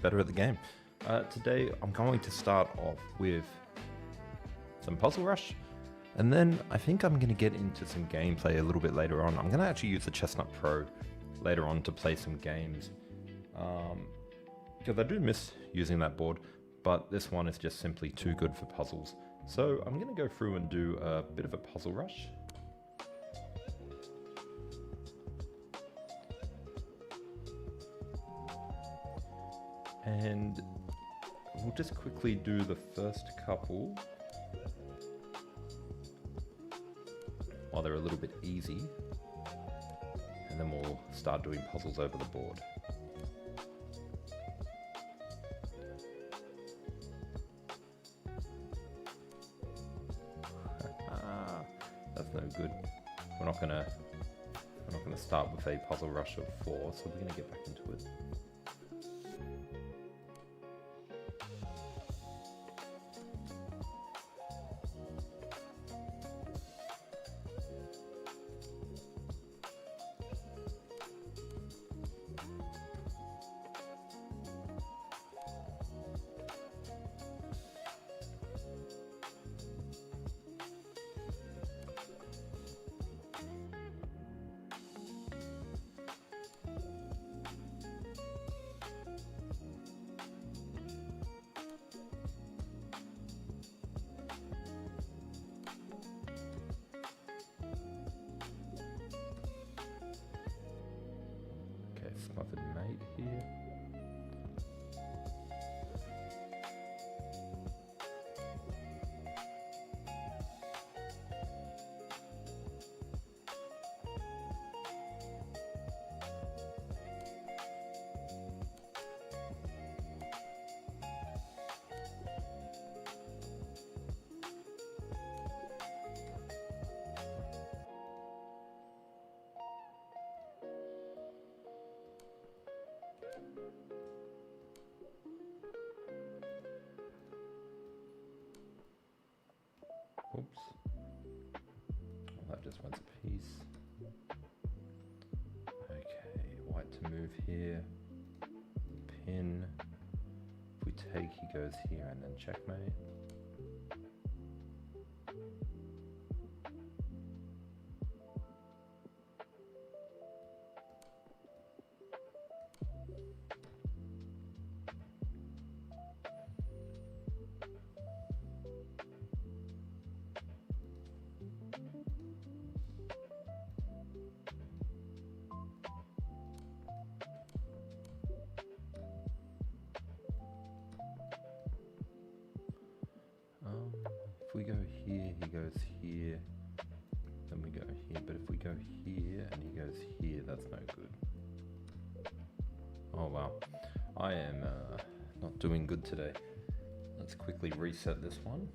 better at the game. Today I'm going to start off with some Puzzle Rush, and then I think I'm going to get into some gameplay a little bit later on. I'm going to actually use the Chessnut Pro later on to play some games, because I do miss using that board, but this one is just simply too good for puzzles. So I'm going to go through and do a bit of a Puzzle Rush. And we'll just quickly do the first couple while they're a little bit easy, and then we'll start doing puzzles over the board. That's no good. We're not gonna start with a Puzzle Rush of 4, so we're gonna get back into it. Smothered mate here. Oops. Well, that just went a piece. Okay, white to move here. Pin. If we take, he goes here and then checkmate. If we go here, he goes here, then we go here, but if we go here and he goes here, that's no good. Oh wow, I am not doing good today. Let's quickly reset this one.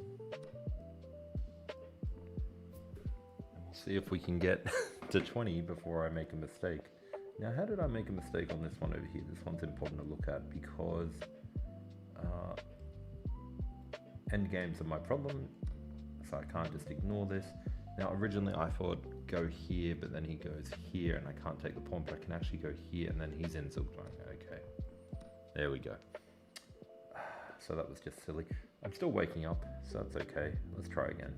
And we'll see if we can get to 20 before I make a mistake. Now, how did I make a mistake on this one over here? This one's important to look at because endgames are my problem, so I can't just ignore this. Now, originally I thought go here, but then he goes here, and I can't take the pawn, but I can actually go here, and then he's in Zugzwang. Okay, there we go. So that was just silly. I'm still waking up, so that's okay. Let's try again.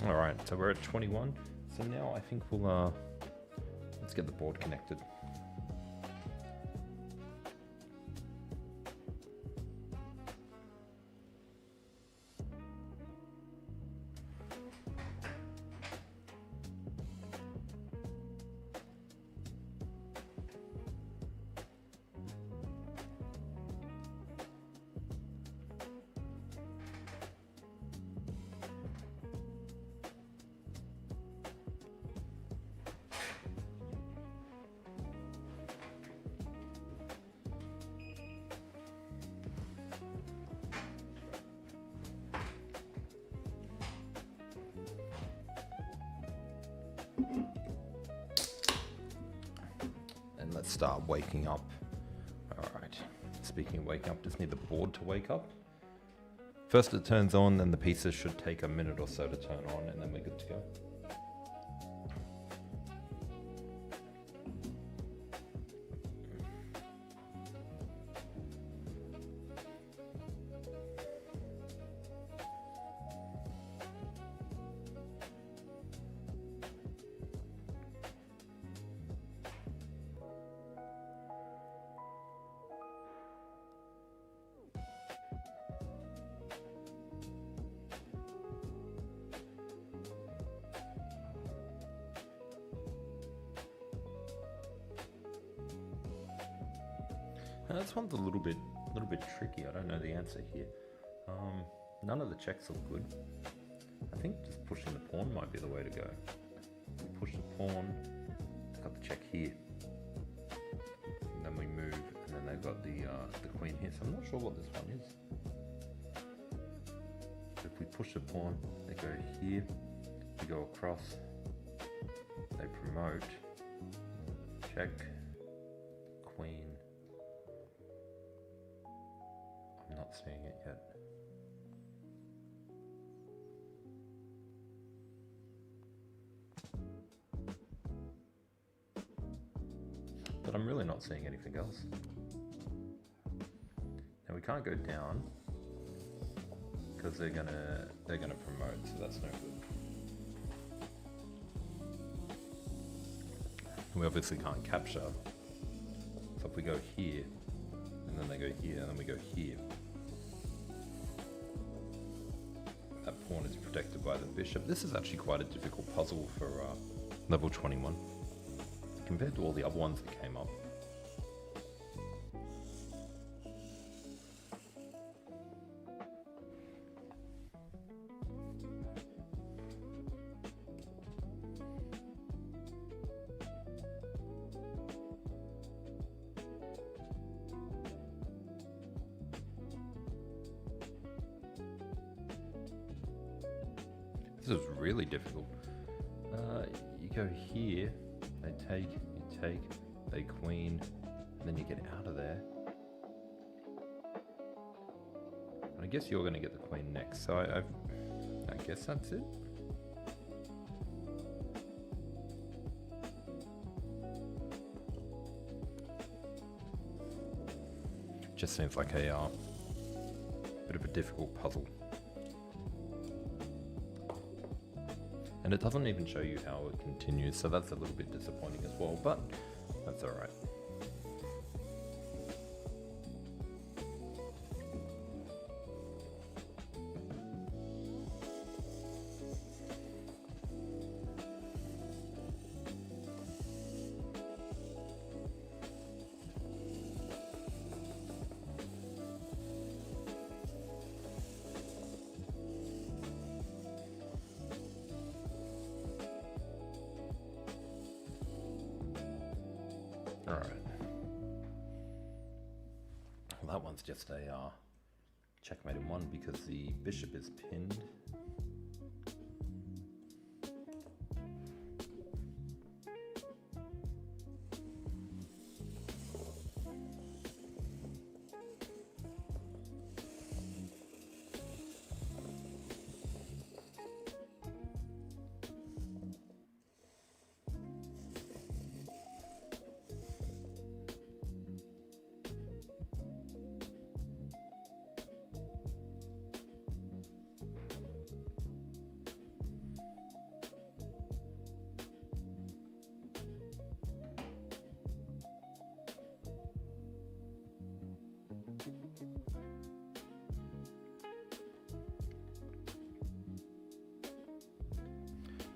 All right, so we're at 21. So now I think we'll let's get the board connected. And let's start waking up. All right, speaking of waking up, just need the board to wake up. First it turns on, then the pieces should take a minute or so to turn on, and then we're good to go. This one's a little bit tricky. I don't know the answer here. None of the checks look good. I think just pushing the pawn might be the way to go. We push the pawn, they've got the check here, and then we move, and then they've got the queen here. So I'm not sure what this one is. So if we push the pawn, they go here, we go across, they promote, check, queen. I'm not seeing it yet. But I'm really not seeing anything else. Now we can't go down because they're gonna promote, so that's no good. We obviously can't capture. So if we go here, and then they go here, and then we go here, that pawn is protected by the bishop. This is actually quite a difficult puzzle for level 21 compared to all the other ones that came up. This is really difficult. You go here, they take, you take, they queen, and then you get out of there. And I guess you're going to get the queen next, so I guess that's it. Just seems like a bit of a difficult puzzle. And it doesn't even show you how it continues, so that's a little bit disappointing as well, but that's all right. All right. Well, that one's just a checkmate in one because the bishop is pinned.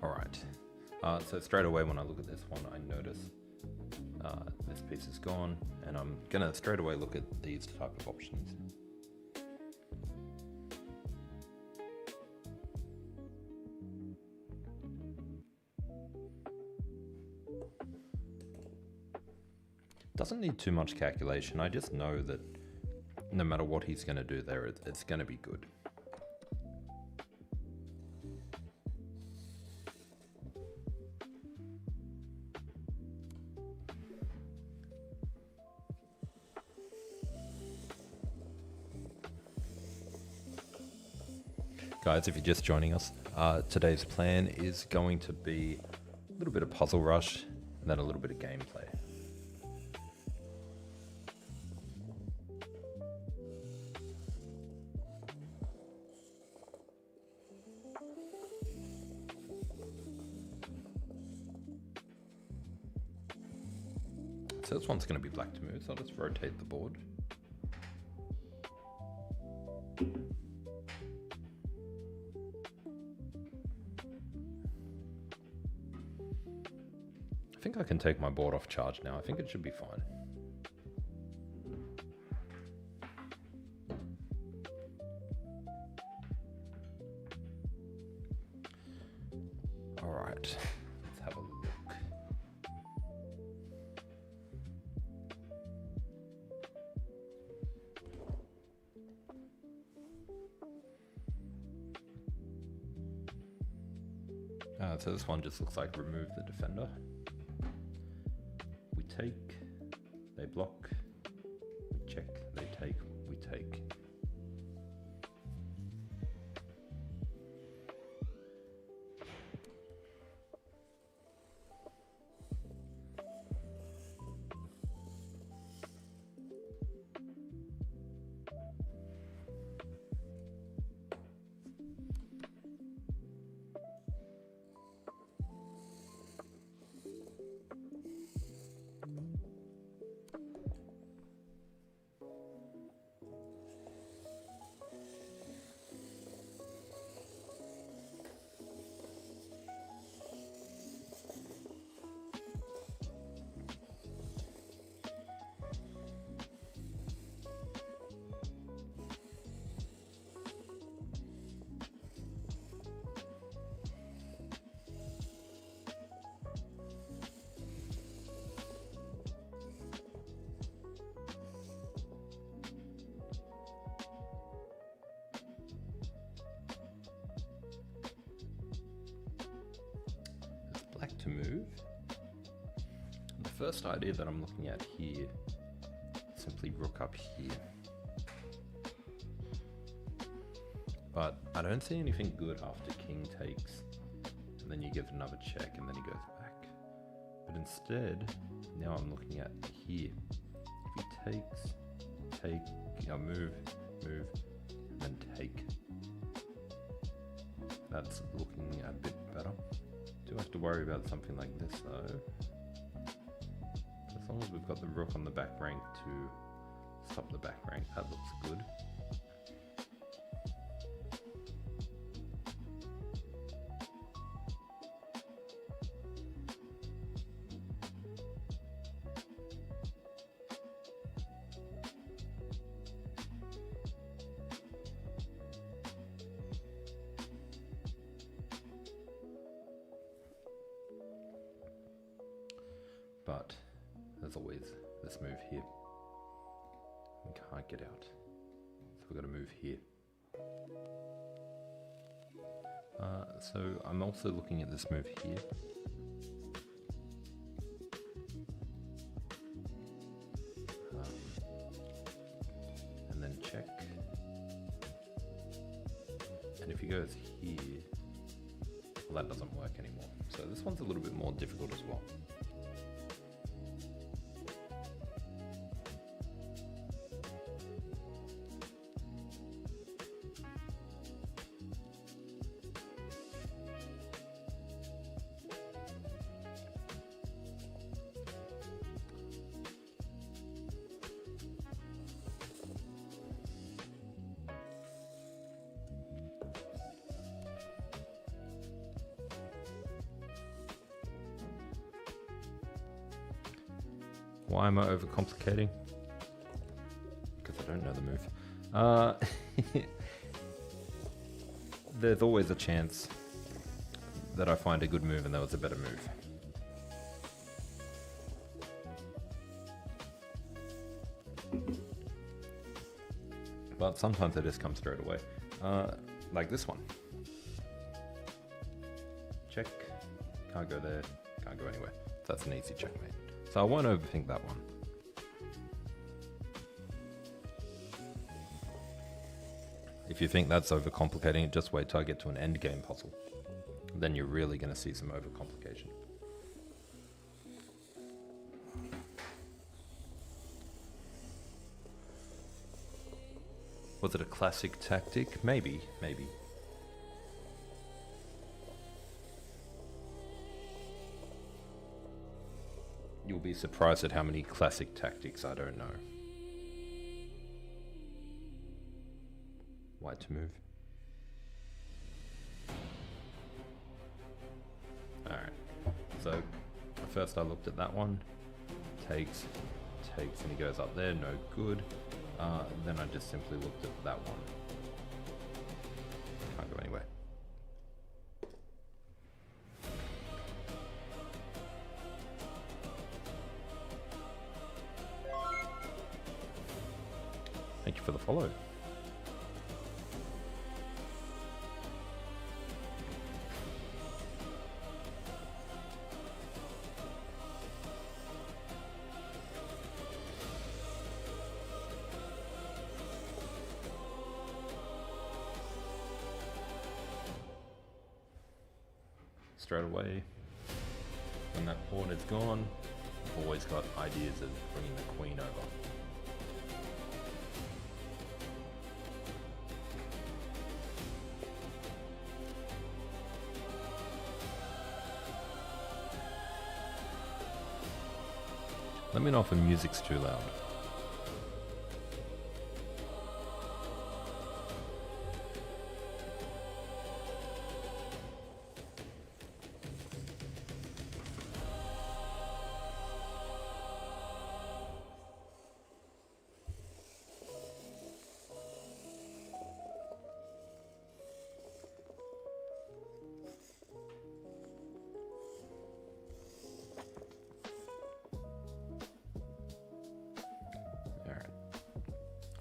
All right. So straight away when I look at this one, I notice this piece is gone, and I'm gonna straight away look at these type of options. Doesn't need too much calculation. I just know that no matter what he's gonna do there, it's gonna be good. Guys, if you're just joining us, today's plan is going to be a little bit of puzzle rush and then a little bit of gameplay. So this one's going to be black to move, so I'll just rotate the board. I think I can take my board off charge now. I think it should be fine. All right, let's have a look. So this one just looks like remove the defender. We take, they block, we check, they take, we take. To move. The first idea that I'm looking at here, simply rook up here. But I don't see anything good after king takes, and then you give another check, and then he goes back. But instead, now I'm looking at here. If he takes, take, move, and then take. That's looking a bit better. Do have to worry about something like this though. As long as we've got the rook on the back rank to stop the back rank, that looks good. But there's always this move here. We can't get out, so we've got to move here. So I'm also looking at this move here. And then check. And if he goes here, well, that doesn't work anymore. So this one's a little bit more difficult as well. Why am I overcomplicating? Because I don't know the move. There's always a chance that I find a good move and that was a better move. But sometimes they just come straight away. Like this one. Check. Can't go there. Can't go anywhere. So that's an easy checkmate. So I won't overthink that one. If you think that's overcomplicating it, just wait till I get to an endgame puzzle. Then you're really going to see some overcomplication. Was it a classic tactic? Maybe, maybe. You'll be surprised at how many classic tactics I don't know. White to move. Alright. So, first I looked at that one. Takes, and he goes up there, no good. Then I just simply looked at that one. Can't go anywhere. Thank you for the follow. Straight away, when that pawn is gone, I've always got ideas of bringing the queen over. Let me know if the music's too loud.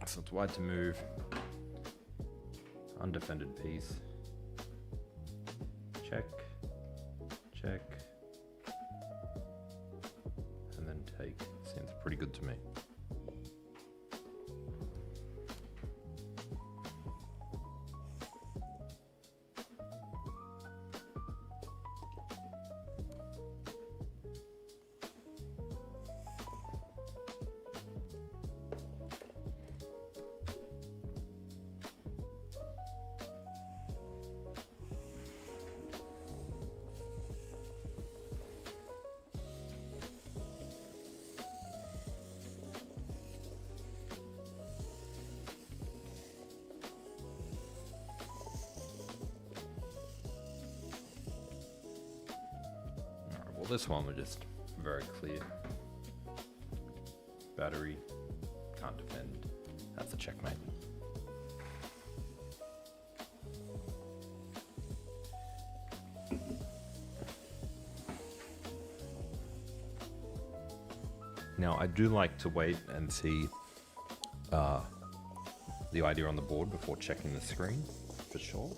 So it's white to move, undefended piece, check, check, and then take. Seems pretty good to me. This one was just very clear. Battery, can't defend. That's a checkmate. Now I do like to wait and see the idea on the board before checking the screen, for sure.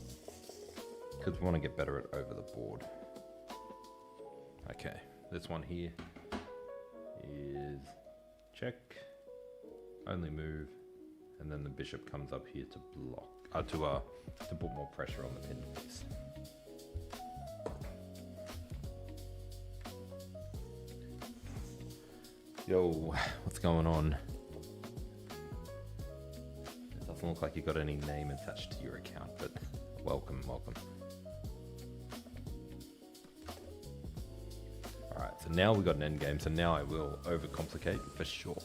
Because we want to get better at over the board. Okay, this one here is check, only move, and then the bishop comes up here to block, to put more pressure on the pin piece. Yo, what's going on? It doesn't look like you got any name attached to your account, but welcome, welcome. Alright, so now we've got an endgame, so now I will overcomplicate for sure.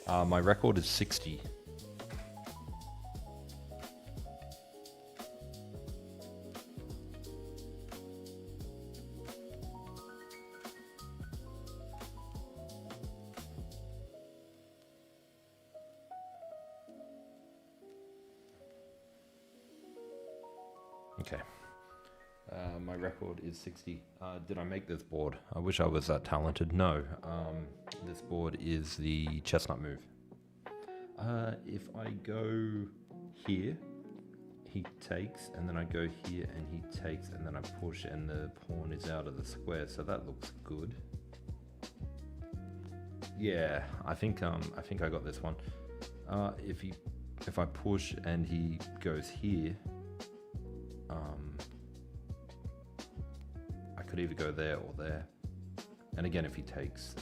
My record is 60. Okay. My record is 60. Did I make this board? I wish I was that talented. No. This board is the Chessnut move. If I go here, he takes, and then I go here and he takes, and then I push, and the pawn is out of the square, so that looks good. Yeah, I think I got this one. If I push and he goes here, I could either go there or there. And again, if he takes,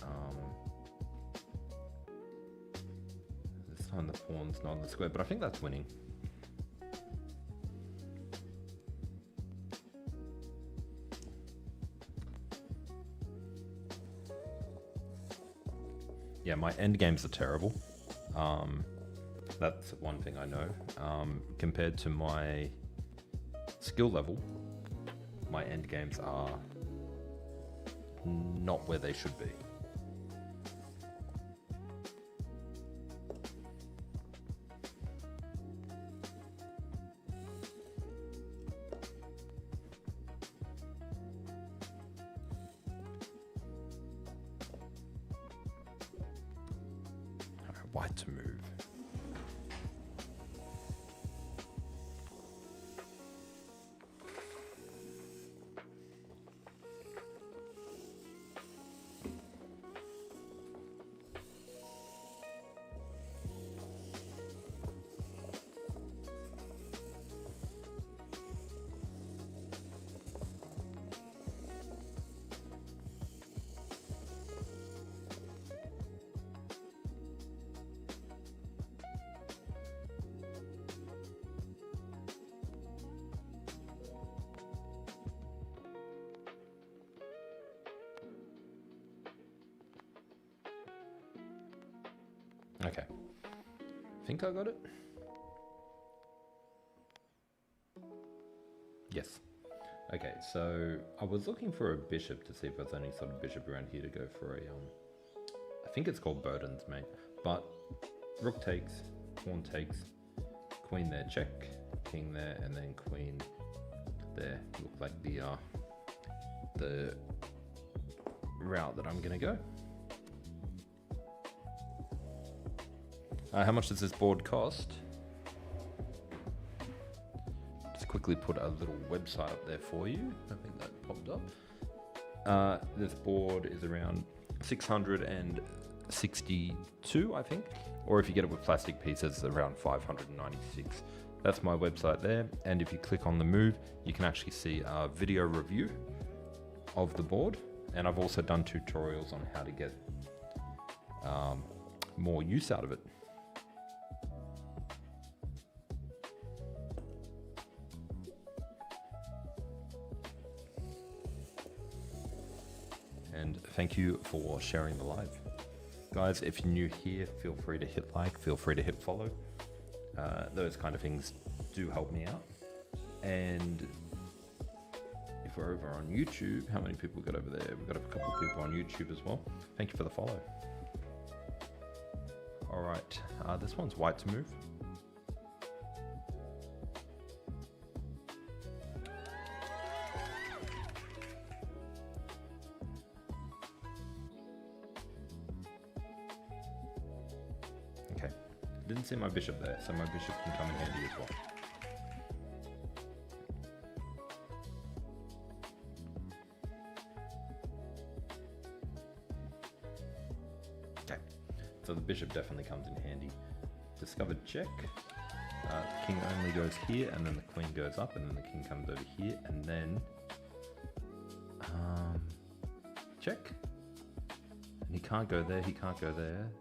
this time the pawn's not on the square, but I think that's winning. Yeah, my end games are terrible. That's one thing I know. Compared to my skill level, my end games are not where they should be. White to move. Okay, I think I got it. Yes. Okay, so I was looking for a bishop to see if there's any sort of bishop around here to go for a, I think it's called Bowden's, mate. But rook takes, pawn takes, queen there, check, king there, and then queen there. Look like the route that I'm gonna go. How much does this board cost? Just quickly put a little website up there for you. I think that popped up. This board is around 662, I think. Or if you get it with plastic pieces, around 596. That's my website there. And if you click on the move, you can actually see a video review of the board. And I've also done tutorials on how to get more use out of it. And thank you for sharing the live. Guys, if you're new here, feel free to hit like, feel free to hit follow. Those kind of things do help me out. And if we're over on YouTube, how many people we got over there? We've got a couple of people on YouTube as well. Thank you for the follow. All right, this one's white to move. Okay, didn't see my bishop there, so my bishop can come in handy as well. Okay, so the bishop definitely comes in handy. Discovered check. King only goes here, and then the queen goes up, and then the king comes over here, and then check. And he can't go there, he can't go there.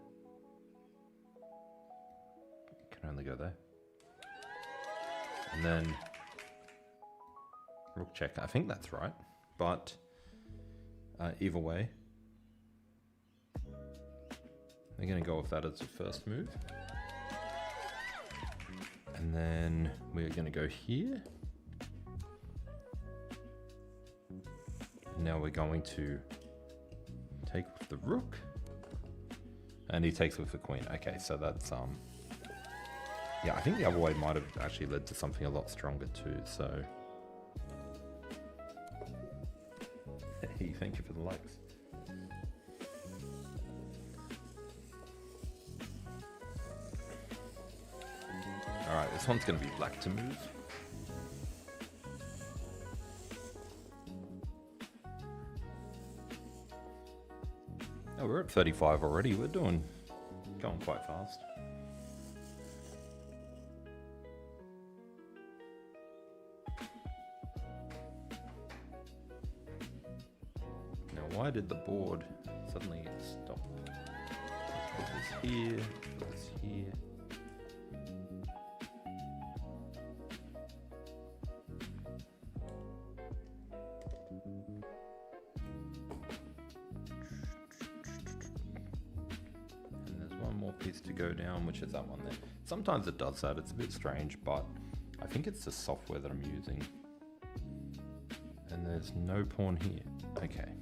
He can only go there. And then rook check. I think that's right, but either way, they're going to go with that as the first move. And then we're going to go here. Now we're going to take with the rook. And he takes with the queen. Okay, so that's, yeah, I think the other way might have actually led to something a lot stronger too. So thank you for the likes. Alright, this one's going to be black to move. Oh, we're at 35 already. We're going quite fast. Now, why did the board suddenly stop? Put this here, put this here. Piece to go down, which is that one there. Sometimes it does that. It's a bit strange, but I think it's the software that I'm using. And there's no pawn here. Okay.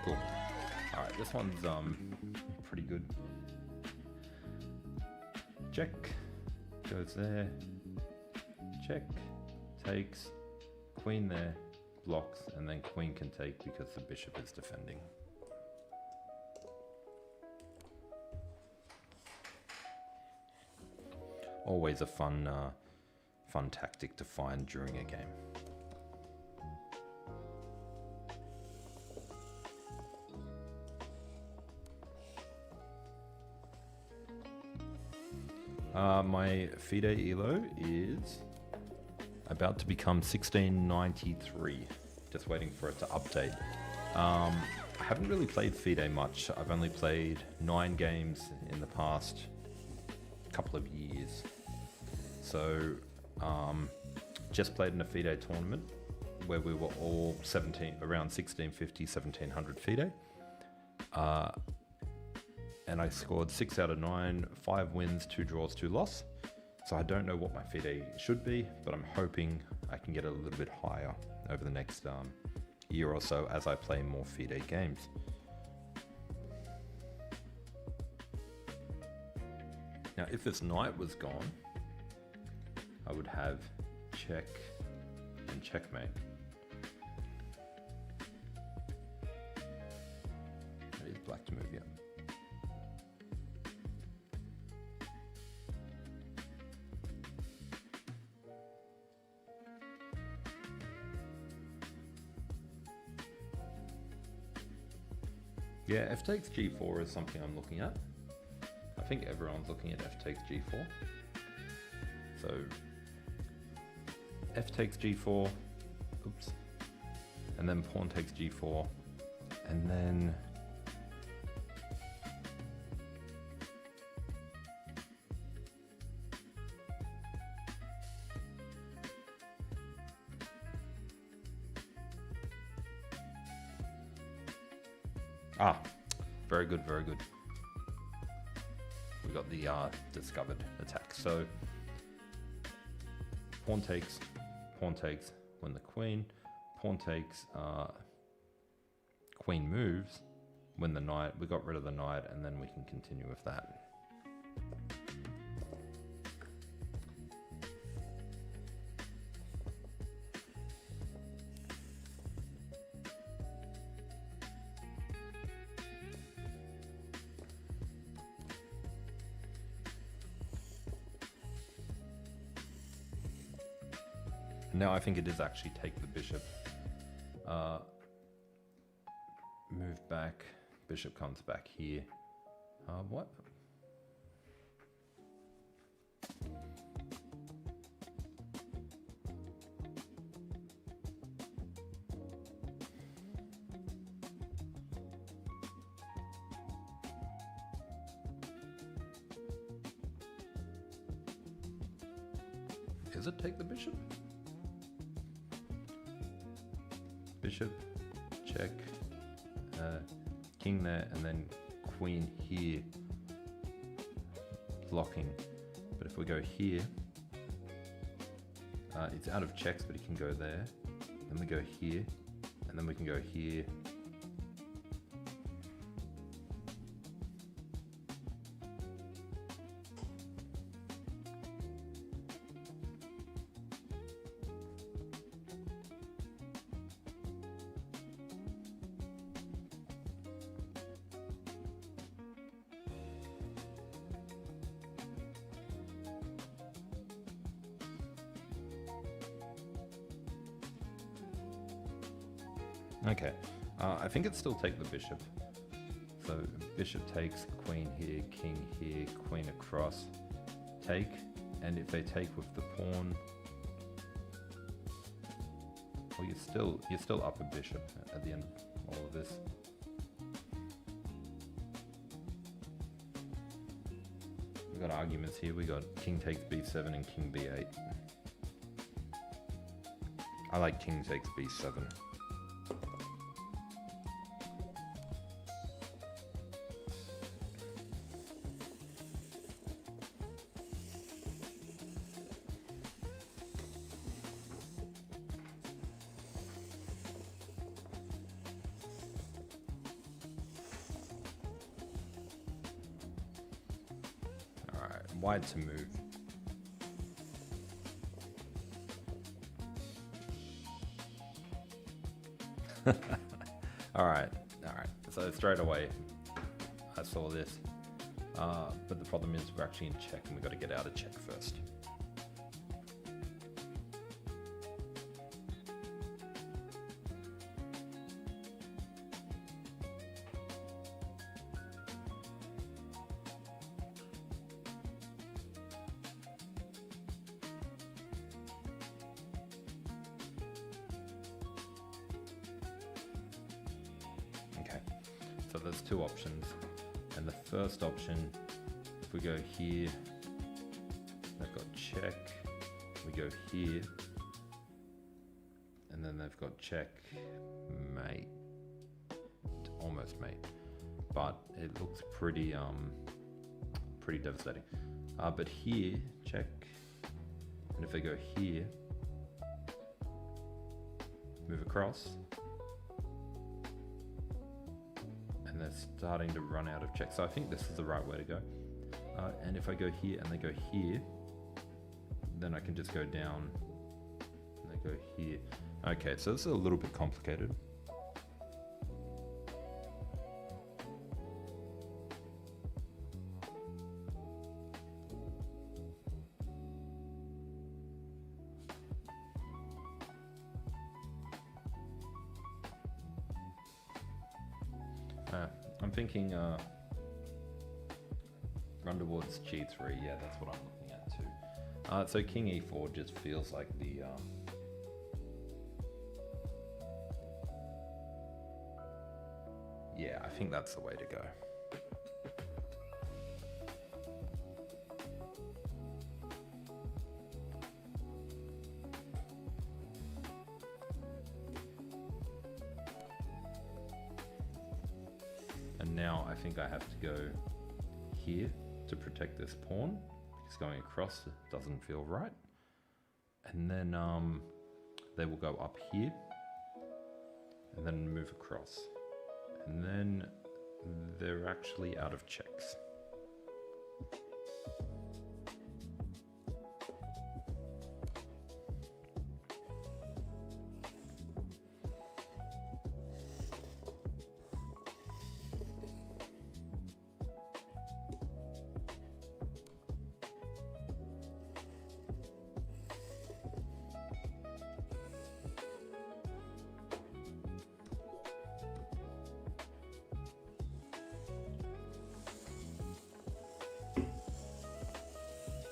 Cool. All right, this one's pretty good. Check goes there. Check takes queen there. Blocks, and then queen can take because the bishop is defending. Always a fun tactic to find during a game. My FIDE ELO is about to become 1693. Just waiting for it to update. I haven't really played FIDE much. I've only played 9 games in the past couple of years. So just played in a FIDE tournament where we were all around 1650, 1700 FIDE. And I scored 6 out of 9, 5 wins, 2 draws, 2 loss. So I don't know what my FIDE should be, but I'm hoping I can get a little bit higher over the next year or so as I play more FIDE games. Now, if this knight was gone, I would have check and checkmate. It is black to move, yeah. Yeah, f takes g4 is something I'm looking at. I think everyone's looking at f takes g4. So, f takes g4, oops, and then pawn takes g4, and then very good, very good. We got the discovered attack. So pawn takes, win the queen. Pawn takes, queen moves, win the knight. We got rid of the knight, and then we can continue with that. Now I think it is actually take the bishop, move back, bishop comes back here. What? Is it take the bishop? Bishop, check, king there, and then queen here, blocking. But if we go here, it's out of checks, but he can go there. Then we go here, and then we can go here. Okay, I think it's still take the bishop. So bishop takes, queen here, king here, queen across, take, and if they take with the pawn, well, you're still up a bishop at the end of all of this. We've got arguments here. We got king takes b7 and king b8. I like king takes b7. Wide to move. all right. So straight away, I saw this, but the problem is we're actually in check, and we've got to get out of check first. So there's two options, and the first option, if we go here, they've got check, we go here, and then they've got check, mate, almost mate, but it looks pretty pretty devastating. But here, check, and if they go here, move across, and they're starting to run out of check. So I think this is the right way to go. And if I go here and they go here, then I can just go down and they go here. Okay, so this is a little bit complicated. I'm thinking run towards g3, yeah, that's what I'm looking at too. So king e4 just feels like the yeah, I think that's the way to go. And now I think I have to go here to protect this pawn, because going across doesn't feel right. And then they will go up here and then move across. And then they're actually out of checks.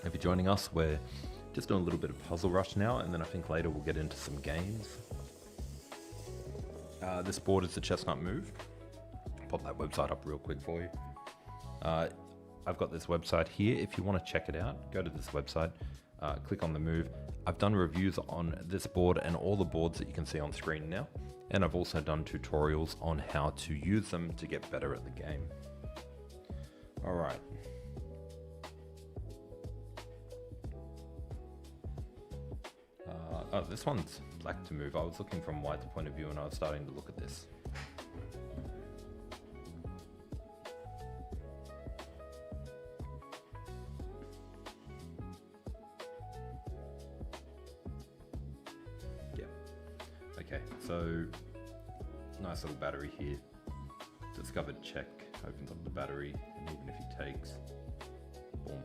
If you're joining us, we're just doing a little bit of Puzzle Rush now, and then I think later we'll get into some games. This board is the Chessnut move. Pop that website up real quick for you. I've got this website here. If you want to check it out, go to this website, click on the move. I've done reviews on this board and all the boards that you can see on screen now, and I've also done tutorials on how to use them to get better at the game. All right. Oh, this one's black to move. I was looking from white's point of view and I was starting to look at this. Yeah. Okay, so nice little battery here. Discovered check, opens up the battery, and even if he takes, boom.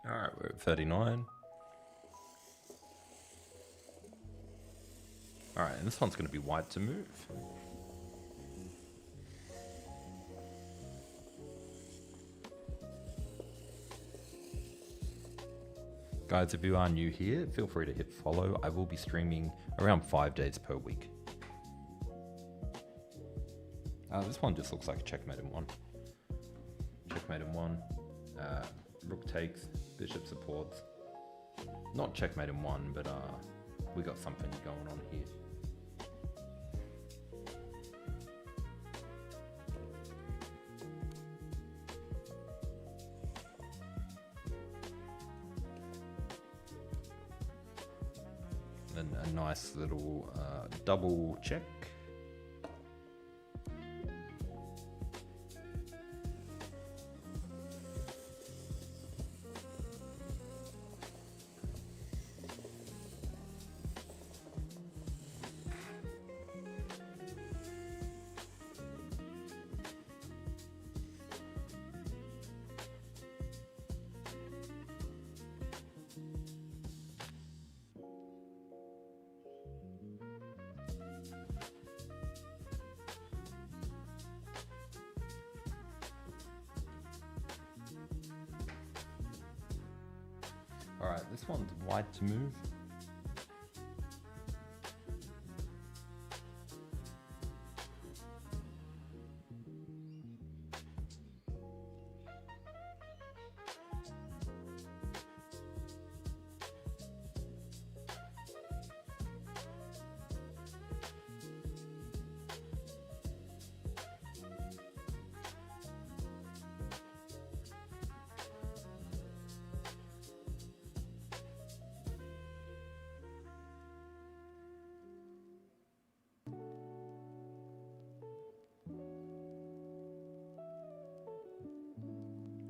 Alright, we're at 39. Alright, and this one's going to be white to move. Guys, if you are new here, feel free to hit follow. I will be streaming around 5 days per week. This one just looks like a checkmate in one. Checkmate in one. Rook takes, bishop supports. Not checkmate in one, but we got something going on here. And a nice little double check. Alright, this one's white to move.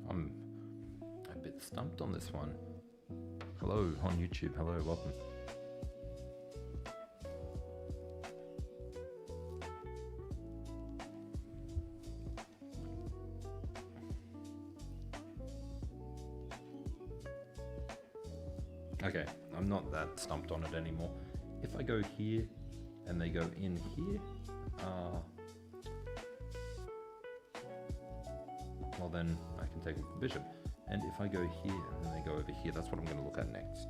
I'm a bit stumped on this one. Hello on YouTube. Hello, welcome. Okay, I'm not that stumped on it anymore. If I go here and they go in here, well then I can take the bishop. And if I go here and then they go over here, that's what I'm going to look at next.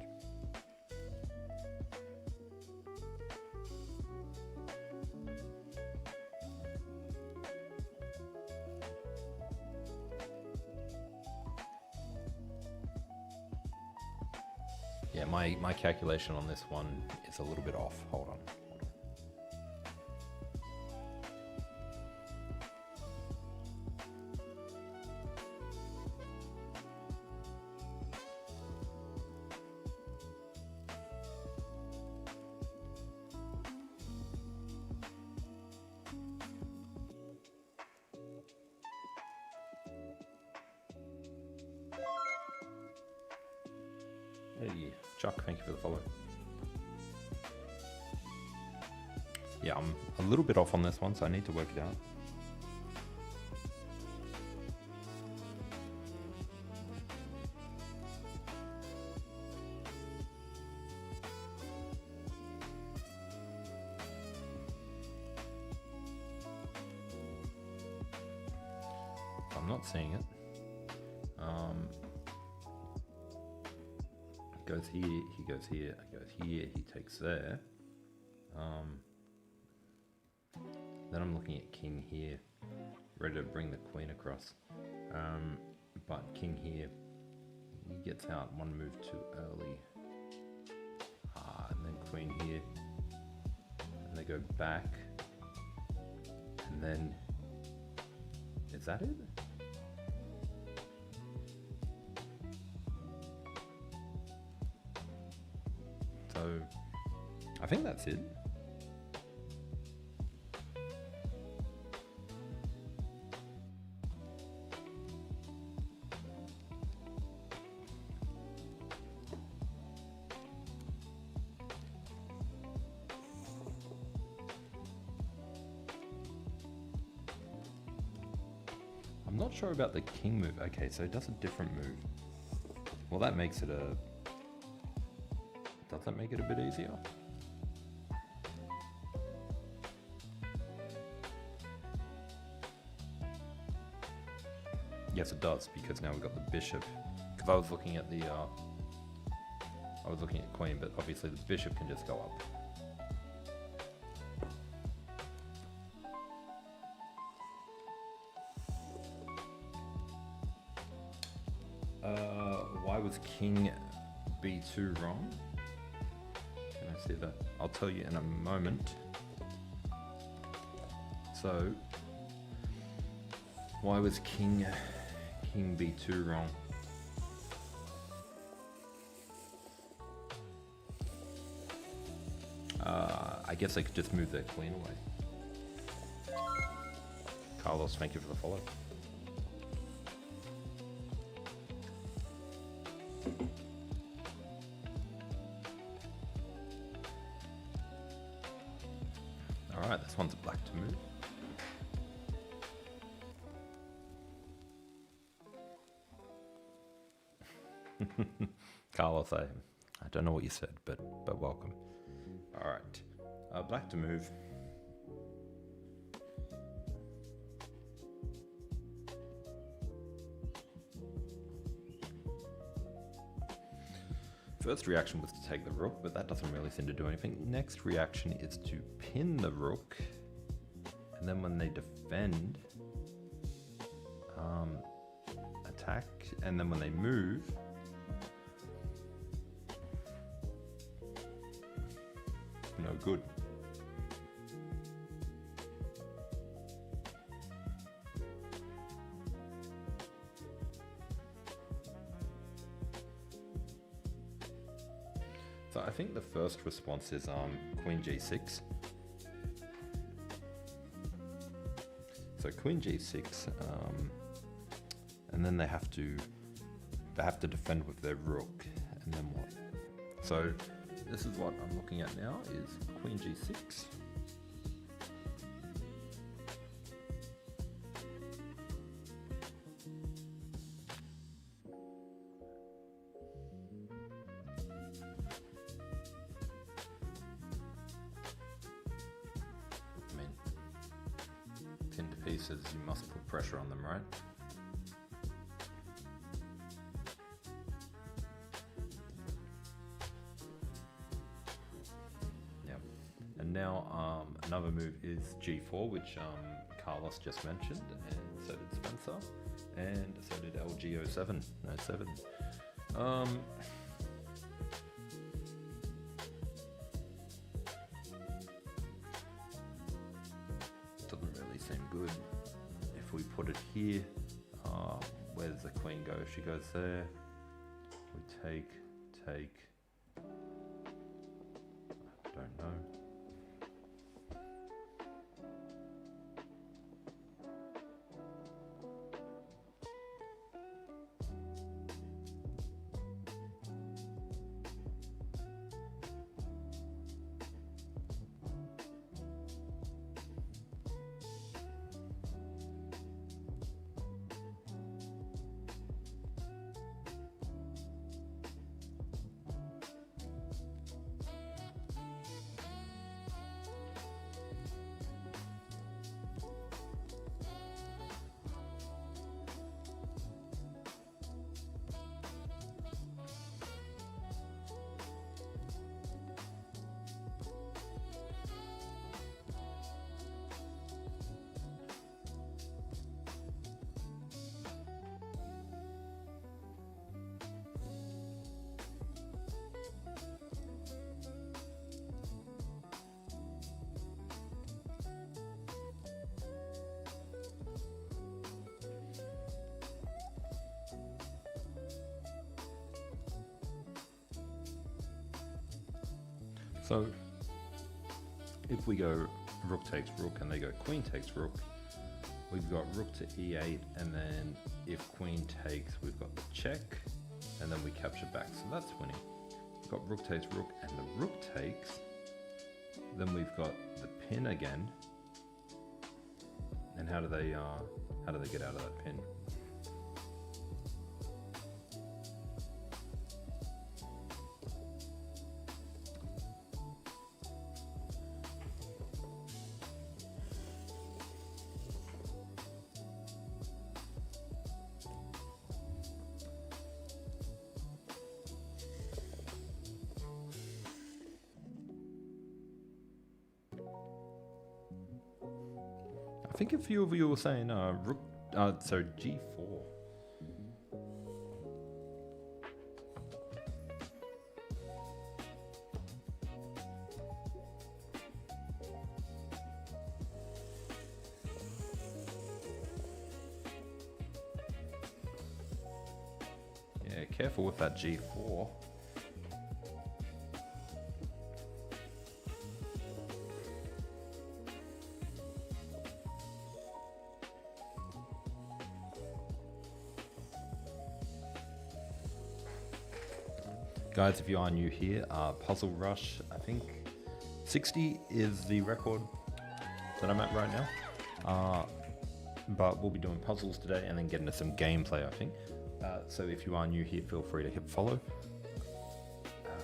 Yeah, my calculation on this one is a little bit off. Hold on. Hey, Chuck, thank you for the follow. Yeah, I'm a little bit off on this one, so I need to work it out. I'm not seeing it. Goes here, he goes here, I goes here, he takes there. Then I'm looking at king here, ready to bring the queen across. But king here, he gets out one move too early. And then queen here, and they go back, and then, is that it? So, I think that's it. I'm not sure about the king move. Okay, so it does a different move. Well, that makes it a... Does that make it a bit easier? Yes, it does, because now we've got the bishop. Because I was looking at the... I was looking at queen, but obviously the bishop can just go up. Why was king b2 wrong? Can I see that? I'll tell you in a moment. So, why was king b2 wrong? I guess they could just move their queen away. Carlos, thank you for the follow. Alright, this one's black to move. Carlos, I don't know what you said, but welcome. Alright, black to move. First reaction was to take the rook, but that doesn't really seem to do anything. Next reaction is to pin the rook, and then when they defend, attack, and then when they move, no good. So I think the first response is queen g6. So queen g6, and then they have to defend with their rook, and then what? So this is what I'm looking at now, is queen g6. I mean, pinned pieces, you must put pressure on them, right? Now another move is g4, which Carlos just mentioned, and so did Spencer, and so did LG07. Doesn't really seem good. If we put it here, where does the queen go? She goes there. We take. I don't know. So if we go rook takes rook and they go queen takes rook, we've got rook to e8, and then if queen takes, we've got the check, and then we capture back, so that's winning. We've got rook takes rook, and the rook takes, then we've got the pin again, and how do they get out of that pin? I think a few of you were saying rook, so g4. Yeah, careful with that g4. Guys, if you are new here, Puzzle Rush, I think 60 is the record that I'm at right now. But we'll be doing puzzles today and then getting to some gameplay, I think. So if you are new here, feel free to hit follow.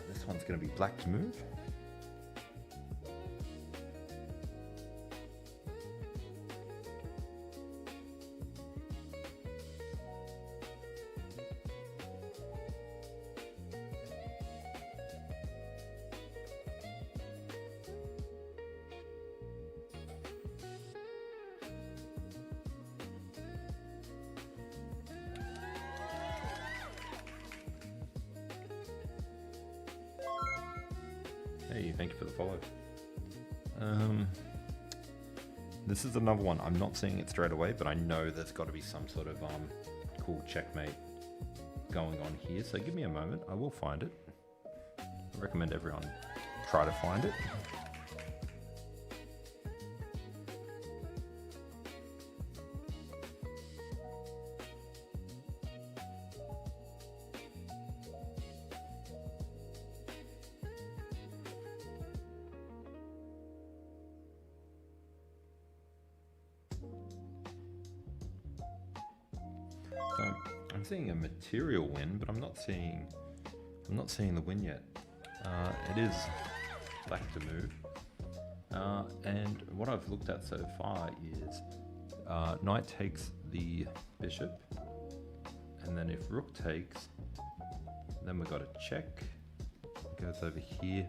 This one's going to be black to move. Hey, thank you for the follow. This is another one. I'm not seeing it straight away, but I know there's got to be some sort of cool checkmate going on here. So give me a moment. I will find it. I recommend everyone try to find it. So I'm seeing a material win, but I'm not seeing the win yet. It is black to move, and what I've looked at so far is knight takes the bishop, and then if rook takes, then we've got a check. It goes over here.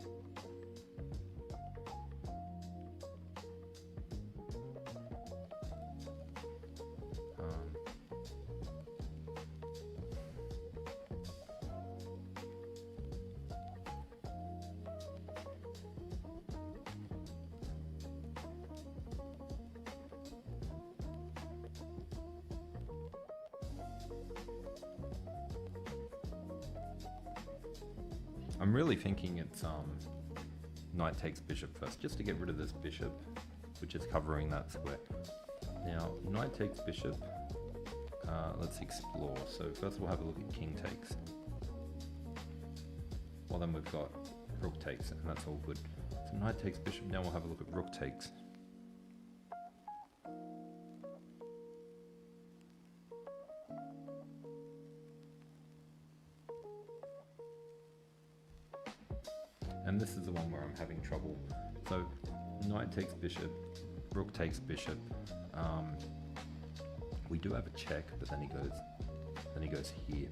I'm really thinking it's knight takes bishop first, just to get rid of this bishop, which is covering that square. Now, knight takes bishop. Let's explore. So first we'll have a look at king takes. Well, then we've got rook takes, and that's all good. So knight takes bishop. Now we'll have a look at rook takes. And this is the one where I'm having trouble. So knight takes bishop, rook takes bishop. We do have a check, but then he goes here.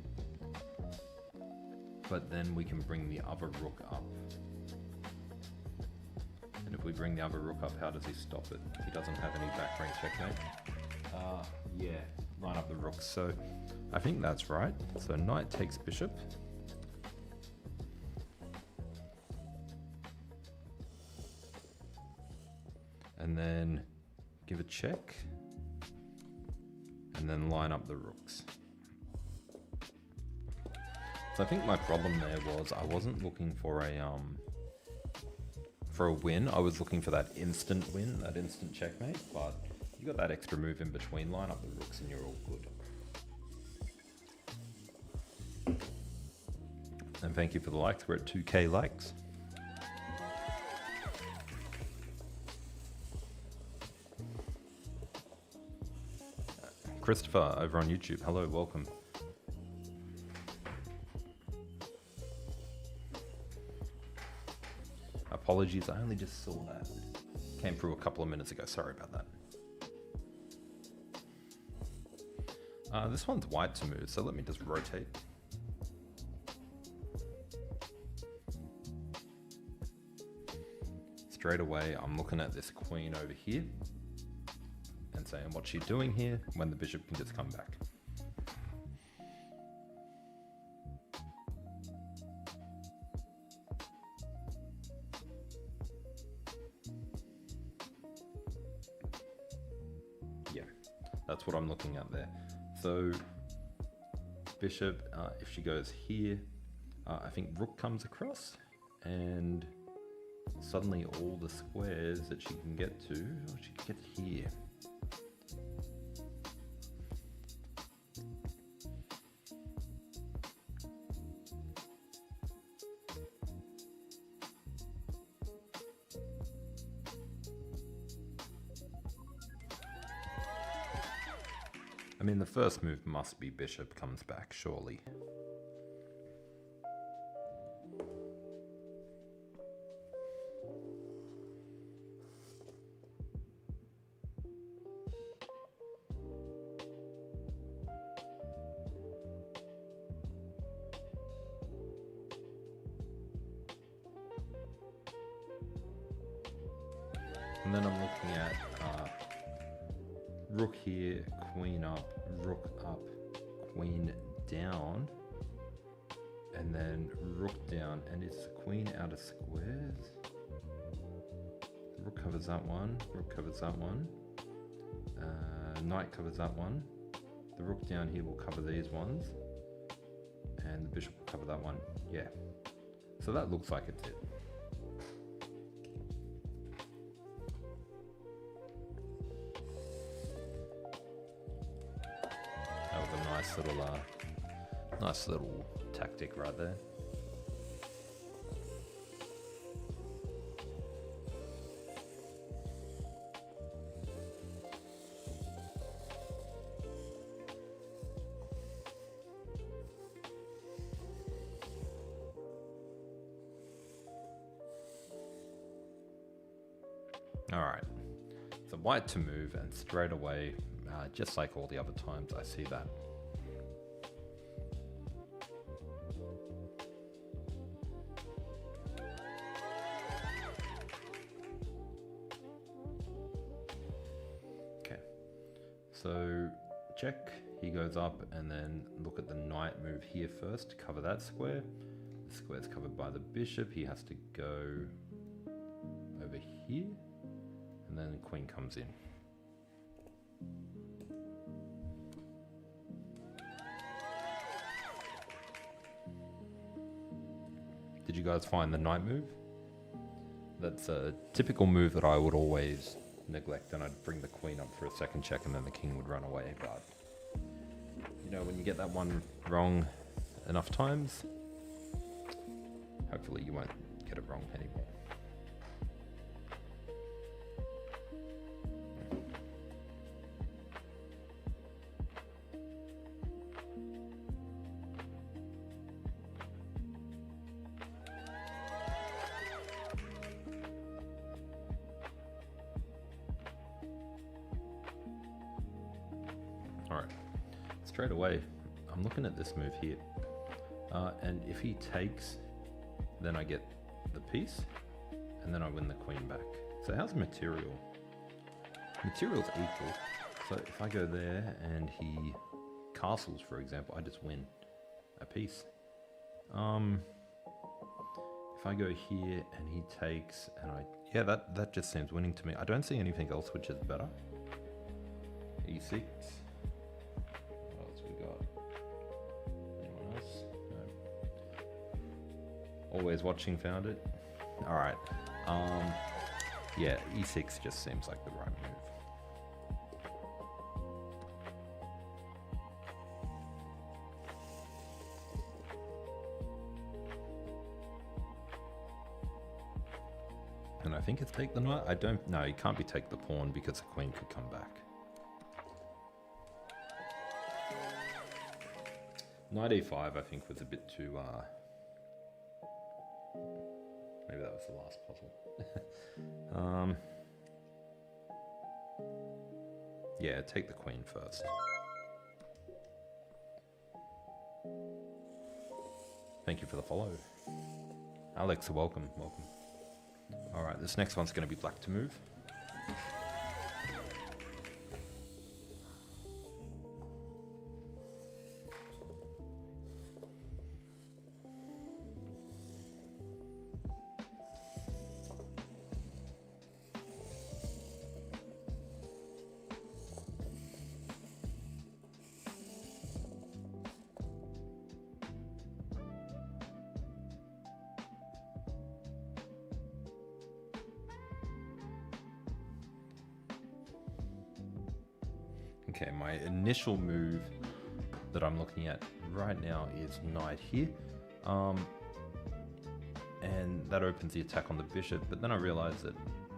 But then we can bring the other rook up. And if we bring the other rook up, how does he stop it? He doesn't have any back range checkmate. Yeah, line up the rooks. So I think that's right. So knight takes bishop. And then give a check, and then line up the rooks. So I think my problem there was I wasn't looking for a win. I was looking for that instant win, that instant checkmate, but you got that extra move in between, line up the rooks and you're all good. And thank you for the likes, we're at 2K likes. Christopher over on YouTube, hello, welcome. Apologies, I only just saw that. Came through a couple of minutes ago, sorry about that. This one's white to move, so let me just rotate. Straight away, I'm looking at this queen over here. And saying, what's she doing here when the bishop can just come back? Yeah, that's what I'm looking at there. So bishop, if she goes here, I think rook comes across, and suddenly all the squares that she can get to, she can get here. I mean, the first move must be bishop comes back, surely. And then I'm looking at rook here, queen up, rook up, queen down, and then rook down, and it's the queen out of squares. The rook covers that one, rook covers that one, knight covers that one, the rook down here will cover these ones, and the bishop will cover that one. Yeah, so that looks like it's it. Nice little tactic right there. All right, so white to move, and straight away, just like all the other times, I see that. So check, he goes up, and then look at the knight move here first to cover that square. The square's covered by the bishop. He has to go over here, and then the queen comes in. Did you guys find the knight move? That's a typical move that I would always neglect, and I'd bring the queen up for a second check, and then the king would run away. But you know, when you get that one wrong enough times, hopefully you won't get it wrong anymore. All right, straight away, I'm looking at this move here, and if he takes, then I get the piece, and then I win the queen back. So how's material? Material's equal, so if I go there and he castles, for example, I just win a piece. If I go here and he takes, and yeah, that just seems winning to me. I don't see anything else which is better. E6. Always watching found it. All right. Yeah, e6 just seems like the right move. And I think it's take the knight. I don't know. It can't be take the pawn because the queen could come back. Knight e5 I think was a bit too maybe that was the last puzzle. Yeah, take the queen first. Thank you for the follow. Alex, welcome. All right, this next one's going to be black to move. Okay, my initial move that I'm looking at right now is knight here. And that opens the attack on the bishop, but then I realize that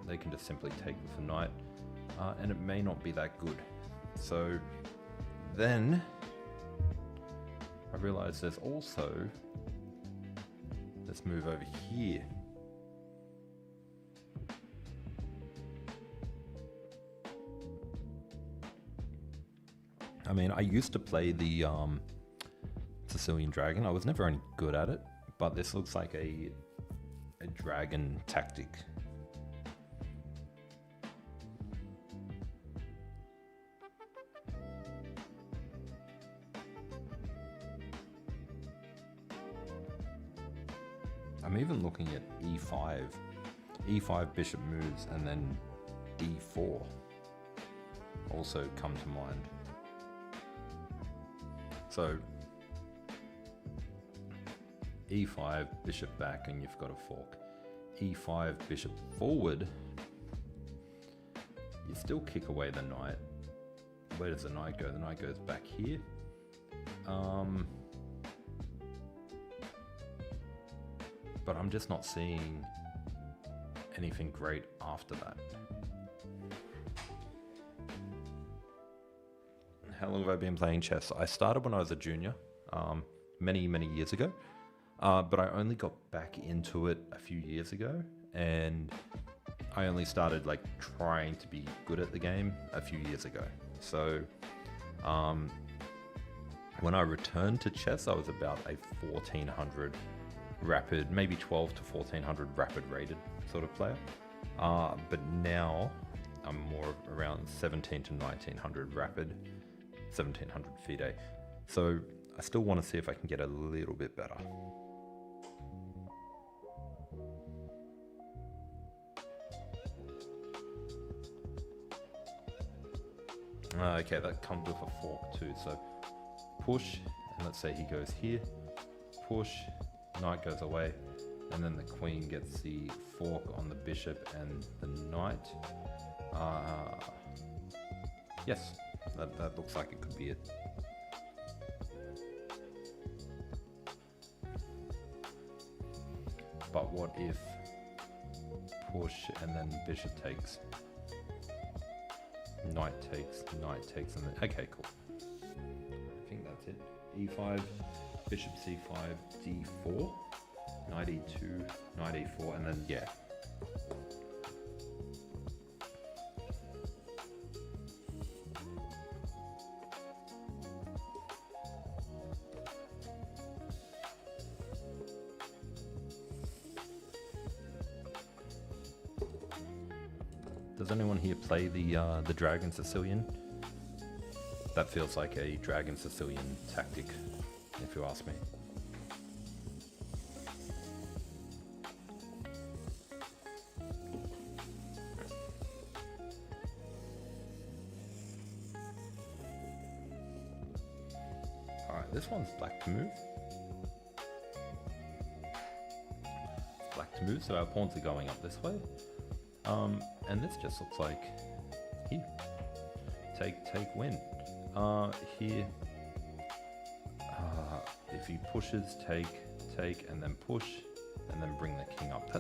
they can just simply take with the knight, and it may not be that good. So then I realize there's also this move over here. I mean, I used to play the Sicilian Dragon. I was never any good at it, but this looks like a dragon tactic. I'm even looking at e5. e5 bishop moves and then d4 also come to mind. So e5 bishop back and you've got a fork. e5 bishop forward, you still kick away the knight. Where does the knight go? The knight goes back here. But I'm just not seeing anything great after that. How long have I been playing chess? I started when I was a junior, many years ago, but I only got back into it a few years ago, and I only started like trying to be good at the game a few years ago. So when I returned to chess, I was about a 1400 rapid, maybe 12 to 1400 rapid rated sort of player. But now I'm more around 17 to 1900 rapid, 1700 FIDE. So I still want to see if I can get a little bit better. Okay, that comes with a fork too. So push, and let's say he goes here, push, knight goes away, and then the queen gets the fork on the bishop and the knight. Yes, that looks like it could be it. But what if push and then bishop takes, knight takes, and then, okay, cool. I think that's it. e5, bishop c5, d4, knight e2, knight e4, and then, yeah. Does anyone here play the Dragon Sicilian? That feels like a Dragon Sicilian tactic, if you ask me. Alright, this one's black to move. Black to move, so our pawns are going up this way. And this just looks like here. Take, win. Here, if he pushes, take, and then push, and then bring the king up.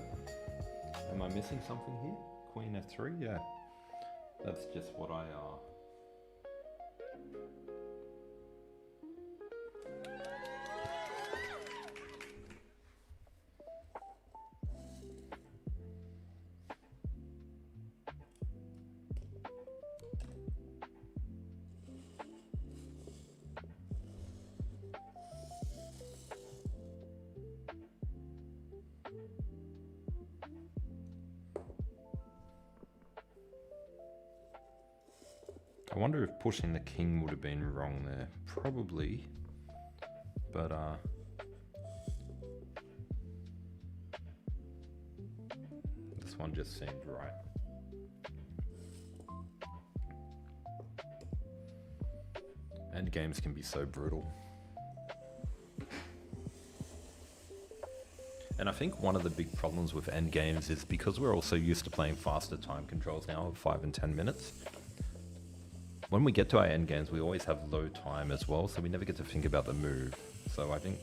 Am I missing something here? Queen f3? Yeah. That's just what I I wonder if pushing the king would have been wrong there. Probably. But, this one just seemed right. Endgames can be so brutal. And I think one of the big problems with endgames is because we're also used to playing faster time controls now of 5 and 10 minutes. when we get to our endgames, we always have low time as well, so we never get to think about the move. So I think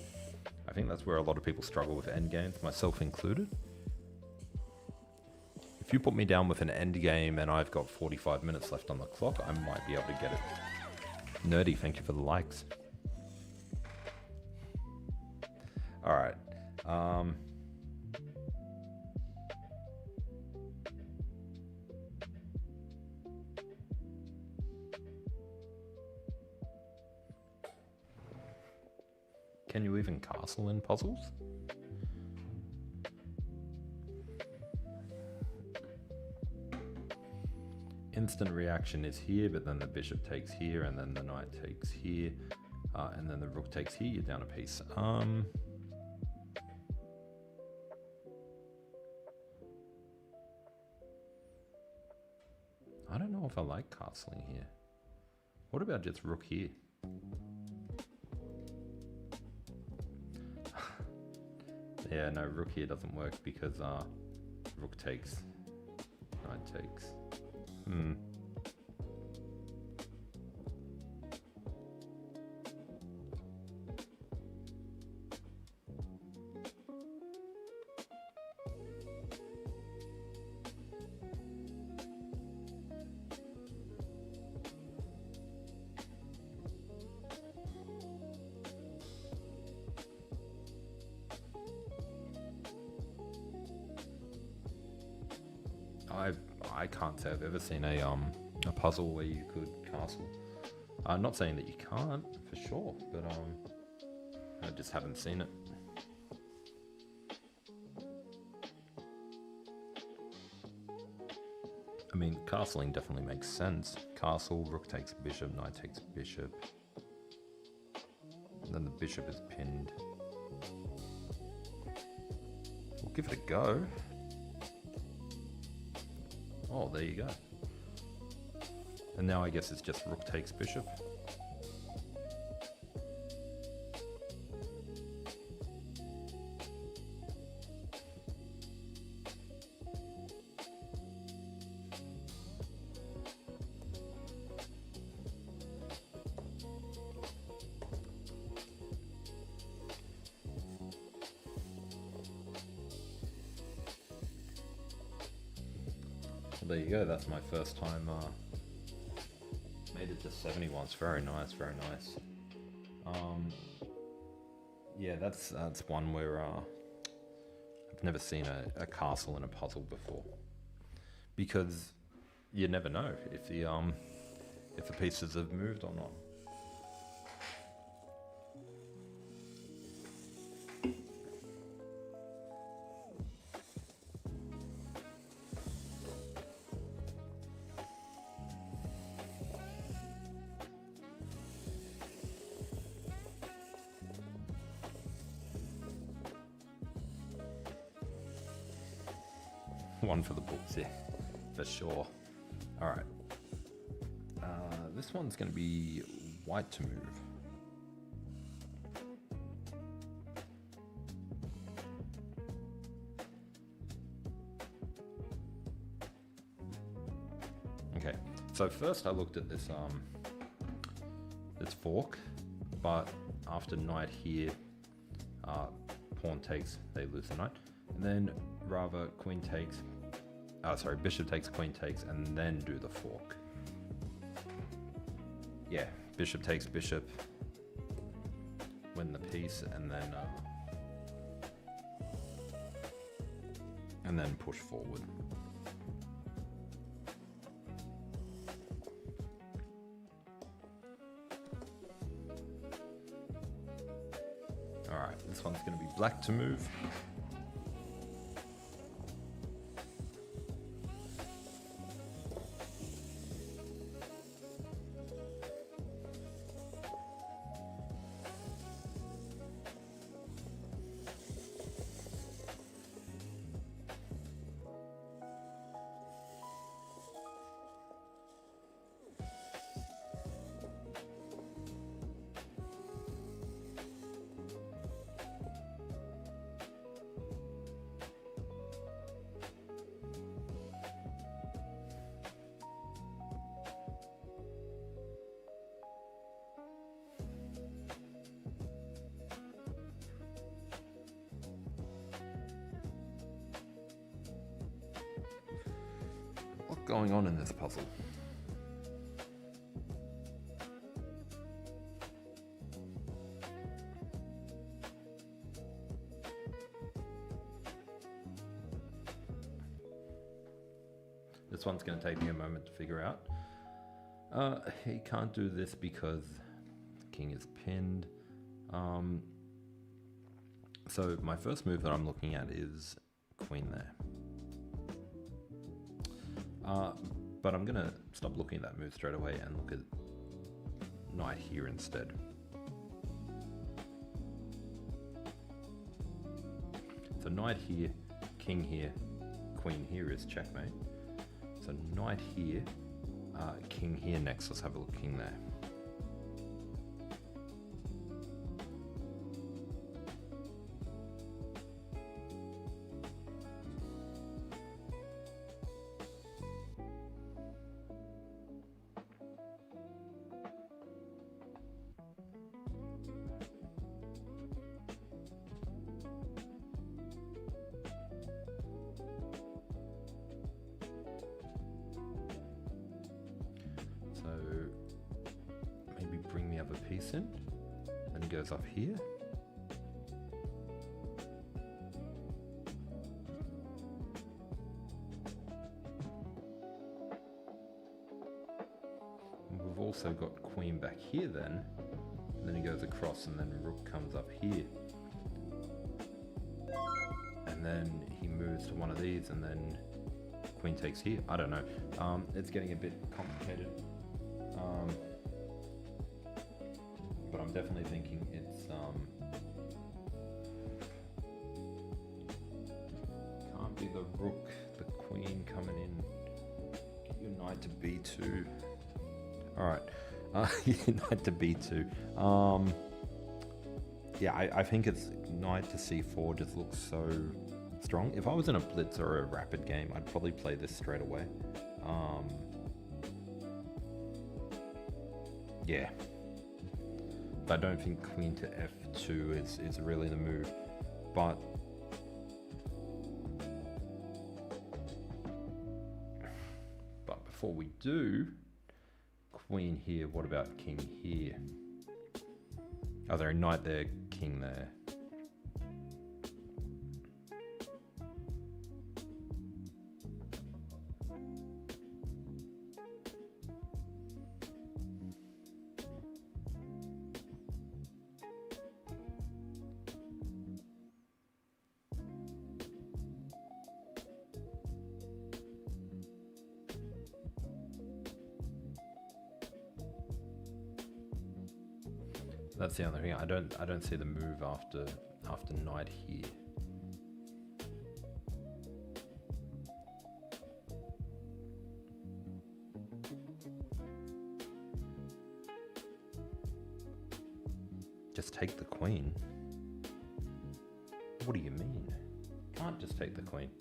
that's where a lot of people struggle with endgames, myself included. If you put me down with an endgame and I've got 45 minutes left on the clock, I might be able to get it. Nerdy, thank you for the likes. All right. Can you even castle in puzzles? Instant reaction is here, but then the bishop takes here, and then the knight takes here, and then the rook takes here. You're down a piece. I don't know if I like castling here. What about just rook here? Yeah, no, rook here doesn't work because rook takes, knight takes. I can't say I've ever seen a puzzle where you could castle. I'm not saying that you can't, for sure, but I just haven't seen it. I mean, castling definitely makes sense. Castle, rook takes bishop, knight takes bishop. And then the bishop is pinned. We'll give it a go. Oh, there you go. And now I guess it's just rook takes bishop. There you go, that's my first time made it to 70 once. Very nice, very nice. Yeah, that's one where I've never seen a castle in a puzzle before, because you never know if the pieces have moved or not. One for the books, yeah, for sure. All right. This one's going to be white to move. Okay, so first I looked at this this fork, but after knight here, pawn takes, they lose the knight, and then rather queen takes, bishop takes, queen takes, and then do the fork. Yeah, bishop takes bishop, win the piece, and then push forward. All right, this one's going to be black to move. going on in this puzzle. This one's going to take me a moment to figure out. He can't do this because the king is pinned. So my first move that I'm looking at is queen there. But I'm going to stop looking at that move straight away and look at knight here instead. So knight here, king here, queen here is checkmate. So knight here, king here next. Let's have a look, king there. So maybe bring the other piece in, then he goes up here. And we've also got queen back here then, and then he goes across and then rook comes up here. And then he moves to one of these and then queen takes here. I don't know. It's getting a bit complicated. But I'm definitely thinking it's can't be the rook, the queen coming in. Get your knight to b2. Alright, knight to b2. Yeah, I think it's knight to c4 just looks so strong. If I was in a blitz or a rapid game, I'd probably play this straight away. Yeah. But I don't think queen to f2 is really the move. But before we do, queen here, what about king here? Oh, there, knight there, king there. That's the other thing. I don't see the move after knight here. Just take the queen. What do you mean? Can't just take the queen.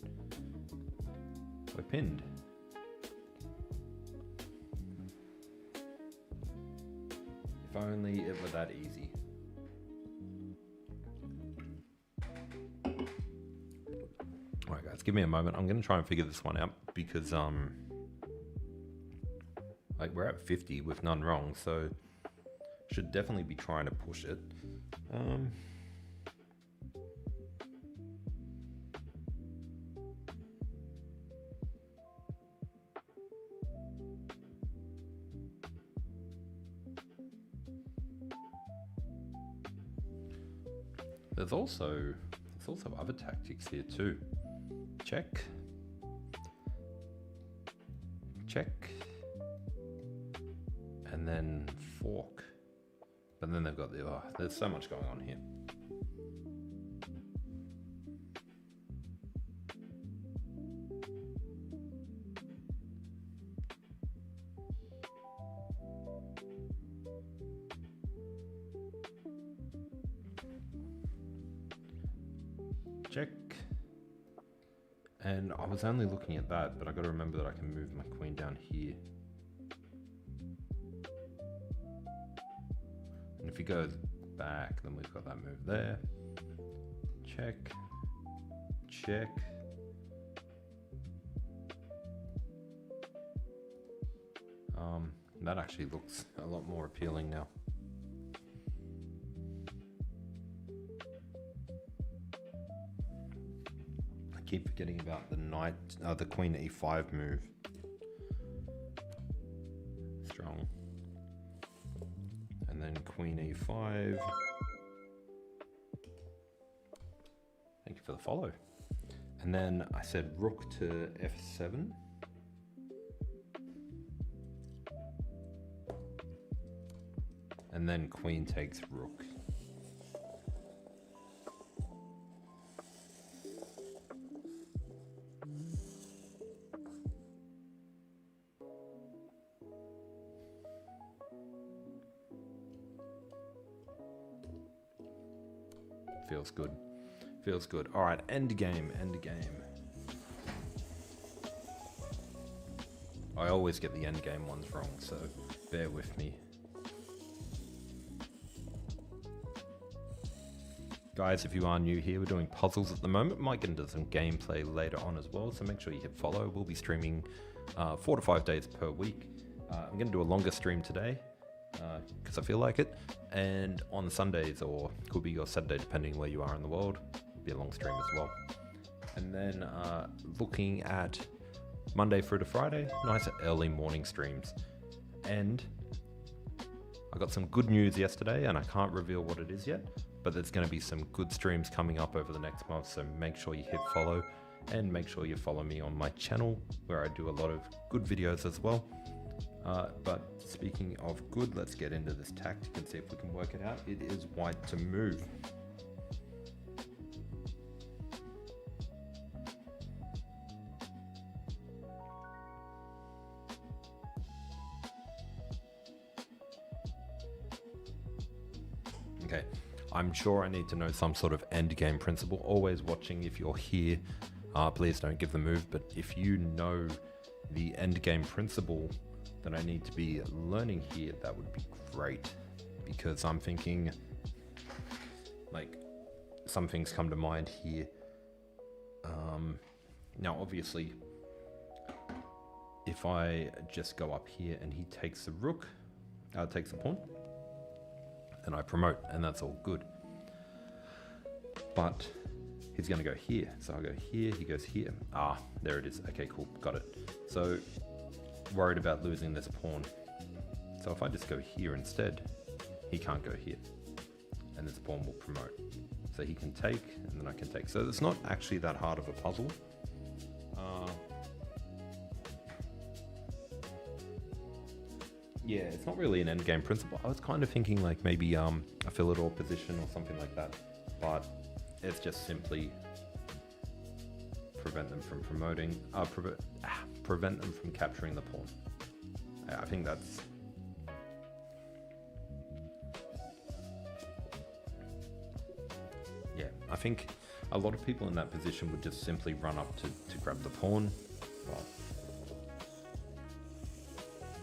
We're pinned. If only it were that easy. Alright guys, give me a moment. I'm going to try and figure this one out because like we're at 50 with none wrong, so should definitely be trying to push it. There's also other tactics here too. Check, and then fork. But then they've got the there's so much going on here. Check. And I was only looking at that, but I got to remember that I can move my queen down here. And if he goes back, then we've got that move there. Check. Check. That actually looks a lot more appealing now. I keep forgetting about the queen e5 move. Strong. And then queen e5. Thank you for the follow. And then I said rook to f7. And then queen takes rook. Feels good. Feels good. All right, end game, end game. I always get the end game ones wrong, so bear with me. Guys, if you are new here, we're doing puzzles at the moment. Might get into some gameplay later on as well, so make sure you hit follow. We'll be streaming 4 to 5 days per week. I'm going to do a longer stream today because I feel like it. And on Sundays, or could be your Saturday, depending where you are in the world, be a long stream as well. And then looking at Monday through to Friday, nice early morning streams. And I got some good news yesterday, and I can't reveal what it is yet, but there's going to be some good streams coming up over the next month, so make sure you hit follow, and make sure you follow me on my channel where I do a lot of good videos as well. But speaking of good, let's get into this tactic and see if we can work it out. It is white to move. Okay, I'm sure I need to know some sort of end game principle. Always watching if you're here. Please don't give the move, but if you know the end game principle that I need to be learning here, that would be great, because I'm thinking, like, some things come to mind here. Now obviously if I just go up here and he takes the rook, takes the pawn, then I promote, and that's all good. But he's going to go here, so I'll go here, he goes here. Ah, there it is. Okay, cool, got it. So worried about losing this pawn. So if I just go here instead, he can't go here, and this pawn will promote. So he can take, and then I can take. So it's not actually that hard of a puzzle. Yeah, it's not really an endgame principle. I was kind of thinking like maybe a Philidor position or something like that, but it's just simply prevent them from promoting, prevent them from capturing the pawn. I think that's... Yeah, I think a lot of people in that position would just simply run up to grab the pawn. Well,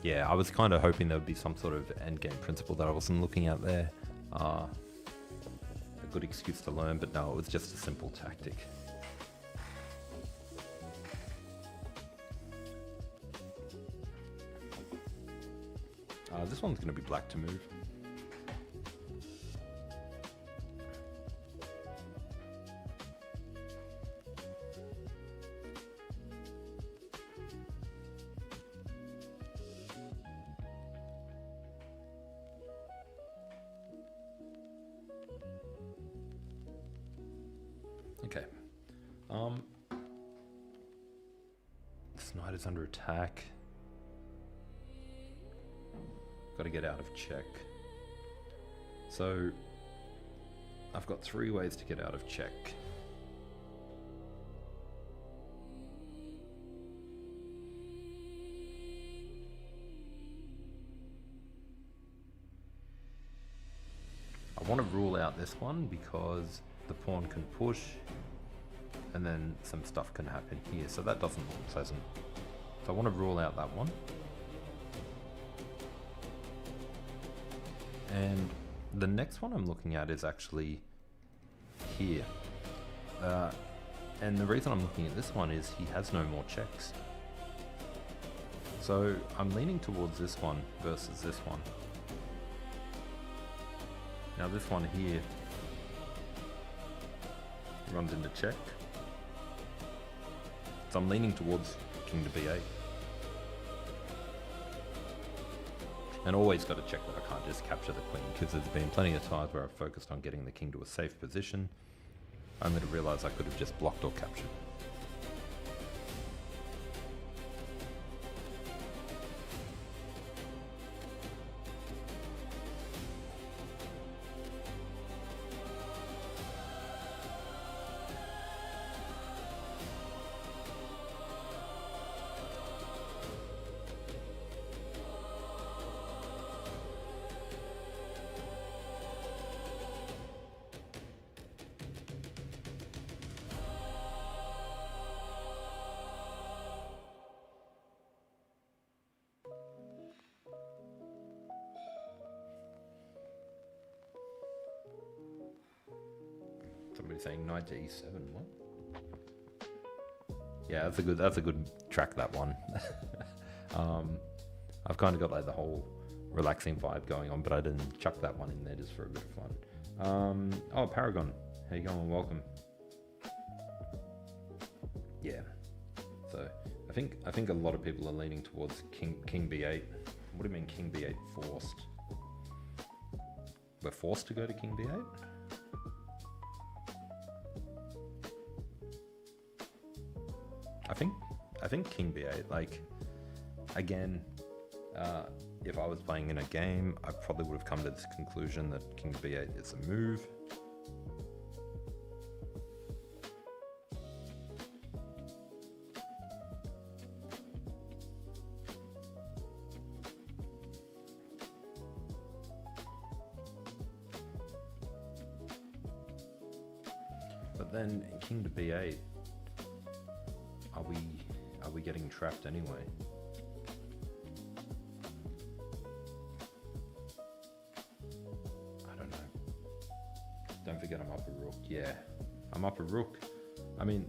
yeah, I was kind of hoping there would be some sort of endgame principle that I wasn't looking at there. A good excuse to learn, but no, it was just a simple tactic. This one's going to be black to move. Okay. This knight is under attack. Got to get out of check. So I've got 3 ways to get out of check. I want to rule out this one because the pawn can push and then some stuff can happen here, so that doesn't look pleasant. So I want to rule out that one. And the next one I'm looking at is actually here. And the reason I'm looking at this one is he has no more checks. So I'm leaning towards this one versus this one. Now this one here runs into check. So I'm leaning towards king to b8. And always got to check that I can't just capture the queen, because there's been plenty of times where I've focused on getting the king to a safe position, only to realize I could have just blocked or captured. Somebody's saying knight to e7. What? Yeah, that's a good track, that one. I've kind of got like the whole relaxing vibe going on, but I didn't chuck that one in there just for a bit of fun. Oh, Paragon, how you going? Welcome. Yeah. So I think a lot of people are leaning towards king b8. What do you mean king b8 forced? We're forced to go to king b8? I think king b8, like, again, if I was playing in a game, I probably would have come to this conclusion that king b8 is a move. But then king to b8, are we getting trapped anyway? I don't know. Don't forget I'm up a rook. Yeah, I'm up a rook. I mean,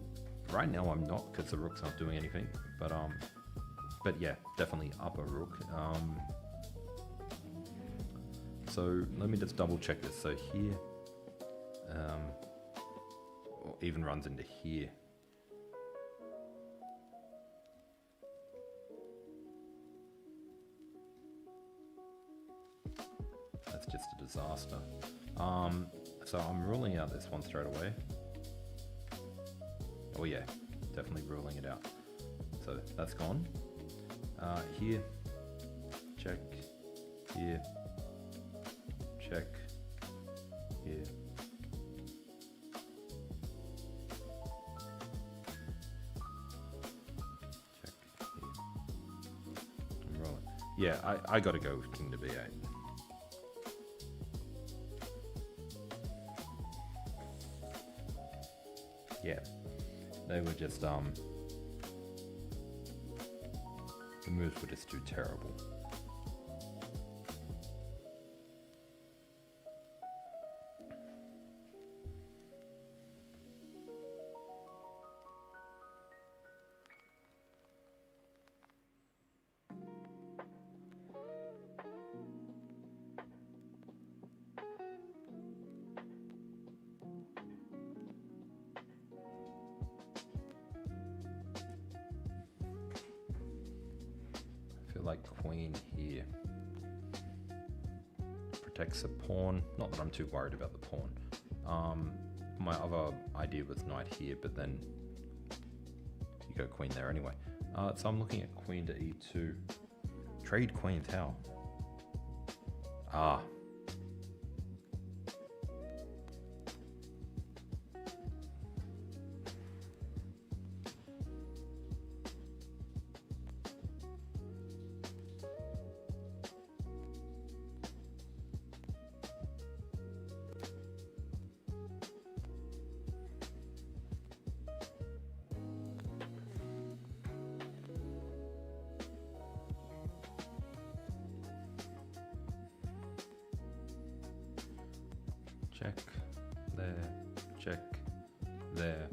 right now I'm not, because the rook's not doing anything. But yeah, definitely up a rook. So let me just double check this. So here, or even runs into here. That's just a disaster. So I'm ruling out this one straight away. Oh yeah, definitely ruling it out. So that's gone. Here, check. Here, check. Here. Check. Here. I'm rolling. Yeah, I got to go with king to b8. Yeah, they were just, the moves were just too terrible. Like queen here protects the pawn. Not that I'm too worried about the pawn. My other idea was knight here, but then you go queen there anyway. So I'm looking at queen to e2. Trade queens, how? Check there, check there,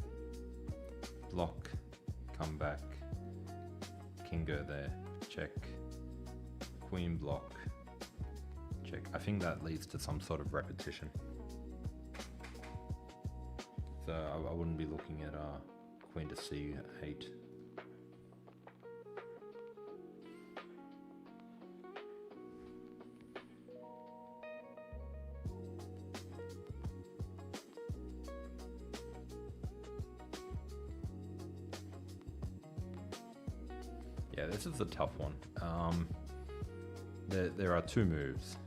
block, come back, king go there, check, queen block, check. I think that leads to some sort of repetition. So I wouldn't be looking at queen to c8. Yeah, this is a tough one. There are two moves.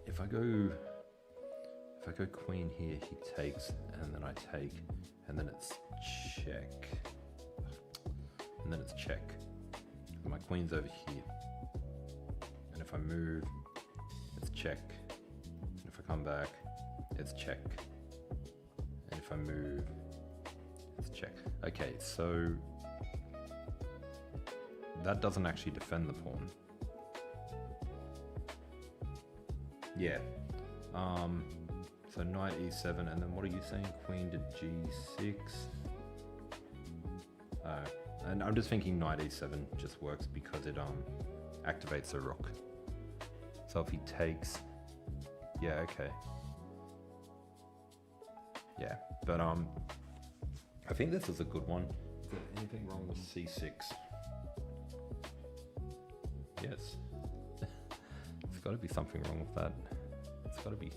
If I go queen here, he takes, and then I take, and then it's check, and then it's check. And my queen's over here, and if I move, it's check. And if I come back, it's check. And if I move, it's check. Okay, so that doesn't actually defend the pawn. Yeah. So knight e7, and then what are you saying? Queen to g6. And I'm just thinking knight e7 just works because it activates the rook. So if he takes, yeah, okay. Yeah, but I think this is a good one. Is there anything wrong with c6? Yes. There's got to be something wrong with that. It's got to be.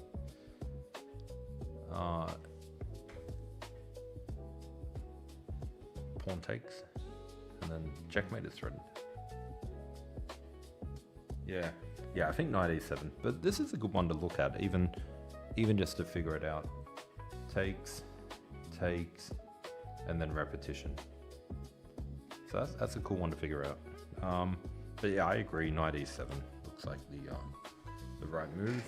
Pawn takes, and then checkmate is threatened. Yeah, I think knight e7. But this is a good one to look at, even just to figure it out. Takes, and then repetition. So that's a cool one to figure out. But yeah, I agree. Knight e7 looks like the right move.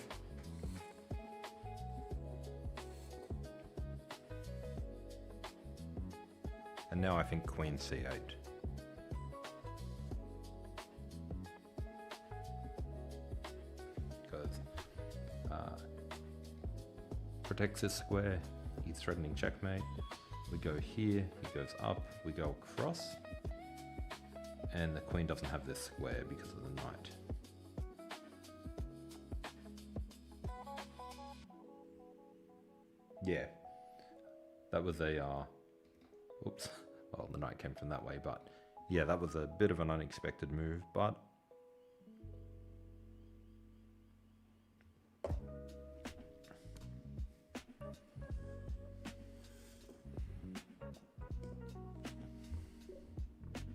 And now I think queen c8. Because protects his square, he's threatening checkmate. We go here, he goes up, we go across. And the queen doesn't have this square because of the knight. Yeah, that was a, oops, well, the knight came from that way, but yeah, that was a bit of an unexpected move, but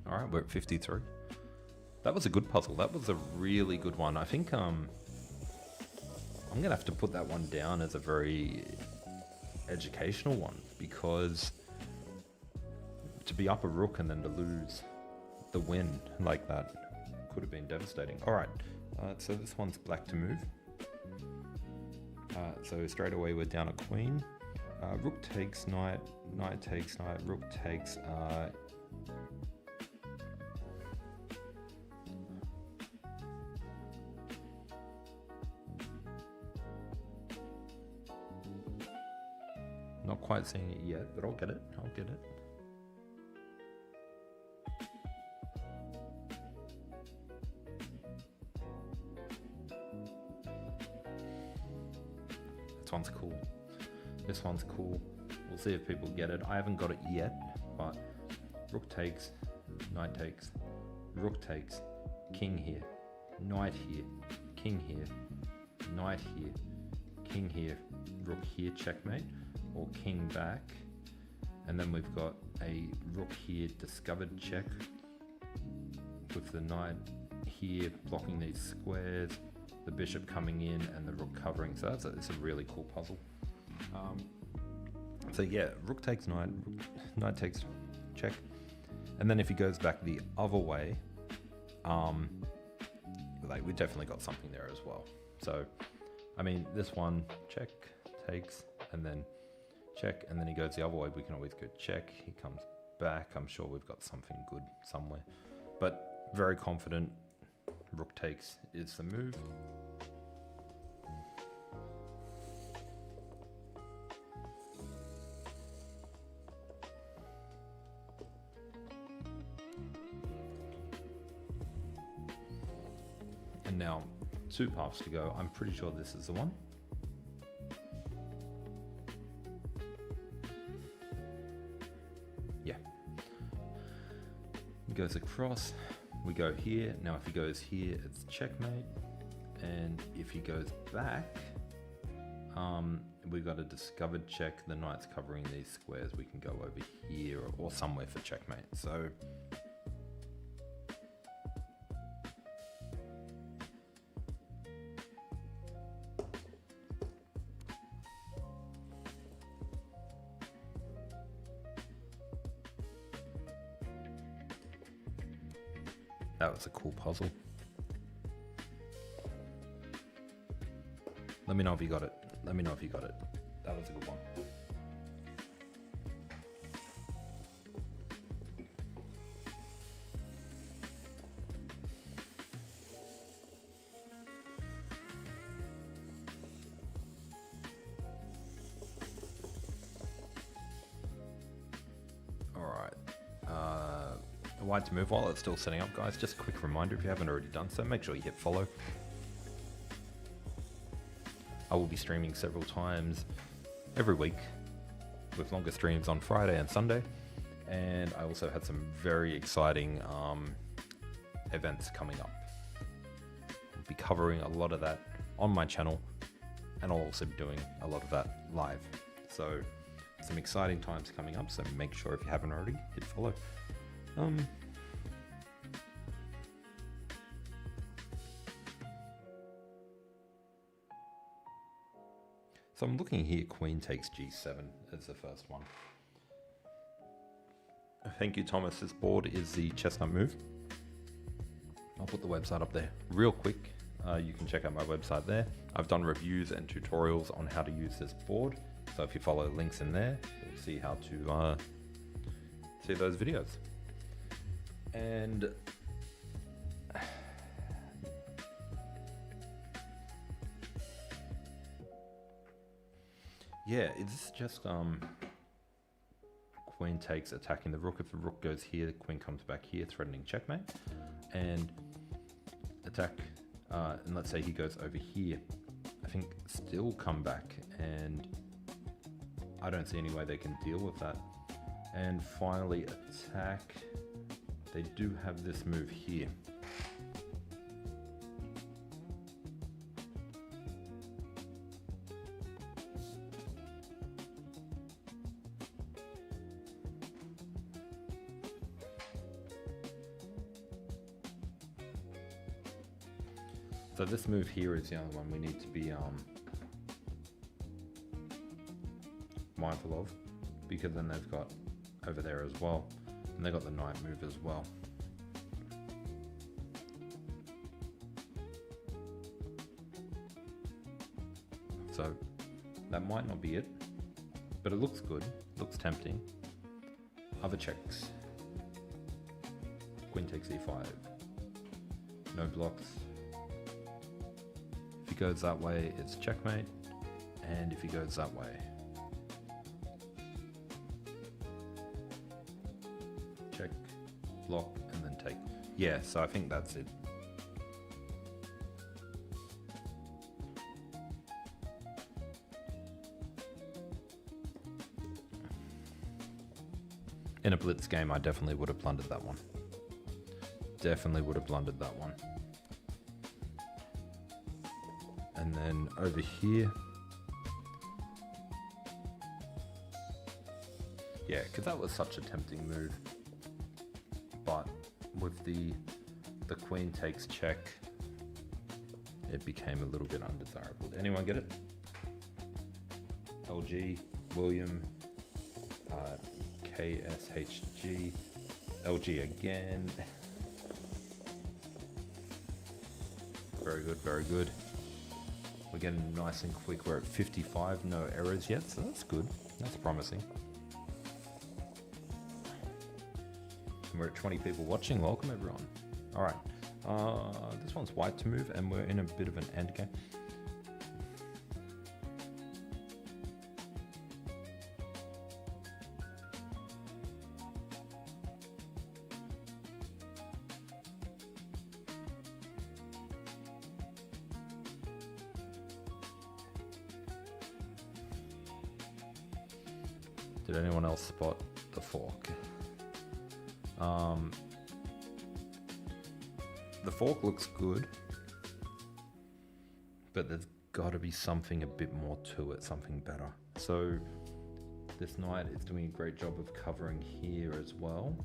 all right, we're at 53. That was a good puzzle. That was a really good one. I think I'm gonna have to put that one down as a very educational one, because to be up a rook and then to lose the win like that could have been devastating. All right, so this one's black to move. So straight away we're down a queen. Rook takes knight, knight takes knight, rook takes. Not quite seeing it yet, but I'll get it. I'll get it. This one's cool. This one's cool. We'll see if people get it. I haven't got it yet, but rook takes, knight takes, rook takes, king here, knight here, king here, knight here, king here, rook here, checkmate. Or king back, and then we've got a rook here, discovered check, with the knight here blocking these squares, the bishop coming in, and the rook covering. So it's a really cool puzzle. So yeah, rook takes knight, knight takes check, and then if he goes back the other way, like we definitely got something there as well. So, I mean, this one, check, takes, and then check, and then he goes the other way. We can always go check. He comes back. I'm sure we've got something good somewhere. But very confident rook takes is the move. And now 2 paths to go. I'm pretty sure this is the one. Yeah. He goes across. We go here. Now if he goes here, it's checkmate. And if he goes back, we've got a discovered check. The knight's covering these squares. We can go over here or somewhere for checkmate. So that was a cool puzzle. Let me know if you got it. Let me know if you got it. That was a good one. All right. Wide to move while it's still setting up, guys. Just a quick reminder, if you haven't already done so, make sure you hit follow. I will be streaming several times every week with longer streams on Friday and Sunday. And I also had some very exciting events coming up. I'll be covering a lot of that on my channel, and I'll also be doing a lot of that live. So some exciting times coming up, so make sure if you haven't already, hit follow. So I'm looking here, queen takes g7 as the first one. Thank you, Thomas. This board is the Chessnut move. I'll put the website up there real quick. You can check out my website there. I've done reviews and tutorials on how to use this board. So if you follow links in there, you'll see how to see those videos. And yeah, it's just queen takes, attacking the rook. If the rook goes here, the queen comes back here, threatening checkmate. And attack, and let's say he goes over here, I think still come back, and I don't see any way they can deal with that. And finally attack. They do have this move here. So this move here is the only one we need to be mindful of, because then they've got over there as well, and they got the knight move as well. So that might not be it, but it looks good, looks tempting. Other checks. Queen takes e5. No blocks. If he goes that way, it's checkmate, and if he goes that way, check, block, and then take. Yeah, so I think that's it. In a blitz game, I definitely would have blundered that one. Definitely would have blundered that one. And then over here. Yeah, because that was such a tempting move. But with the queen takes check, it became a little bit undesirable. Did anyone get it? LG, William, KSHG, LG again. very good, very good. We're getting nice and quick. We're at 55, no errors yet, so that's good. That's promising. And we're at 20 people watching. Welcome, everyone. All right. This one's white to move, and we're in a bit of an end game. Did anyone else spot the fork? The fork looks good, but there's got to be something a bit more to it, something better. So this knight is doing a great job of covering here as well.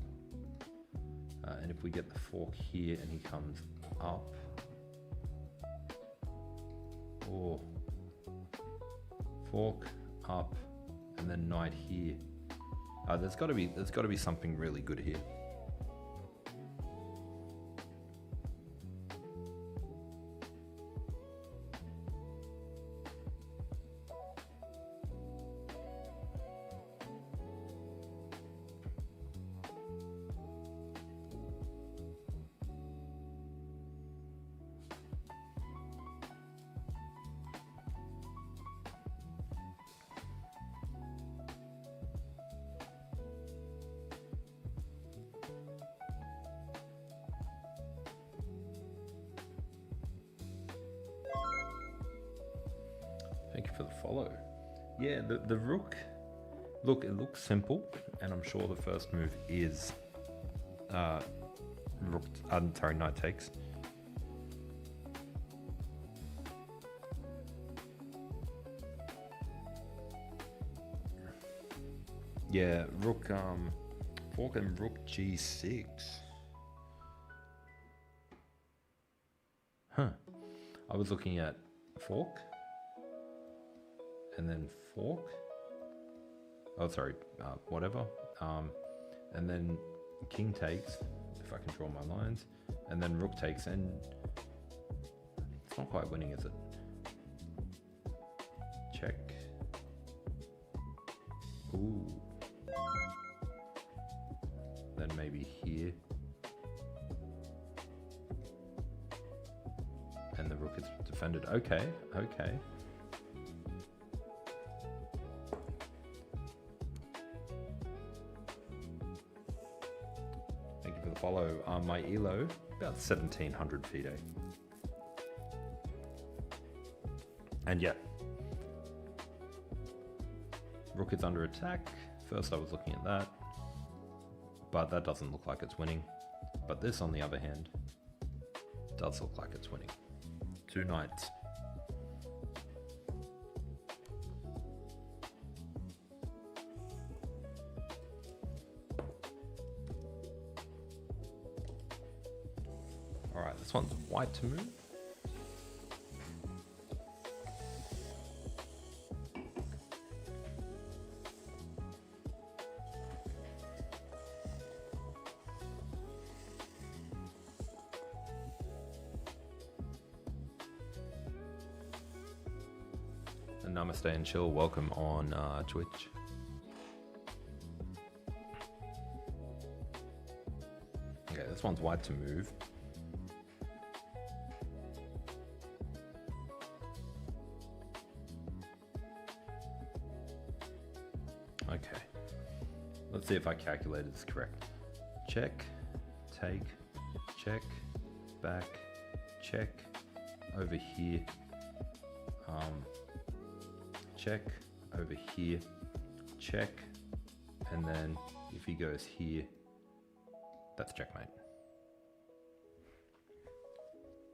And if we get the fork here and he comes up, or fork up, and then knight here. There's got to be something really good here. Thank you for the follow. Yeah, the rook, look, it looks simple, and I'm sure the first move is knight takes. Yeah, rook, fork and rook g6. Huh. I was looking at fork, and then fork, whatever, and then king takes, if I can draw my lines, and then rook takes, and it's not quite winning, is it? Check. Ooh. Then maybe here. And the rook is defended. Okay, okay. Follow my elo about 1700 feet, and yeah, rook is under attack. First I was looking at that, but that doesn't look like it's winning. But this, on the other hand, does look like it's winning. Two knights. All right, this one's white to move. And namaste and chill, welcome on Twitch. Okay, this one's white to move. Okay, let's see if I calculated this correct. Check, take, check, back, check, over here, check, over here, check, and then if he goes here, that's checkmate.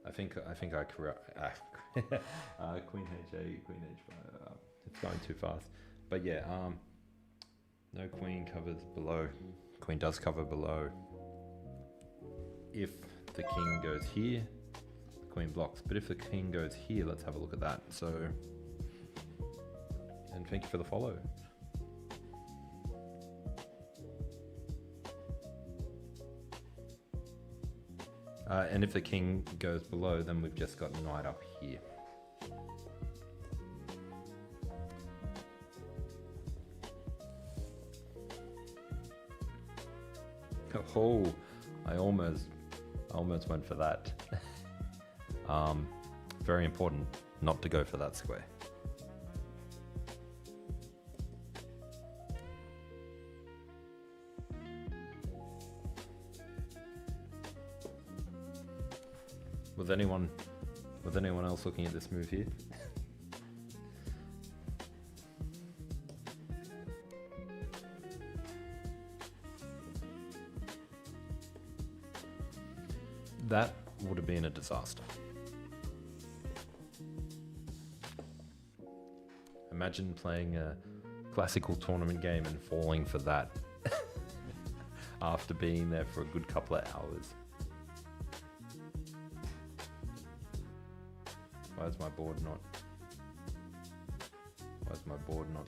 I think I correct. Queen H8, Queen H5. It's going too fast, but yeah. No queen covers below. Queen does cover below. If the king goes here, the queen blocks. But if the king goes here, let's have a look at that. So, and thank you for the follow. And if the king goes below, then we've just got knight up here. Oh, I almost went for that. Very important not to go for that square. Was anyone else looking at this move here? That would have been a disaster. Imagine playing a classical tournament game and falling for that after being there for a good couple of hours. Why is my board not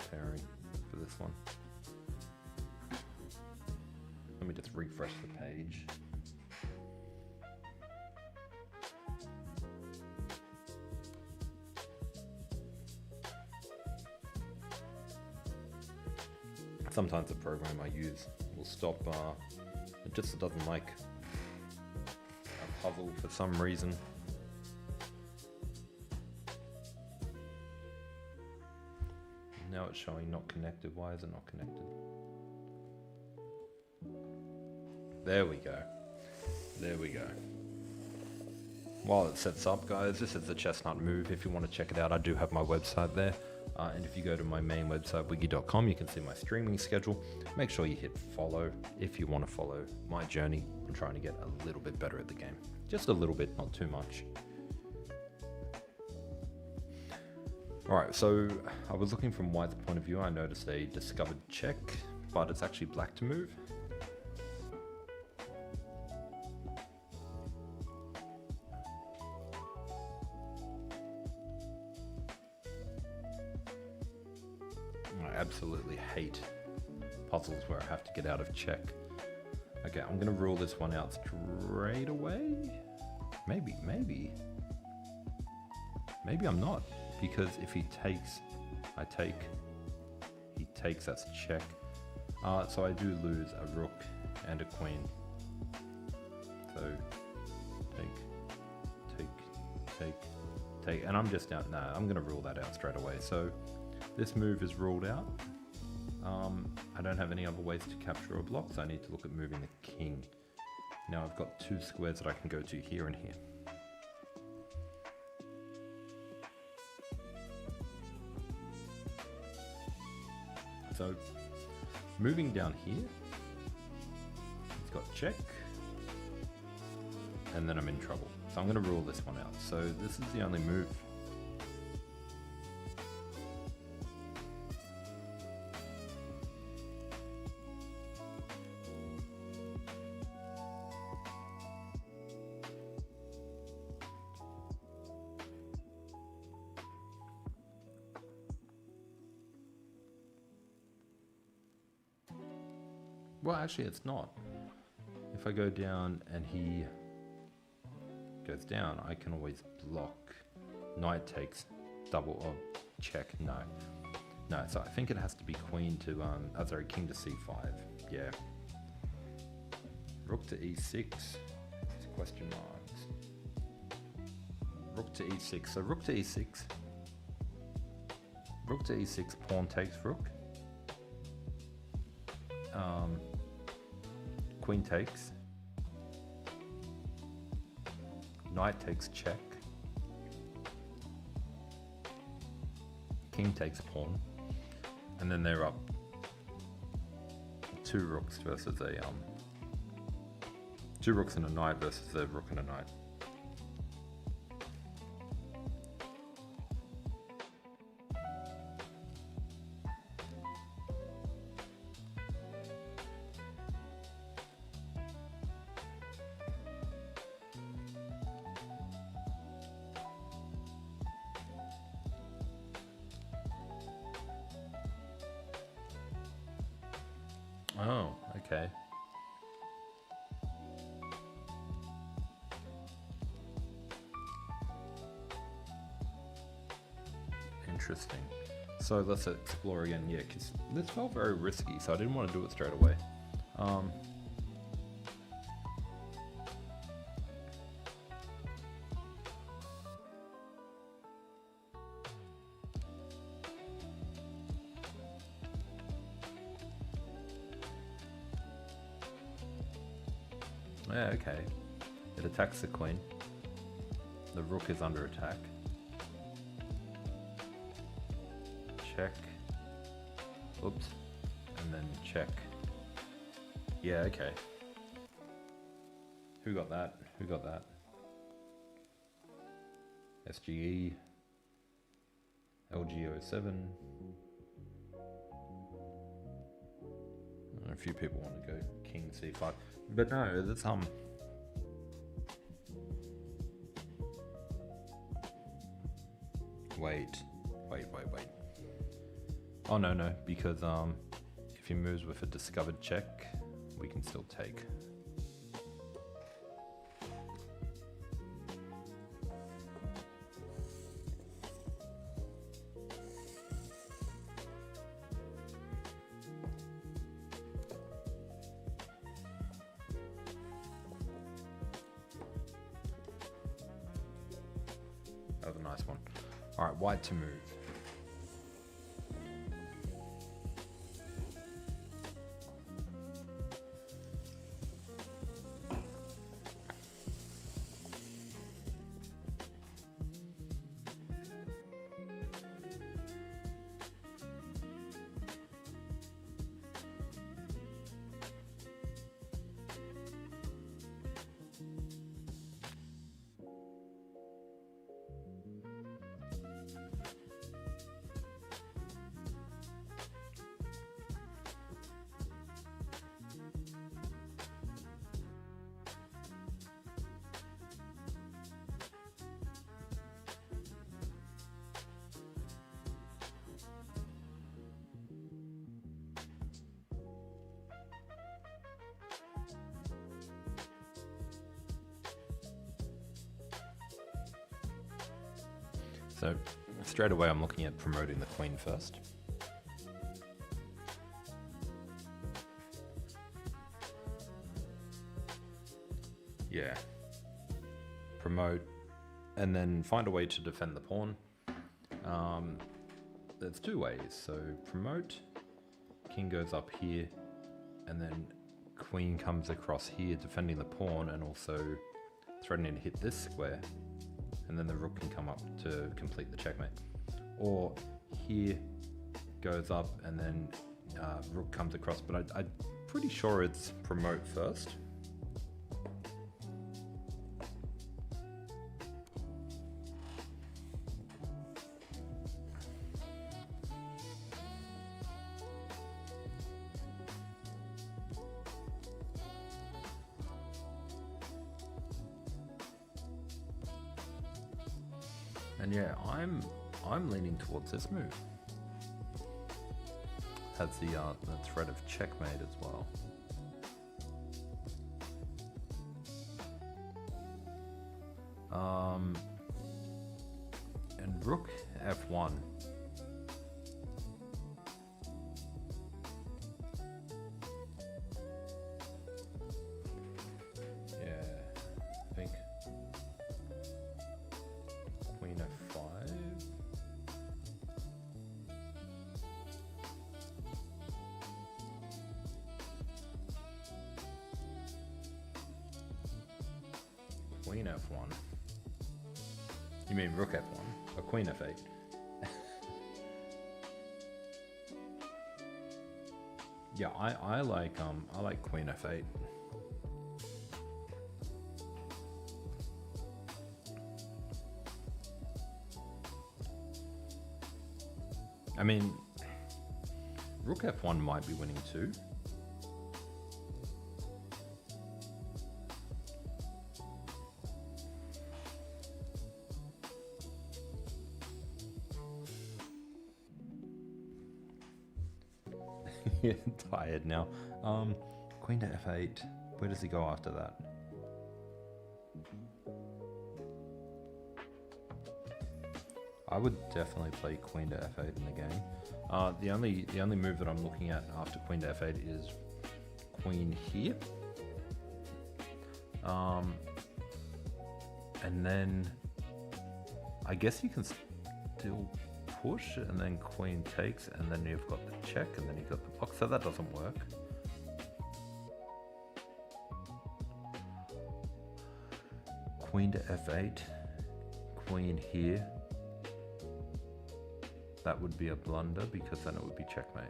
pairing for this one? Let me just refresh the page. Sometimes the program I use will stop, it just doesn't like a puzzle for some reason. Now it's showing not connected. Why is it not connected? There we go. There we go. While it sets up, guys, this is the Chessnut move. If you want to check it out, I do have my website there. And if you go to my main website, wiggy.com, you can see my streaming schedule. Make sure you hit follow if you want to follow my journey. I'm trying to get a little bit better at the game. Just a little bit, not too much. Alright, so I was looking from white's point of view. I noticed a discovered check, but it's actually black to move. I absolutely hate puzzles where I have to get out of check. Okay, I'm gonna rule this one out straight away. Maybe I'm not, because if he takes, I take. He takes, that's check. So I do lose a rook and a queen. So take, and I'm just out. Nah, I'm gonna rule that out straight away. So this move is ruled out. I don't have any other ways to capture a block, so I need to look at moving the king. Now I've got two squares that I can go to here and here. So moving down here, it's got check, and then I'm in trouble. So I'm going to rule this one out. So this is the only move. Well, actually, it's not. If I go down and he goes down, I can always block. Knight takes double or check. No, so I think it has to be queen to king to c5. Yeah. Rook to e6. Question marks. Rook to e6. So rook to e6. Rook to e6. Pawn takes rook. Queen takes. Knight takes check. King takes pawn. And then they're up two rooks versus a two rooks and a knight versus a rook and a knight. Oh, okay. Interesting. So let's explore again. Yeah, because this felt very risky, so I didn't want to do it straight away. Yeah, okay. It attacks the queen. The rook is under attack. Check. Oops. And then check. Yeah, okay. Who got that? Who got that? SGE. LG07. A few people want to go king c5. But no, that's Wait. Oh no, because if he moves with a discovered check, we can still take. That was a nice one. All right, white to move. So straight away I'm looking at promoting the queen first. Yeah. Promote, and then find a way to defend the pawn. There's two ways. So promote, king goes up here, and then queen comes across here defending the pawn and also threatening to hit this square. And then the rook can come up to complete the checkmate. Or here goes up and then rook comes across, but I'm pretty sure it's promote first. And yeah, I'm leaning towards this move. Has the threat of checkmate as well. And rook f1. Queen f5. Queen f1. You mean rook f1 or queen f8? Yeah, I like queen f8. I mean, rook f1 might be winning too. Tired now. Queen to f8. Where does he go after that? I would definitely play queen to f8 in the game. The only move that I'm looking at after queen to f8 is queen here. And then I guess you can still push, and then queen takes, and then you've got the check, and then you've got the block, so that doesn't work. Queen to f8, queen here. That would be a blunder because then it would be checkmate.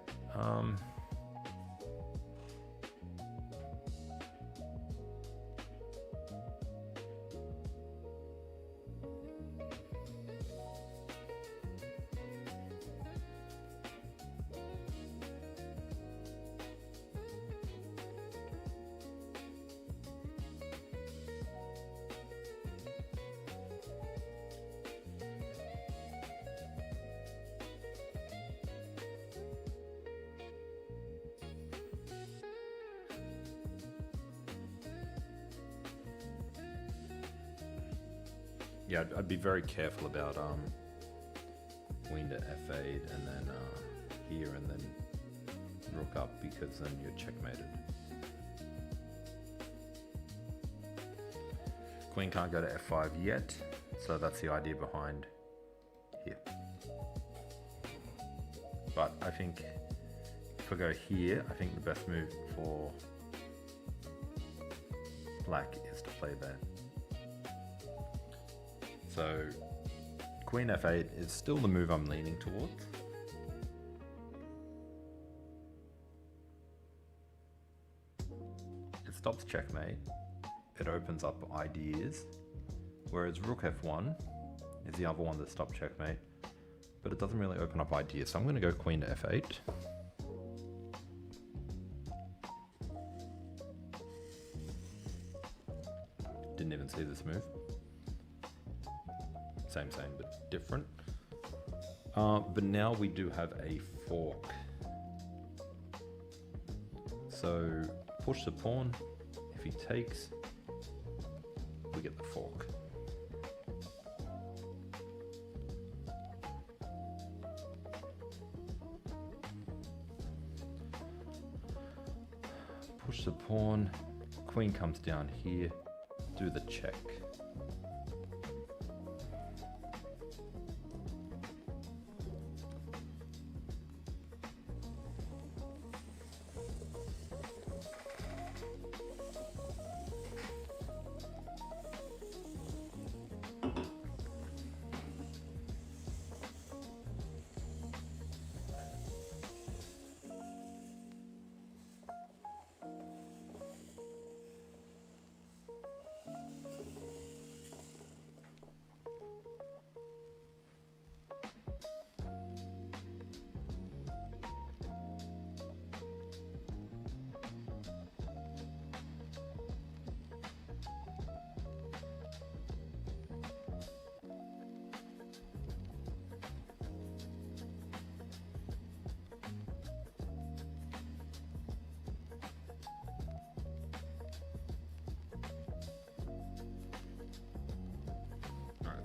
Yeah, I'd be very careful about queen to f8 and then here and then rook up, because then you're checkmated. Queen can't go to f5 yet, so that's the idea behind here. But I think if I go here, I think the best move for black is to play there. So queen f8 is still the move I'm leaning towards. It stops checkmate. It opens up ideas. Whereas rook f1 is the other one that stopped checkmate, but it doesn't really open up ideas. So I'm going to go queen to f8. Didn't even see this move. Same, but different. But now we do have a fork. So push the pawn. If he takes, we get the fork. Push the pawn. Queen comes down here. Do the check.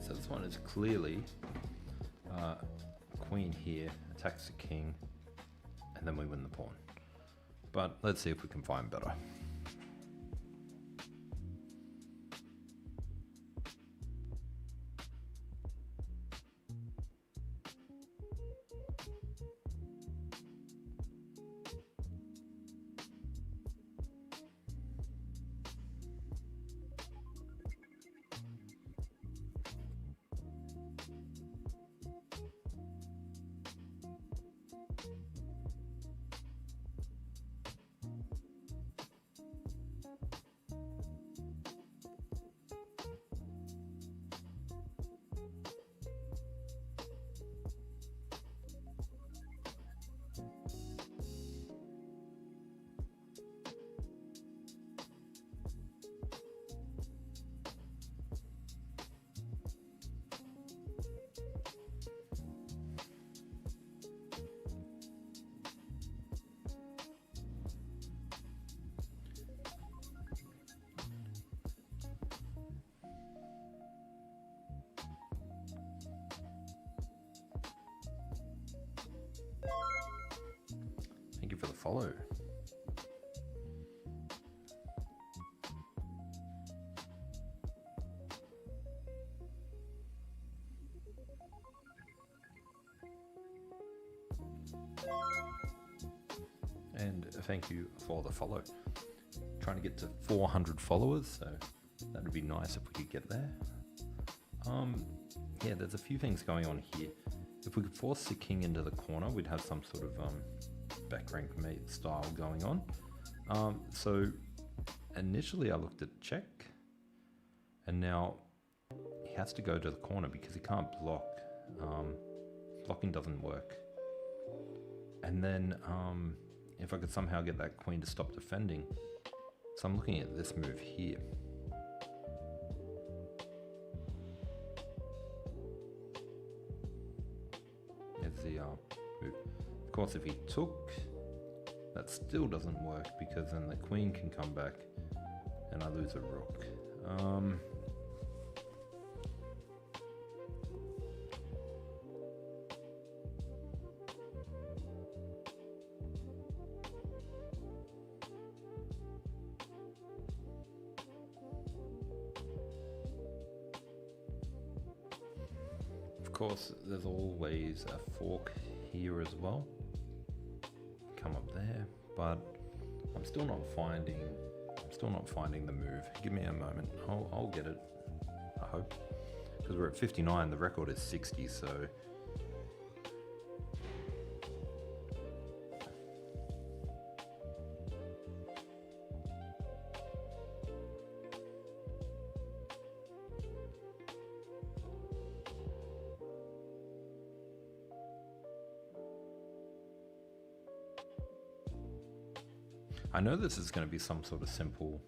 So this one is clearly queen here, attacks the king, and then we win the pawn. But let's see if we can find better. Thank you for the follow. And thank you for the follow. Trying to get to 400 followers, so that would be nice if we could get there. Yeah, there's a few things going on here. If we could force the king into the corner, we'd have some sort of back rank mate style going on. So initially I looked at check, and now he has to go to the corner because he can't block. Blocking doesn't work. And then if I could somehow get that queen to stop defending, so I'm looking at this move here. It's the move. Of course, if he took, that still doesn't work because then the queen can come back and I lose a rook. Of course, there's always a fork here as well. Come up there, but I'm still not finding the move. Give me a moment. I'll get it. I hope, because we're at 59. The record is 60. So. I know this is going to be some sort of simple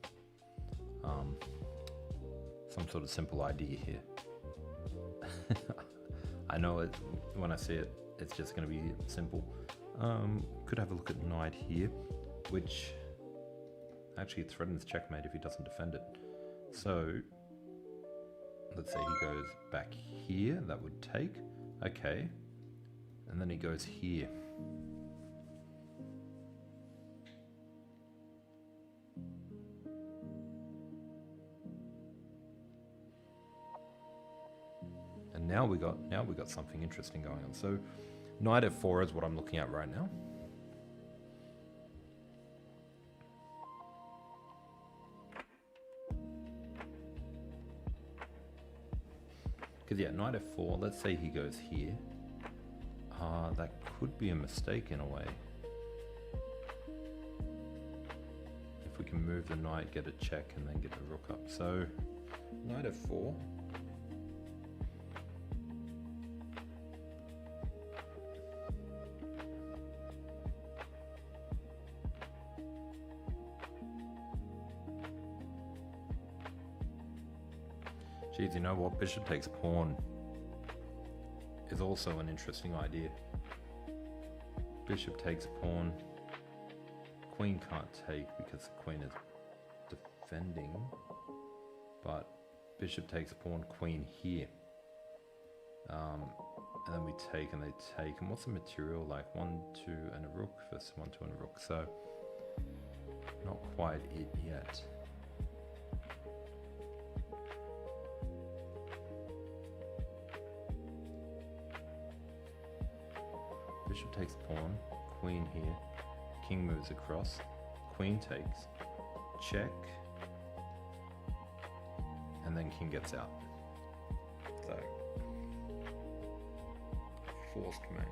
idea here. I know it when I see it, it's just going to be simple. Could have a look at knight here, which actually threatens checkmate if he doesn't defend it. So let's say he goes back here, that would take, okay, and then he goes here. Now we got something interesting going on. So knight f4 is what I'm looking at right now. Because yeah, knight f4, let's say he goes here. That could be a mistake in a way. If we can move the knight, get a check, and then get the rook up. So knight f4. Geez, you know what? Bishop takes pawn is also an interesting idea. Bishop takes pawn. Queen can't take because the queen is defending. But bishop takes pawn, queen here. And then we take and they take. And what's the material like? 1, 2 and a rook versus 1, 2 and a rook. So not quite it yet. Bishop takes pawn, queen here, king moves across, queen takes, check, and then king gets out. So, forced mate.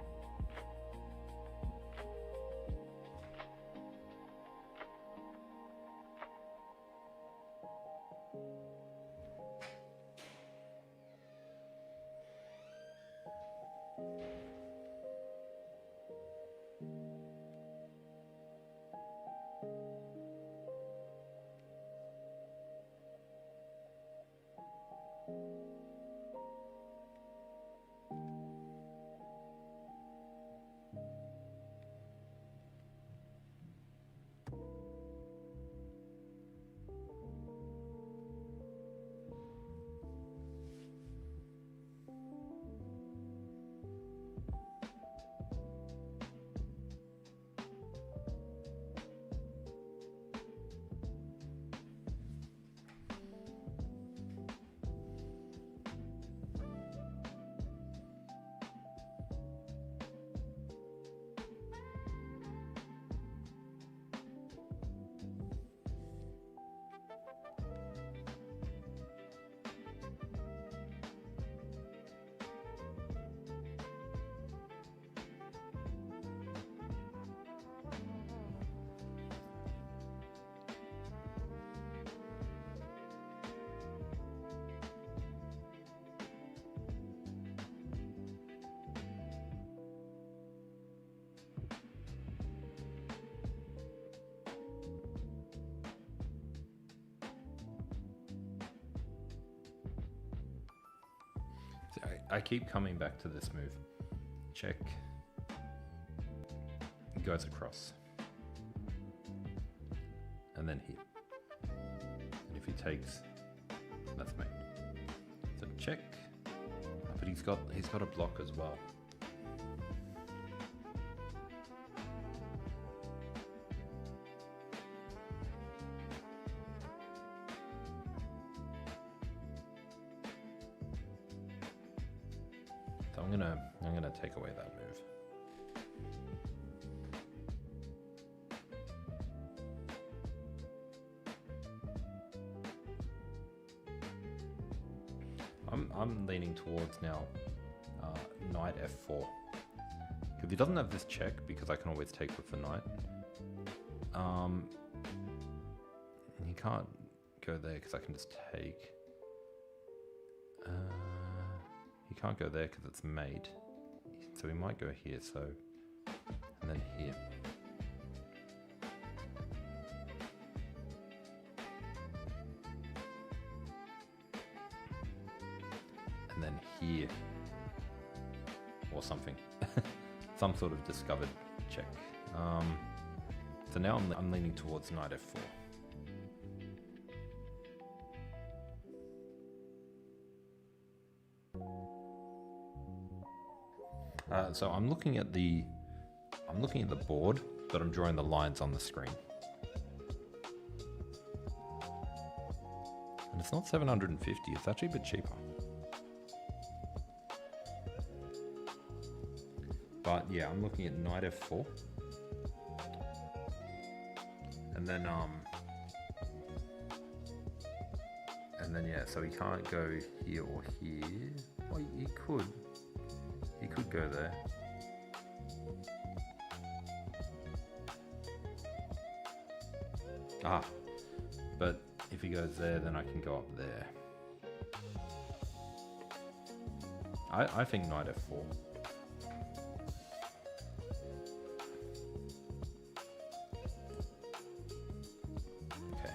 I keep coming back to this move. Check. Goes across. And then here. And if he takes, that's mate. So check. But he's got a block as well. So I'm gonna take away that move. I'm leaning towards now knight f4. Because he doesn't have this check, because I can always take with the knight. And he can't go there because I can just take. He can't go there because it's mate. So he might go here, so, and then here. And then here, or something, some sort of discovered check. So now I'm leaning towards knight f4. So I'm looking at the board, but I'm drawing the lines on the screen. And it's not 750, it's actually a bit cheaper. But yeah, I'm looking at knight f4. And then yeah, so he can't go here or here. Well, he could go there. But if he goes there, then I can go up there. I think knight f4. Okay.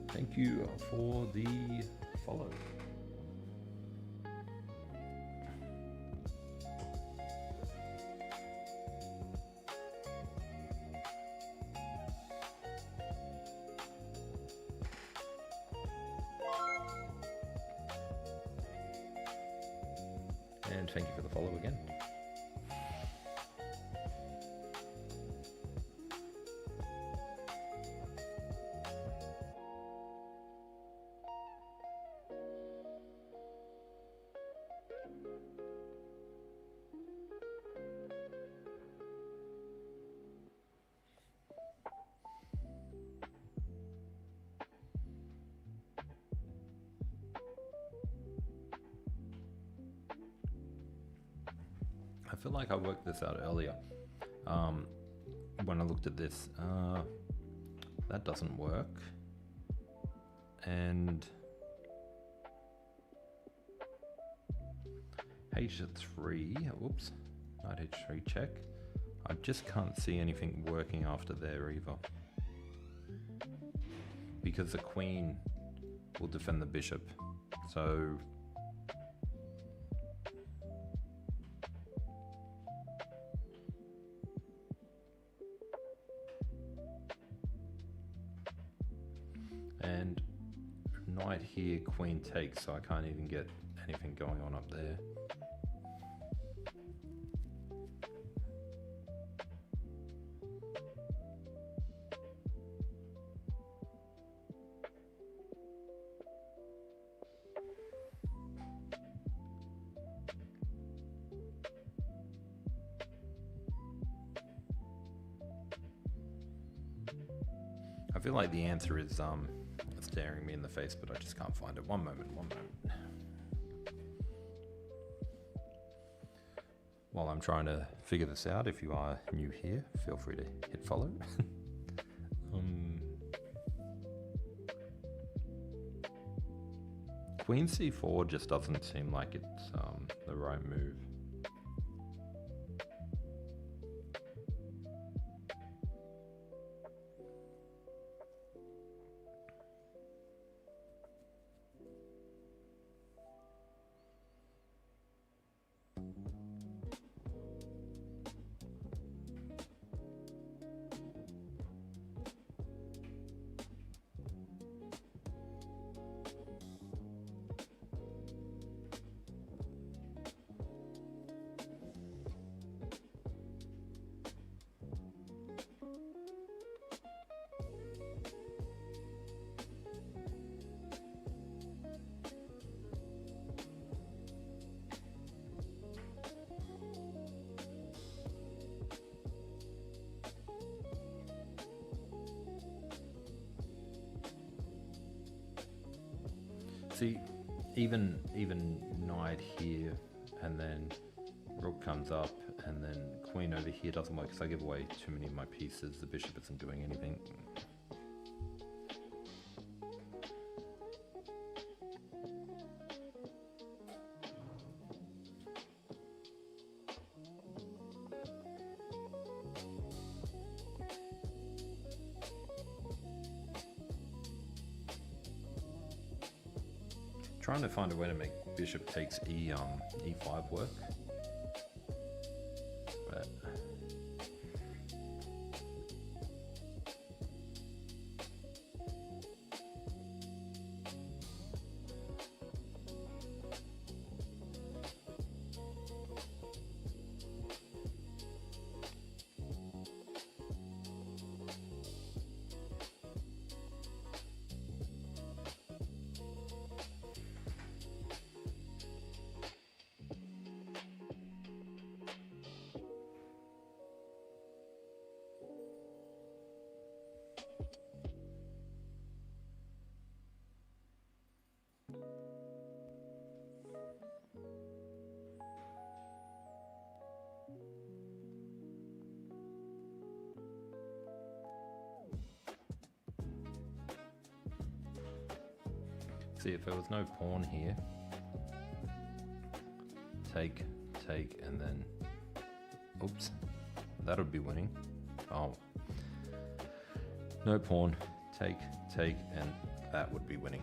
Thank you for the follow. And thank you for the follow again. I feel like I worked this out earlier when I looked at this. That doesn't work. And h3, whoops, knight h3 check. I just can't see anything working after there either. Because the queen will defend the bishop. So and knight here, queen takes, so I can't even get anything going on up there. I feel like the answer is staring me in the face, but I just can't find it. One moment. while I'm trying to figure this out, if you are new here, feel free to hit follow. Queen c4 just doesn't seem like it's the right move. See, even knight here, and then rook comes up, and then queen over here doesn't work because I give away too many of my pieces. The bishop isn't doing anything. Trying to find a way to make bishop takes e5 work, but see if there was no pawn here. Take, and then, oops, that would be winning. Oh, no pawn, take, and that would be winning.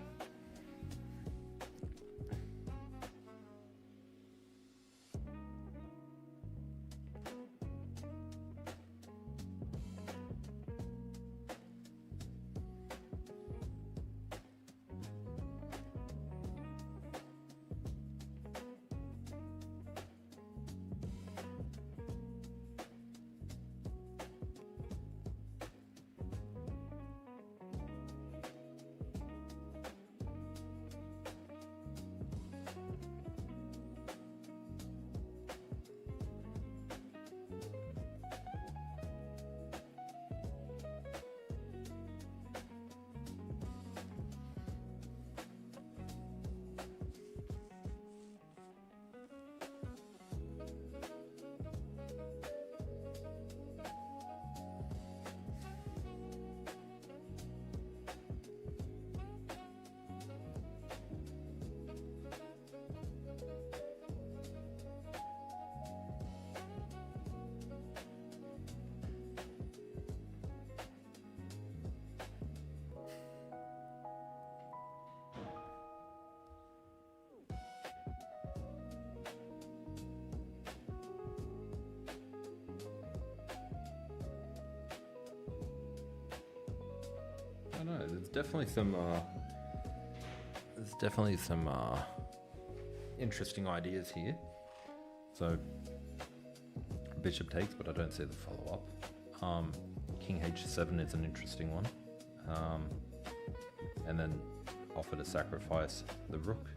I don't know, there's definitely some interesting ideas here. So bishop takes, but I don't see the follow-up. King h7 is an interesting one, and then offer to sacrifice the rook,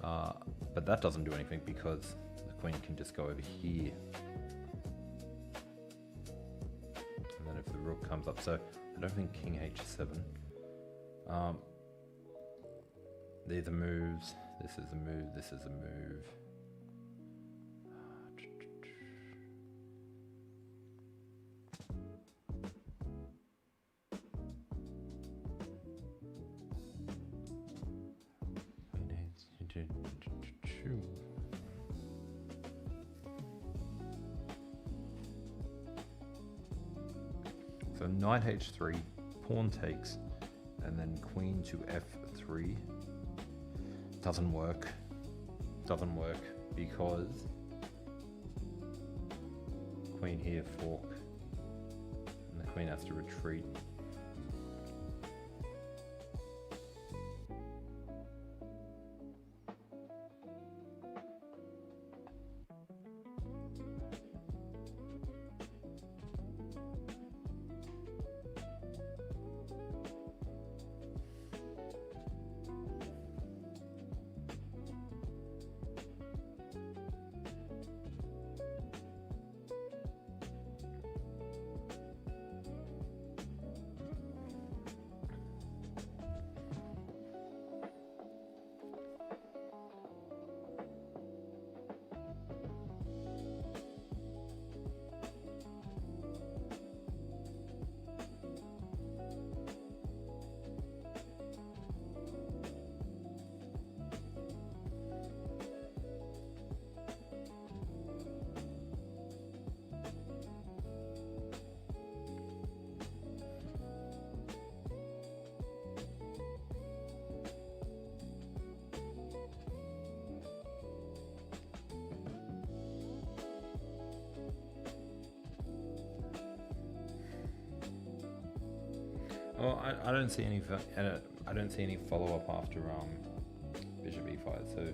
but that doesn't do anything because the queen can just go over here, and then if the rook comes up, so I don't think king h7. These are moves. This is a move. This is a move. So knight h3, pawn takes, and then queen to f3. Doesn't work. Doesn't work because queen here, fork, and the queen has to retreat. Well, I don't see any. I don't see any follow up after bishop e5. So,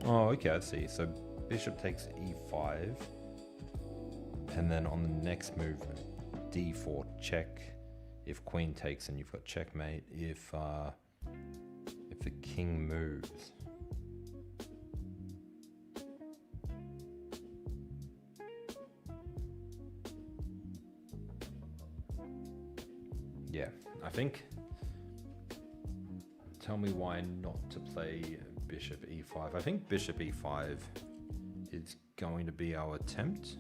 oh, okay, I see. So bishop takes e5, and then on the next move, d4 check. If queen takes, and you've got checkmate. If the king moves. Yeah, I think. Tell me why not to play bishop e5. I think bishop e5 is going to be our attempt.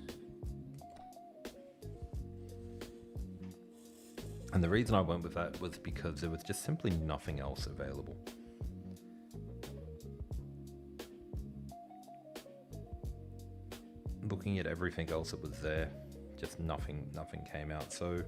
And the reason I went with that was because there was just simply nothing else available. Looking at everything else that was there, just nothing came out. So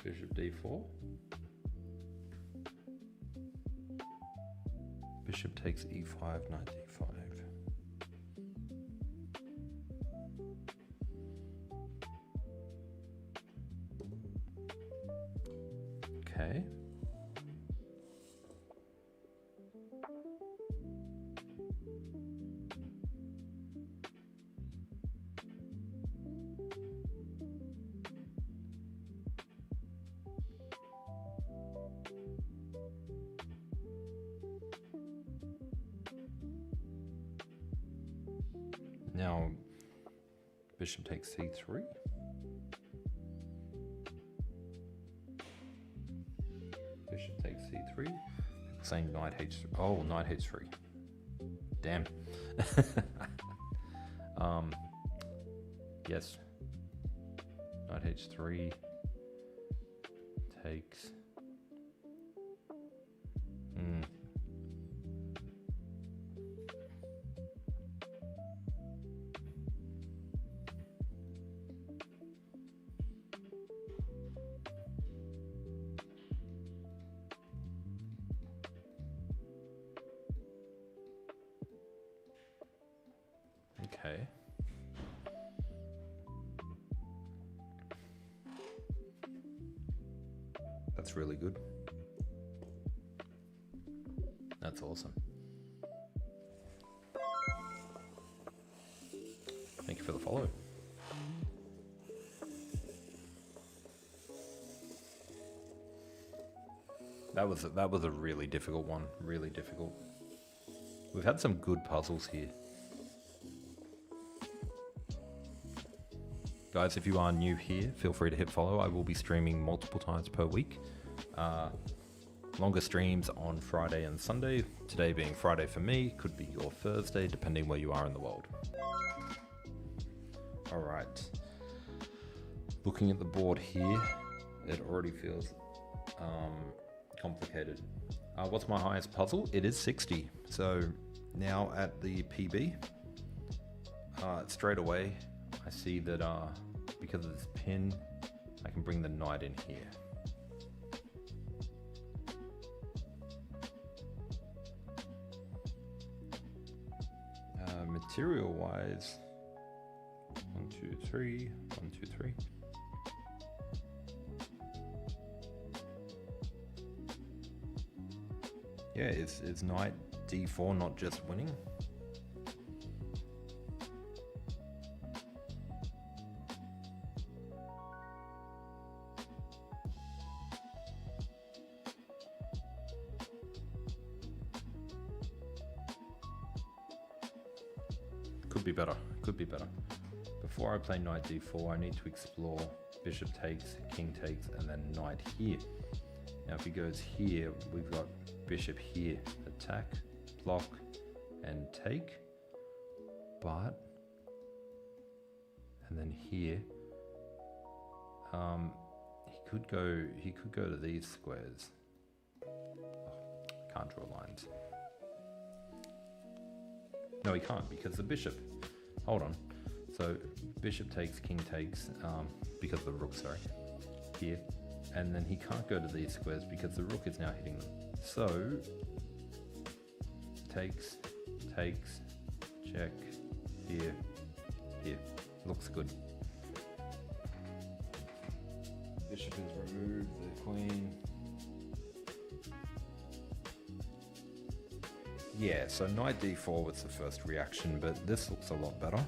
bishop d4. Bishop takes e5, knight d5. Okay. Now, bishop takes c3. Bishop takes c3. Saying knight h3. Oh, knight h3. Damn. Yes. Knight h3 takes. Okay. That's really good. That's awesome. follow. That was a really difficult one. Really difficult. We've had some good puzzles here. Guys, if you are new here, feel free to hit follow. I will be streaming multiple times per week. Longer streams on Friday and Sunday. Today being Friday for me, could be your Thursday, depending where you are in the world. All right. Looking at the board here, it already feels complicated. What's my highest puzzle? It is 60. So now at the PB, straight away, I see that because of this pin, I can bring the knight in here. Material wise, 1, 2, 3, 1, 2, 3. Yeah, is knight d4 not just winning? Could be better, could be better. Before I play knight d4, I need to explore bishop takes, king takes, and then knight here. Now if he goes here, we've got bishop here, attack, block, and take. But, and then here, he could go to these squares. Oh, can't draw lines. No, he can't because the bishop. Hold on. So bishop takes, king takes, because of the rook, sorry, here. And then he can't go to these squares because the rook is now hitting them. So, takes, check, here, here. Looks good. Bishop is removed, the queen. Yeah, so knight d4 was the first reaction, but this looks a lot better.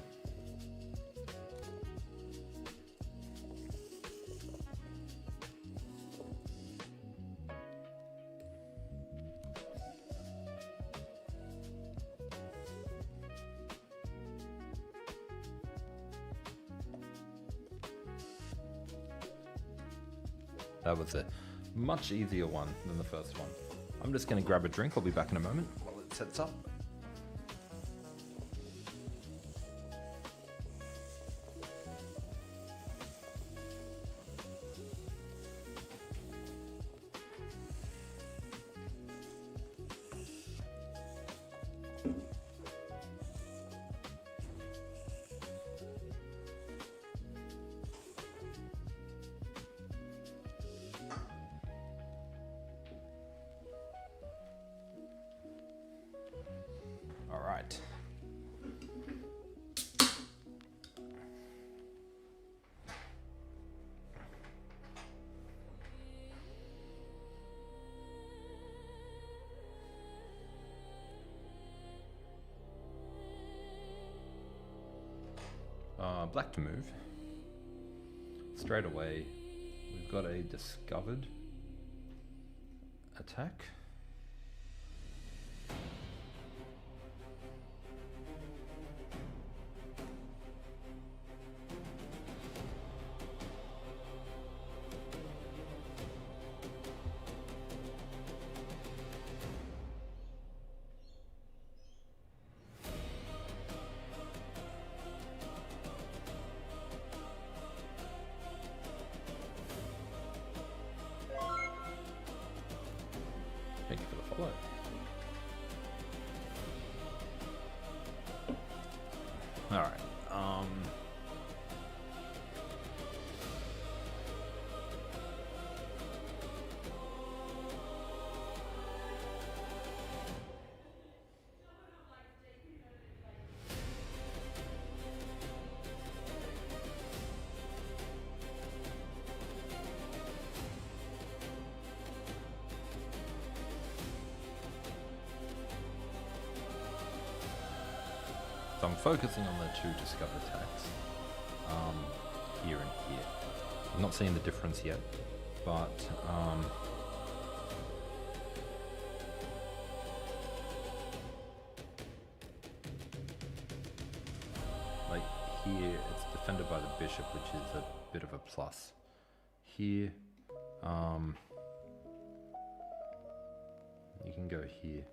That was a much easier one than the first one. I'm just going to grab a drink. I'll be back in a moment while it sets up. All right. Black to move. Straight away, we've got a discovered attack. So I'm focusing on the two discover attacks, here and here. I'm not seeing the difference yet, but like here it's defended by the bishop, which is a bit of a plus. Here, you can go here.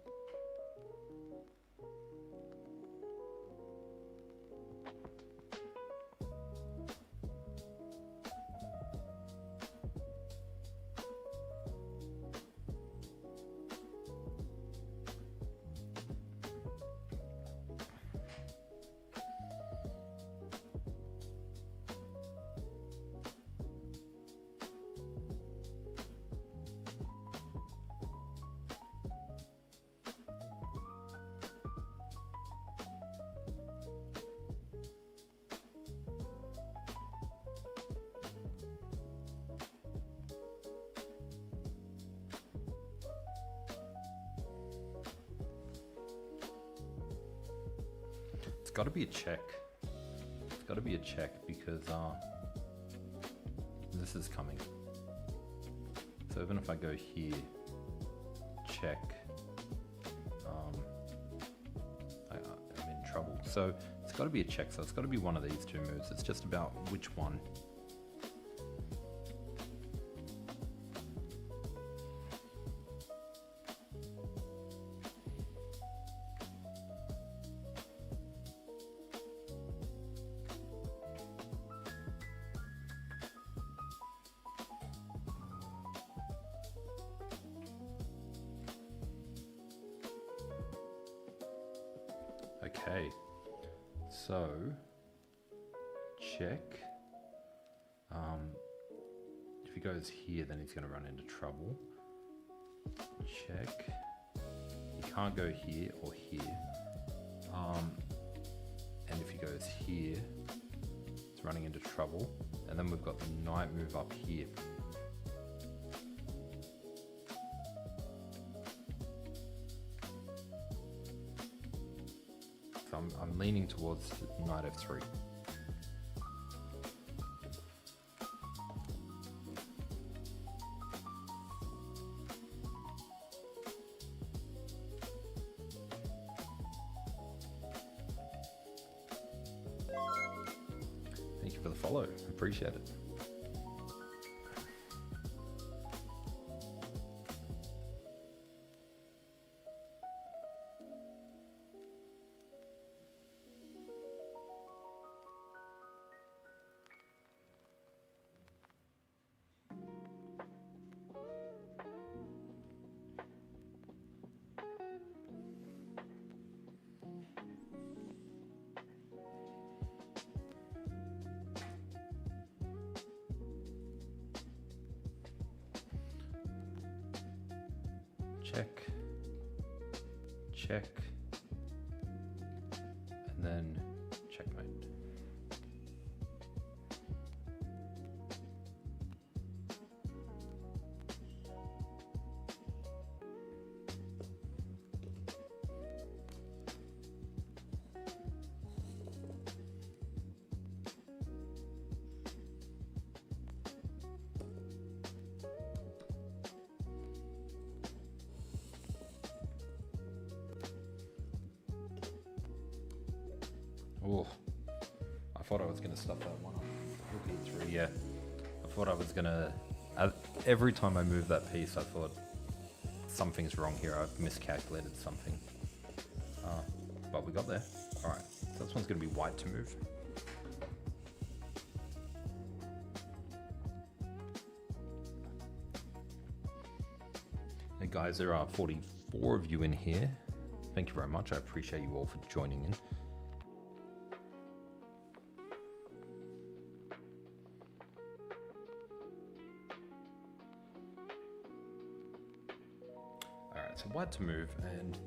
It's got to be a check. It's got to be a check because this is coming. So even if I go here, check, I'm in trouble. So it's got to be a check. So it's got to be one of these two moves. It's just about which one. Okay, so check. If he goes here, then he's going to run into trouble. Check. He can't go here or here. And if he goes here, it's running into trouble. And then we've got the knight move up here. So I'm leaning towards knight f3. Thank you for the follow. Appreciate it. Check, check, and then checkmate. Oh, I thought I was going to stuff that one up. Rook e3, yeah. I thought I was going to... Every time I move that piece, I thought something's wrong here. I've miscalculated something. But we got there. All right, so this one's going to be white to move. Hey guys, there are 44 of you in here. Thank you very much. I appreciate you all for joining in. So white to move, and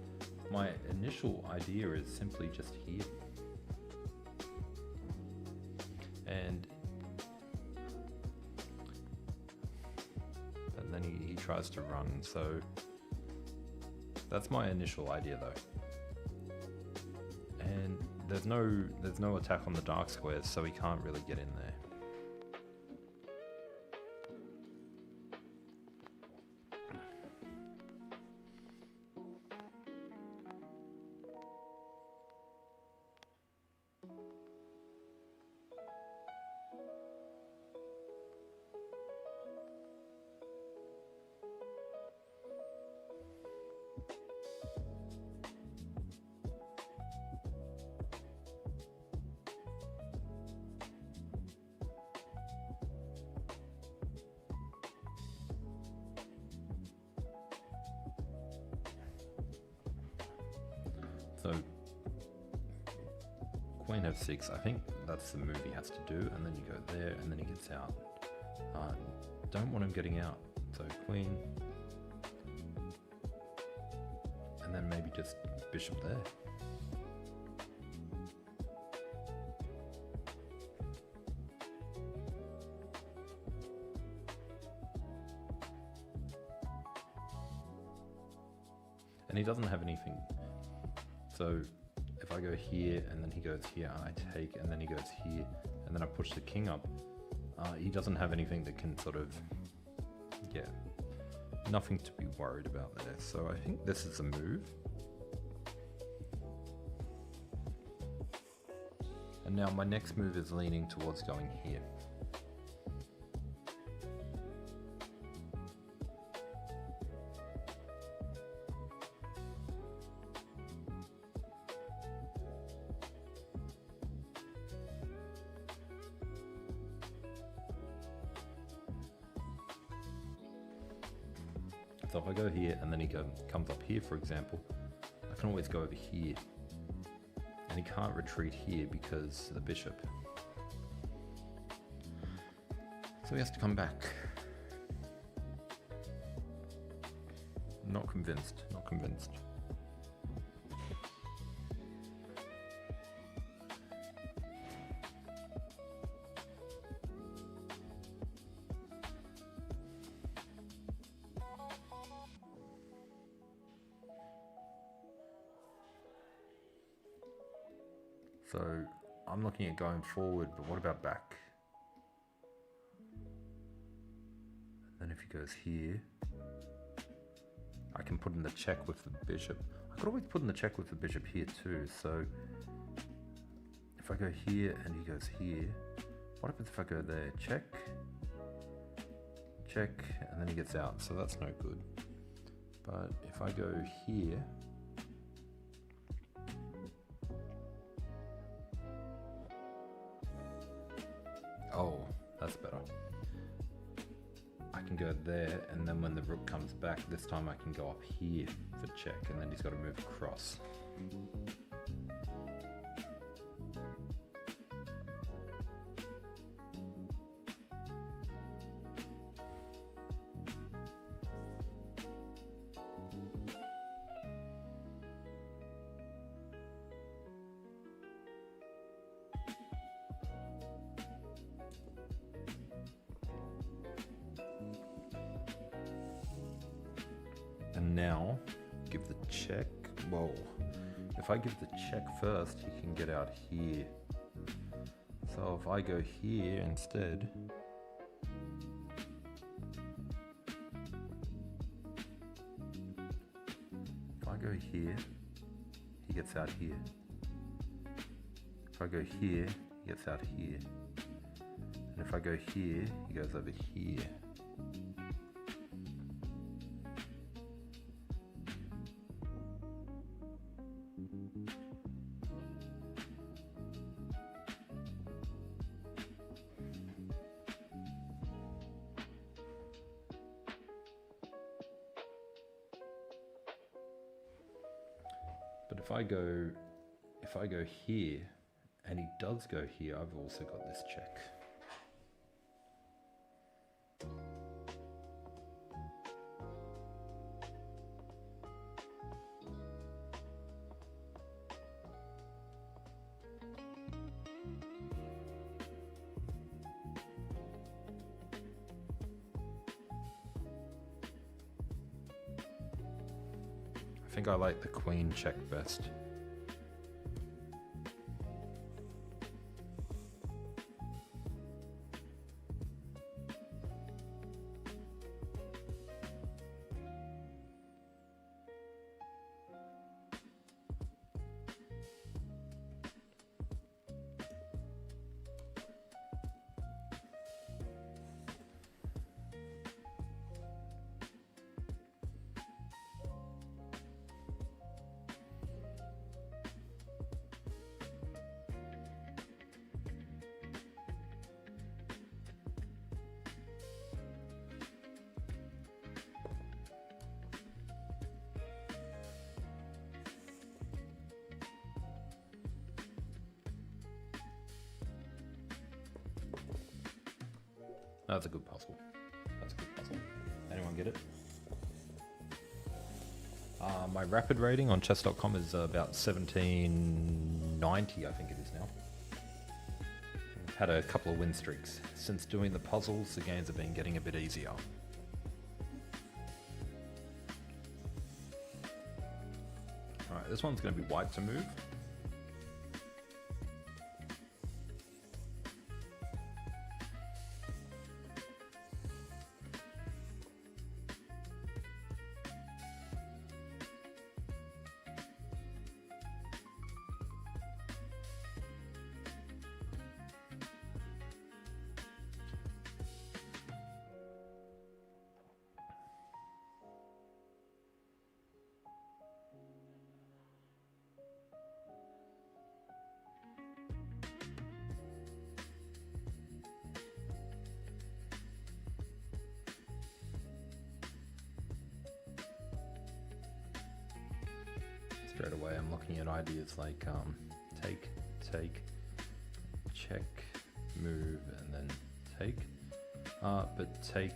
my initial idea is simply just here. And then he tries to run, so that's my initial idea though. And there's no attack on the dark squares, so he can't really get in there. So Queen f6, I think that's the move he has to do, and then you go there, and then he gets out. Don't want him getting out, so Queen, and then maybe just Bishop there. And he doesn't have anything. So if I go here and then he goes here, I take, and then he goes here, and then I push the king up, he doesn't have anything that can sort of, yeah, nothing to be worried about there. So I think this is a move. And now my next move is leaning towards going here. So if I go here and then he comes up here, for example, I can always go over here. And he can't retreat here because of the bishop. So he has to come back. Not convinced, not convinced. So I'm looking at going forward, but what about back? And then if he goes here, I can put in the check with the bishop. I could always put in the check with the bishop here too. So if I go here and he goes here, what happens if I go there? Check, check, and then he gets out. So that's no good. But if I go here, oh, that's better. I can go there, and then when the rook comes back, this time I can go up here for check, and then he's got to move across. And now, give the check. Whoa. If I give the check first, he can get out here. So if I go here instead, if I go here, he gets out here. If I go here, he gets out here. And if I go here, he goes over here. But if I go here, and he does go here, I've also got this check. I think I like the queen check best. That's a good puzzle. That's a good puzzle. Anyone get it? My rapid rating on chess.com is about 1790, I think it is now. I've had a couple of win streaks. Since doing the puzzles, the games have been getting a bit easier. Alright, this one's going to be white to move. Straight away I'm looking at ideas like take, check, move, and then take. But take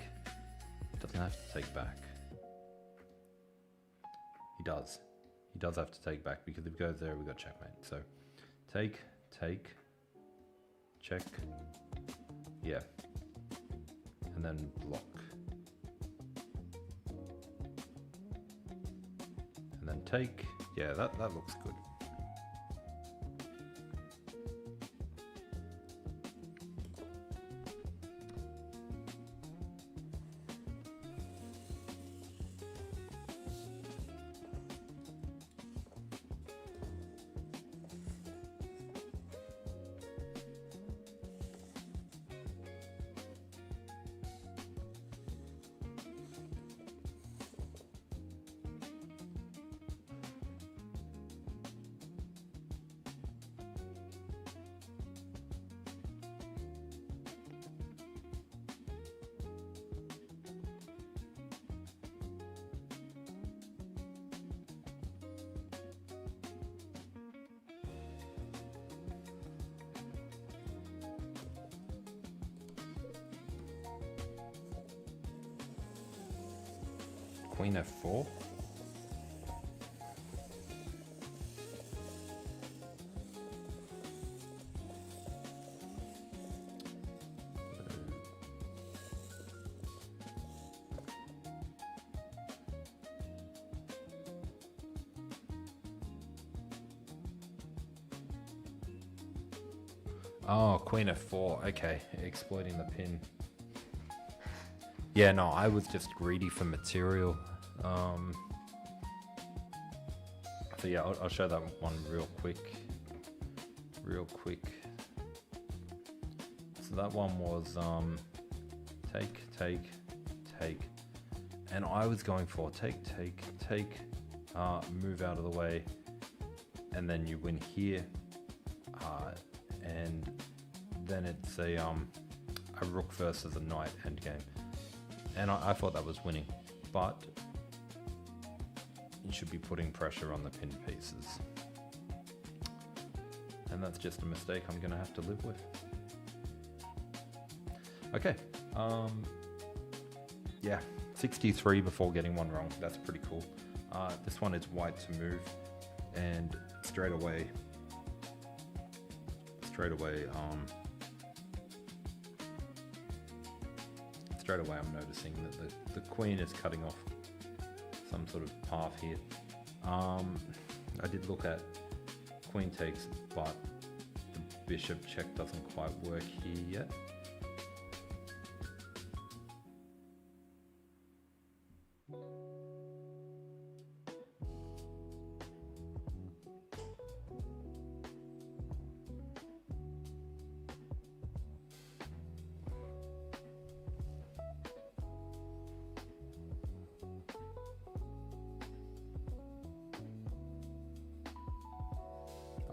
doesn't have to take back. He does. He does have to take back because if he goes there, we've got checkmate. So take, check, yeah, and then block. And then take. Yeah, that looks good. Queen f4. Oh, queen f4. Okay, exploiting the pin. Yeah, no, I was just greedy for material. So yeah, I'll show that one real quick. So that one was take, and I was going for take, move out of the way, and then you win here, and then it's a rook versus a knight endgame, and I thought that was winning, but you should be putting pressure on the pin pieces, and that's just a mistake I'm gonna have to live with. Okay, yeah, 63 before getting one wrong. That's pretty cool. This one is white to move, and straight away I'm noticing that the queen is cutting off some sort of path here. I did look at queen takes, but the bishop check doesn't quite work here yet.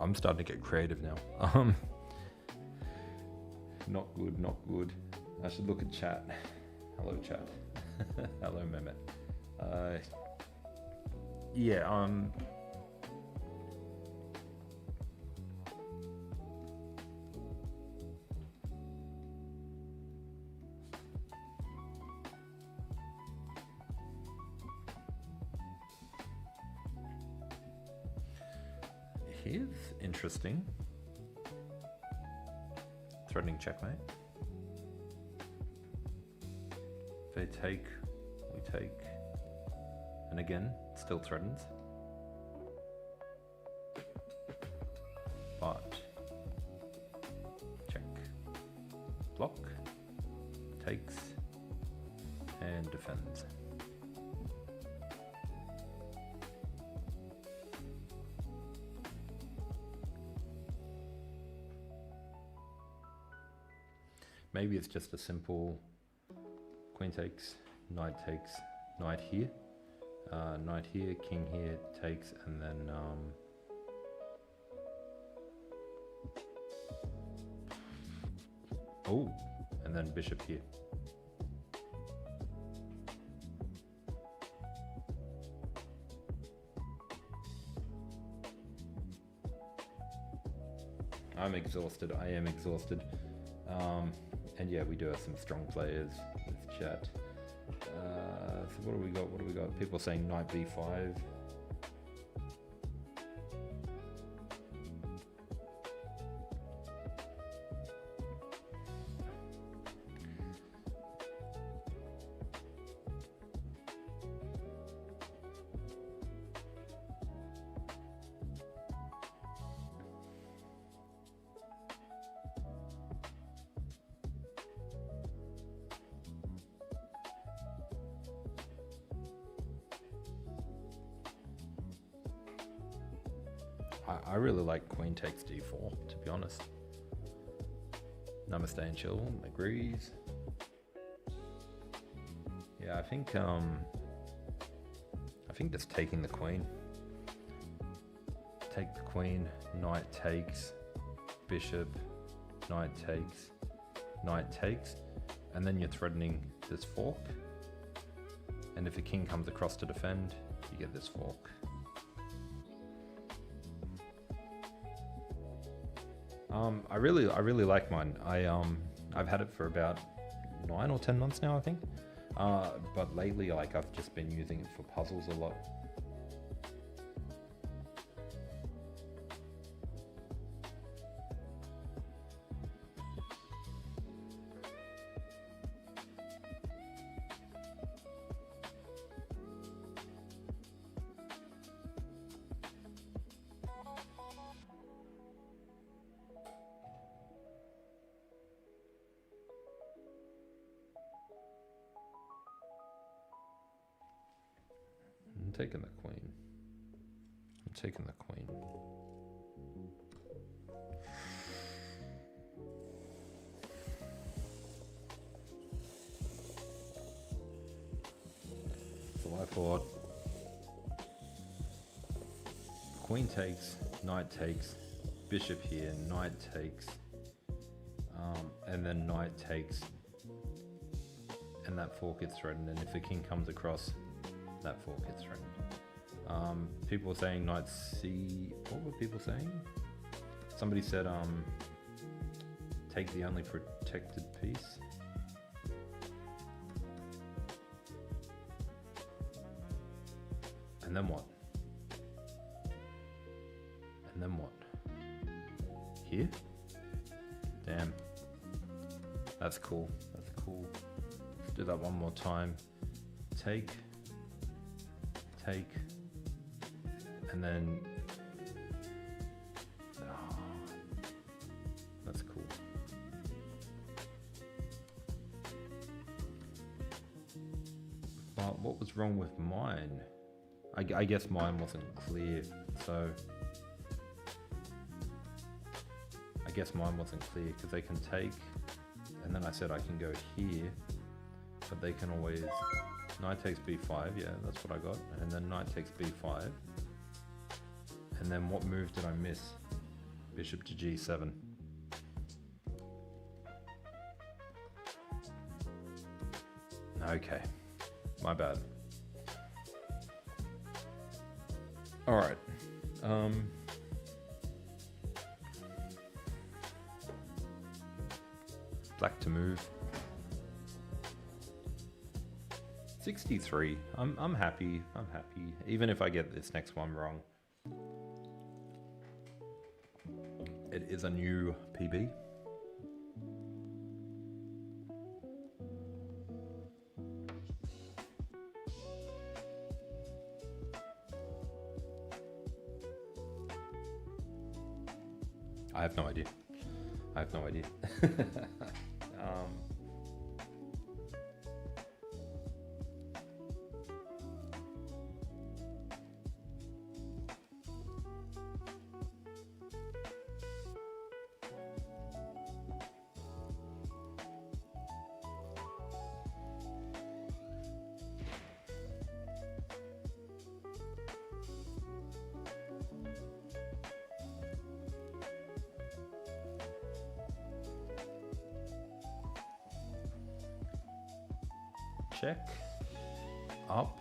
I'm starting to get creative now. Not good. I should look at chat. Hello, chat. Hello, Mehmet. Yeah, Here's interesting. Threatening checkmate. They take, we take, and again, still threatens. But, check, block, takes, and defends. Maybe it's just a simple queen takes, knight here, knight here, king here, takes, and then oh, and then bishop here. I'm exhausted. I am exhausted. And yeah, we do have some strong players with chat. So what do we got? What do we got? People saying knight b5. I really like queen takes d4, to be honest. Namaste and chill agrees. Yeah, I think just taking the queen. Take the queen, knight takes, bishop, knight takes, and then you're threatening this fork. And if a king comes across to defend, you get this fork. I really like mine. I've had it for about 9 or 10 months now, I think. But lately, like, I've just been using it for puzzles a lot. I'm taking the queen. I'm taking the queen. So I thought queen takes, knight takes, bishop here, knight takes, and then knight takes, and that fork gets threatened, and if the king comes across, that fork gets threatened. People were saying knight c. What were people saying? Somebody said take the only protected piece. And then what? And then what? Here? Damn. That's cool. That's cool. Let's do that one more time. Take, and then that's cool. But what was wrong with mine? I guess mine wasn't clear, so I guess mine wasn't clear because they can take, and then I said I can go here, but they can always knight takes b5, yeah, that's what I got, and then knight takes b5, and then what move did I miss? Bishop to g7. Okay, my bad. All right. Black to move. 63. I'm happy. I'm happy. Even if I get this next one wrong. It is a new PB. I have no idea. I have no idea. Check, up,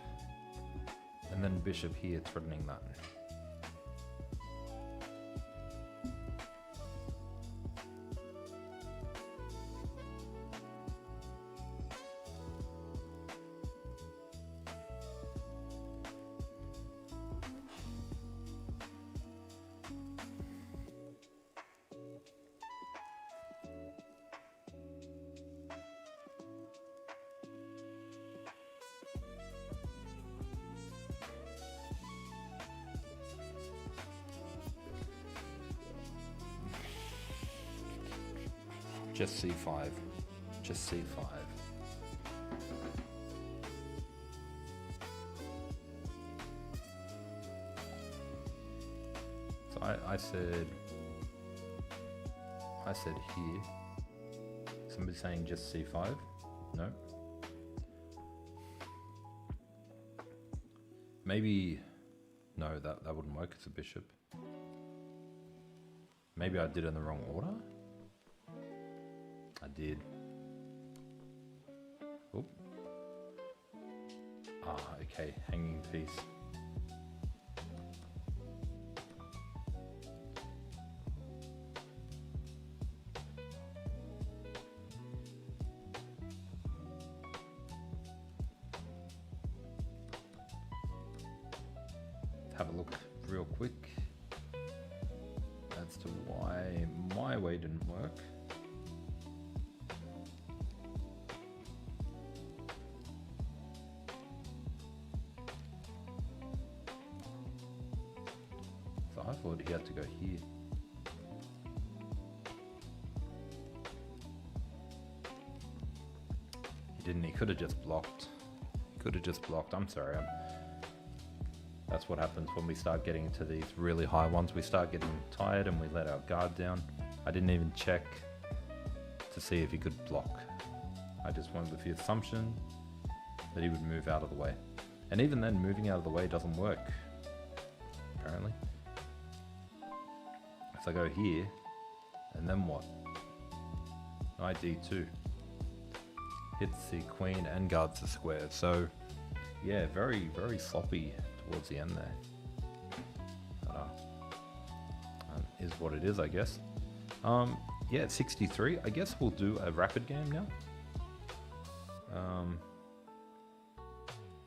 and then bishop here threatening that. Just c5. Just c5. So I said here. Somebody saying just c5? No. Maybe no, that wouldn't work. It's a bishop. Maybe I did it in the wrong order. I did. Oh. Ah, okay. Hanging piece. Let's have a look real quick as to why my way didn't work. I thought he had to go here. He didn't, he could have just blocked. He could have just blocked. I'm sorry. That's what happens when we start getting to these really high ones. We start getting tired and we let our guard down. I didn't even check to see if he could block. I just went with the assumption that he would move out of the way. And even then, moving out of the way doesn't work, apparently. So I go here, and then what? Knight d2. Hits the queen and guards the square. So, yeah, very, very sloppy towards the end there. But, is what it is, I guess. Yeah, it's 63. I guess we'll do a rapid game now.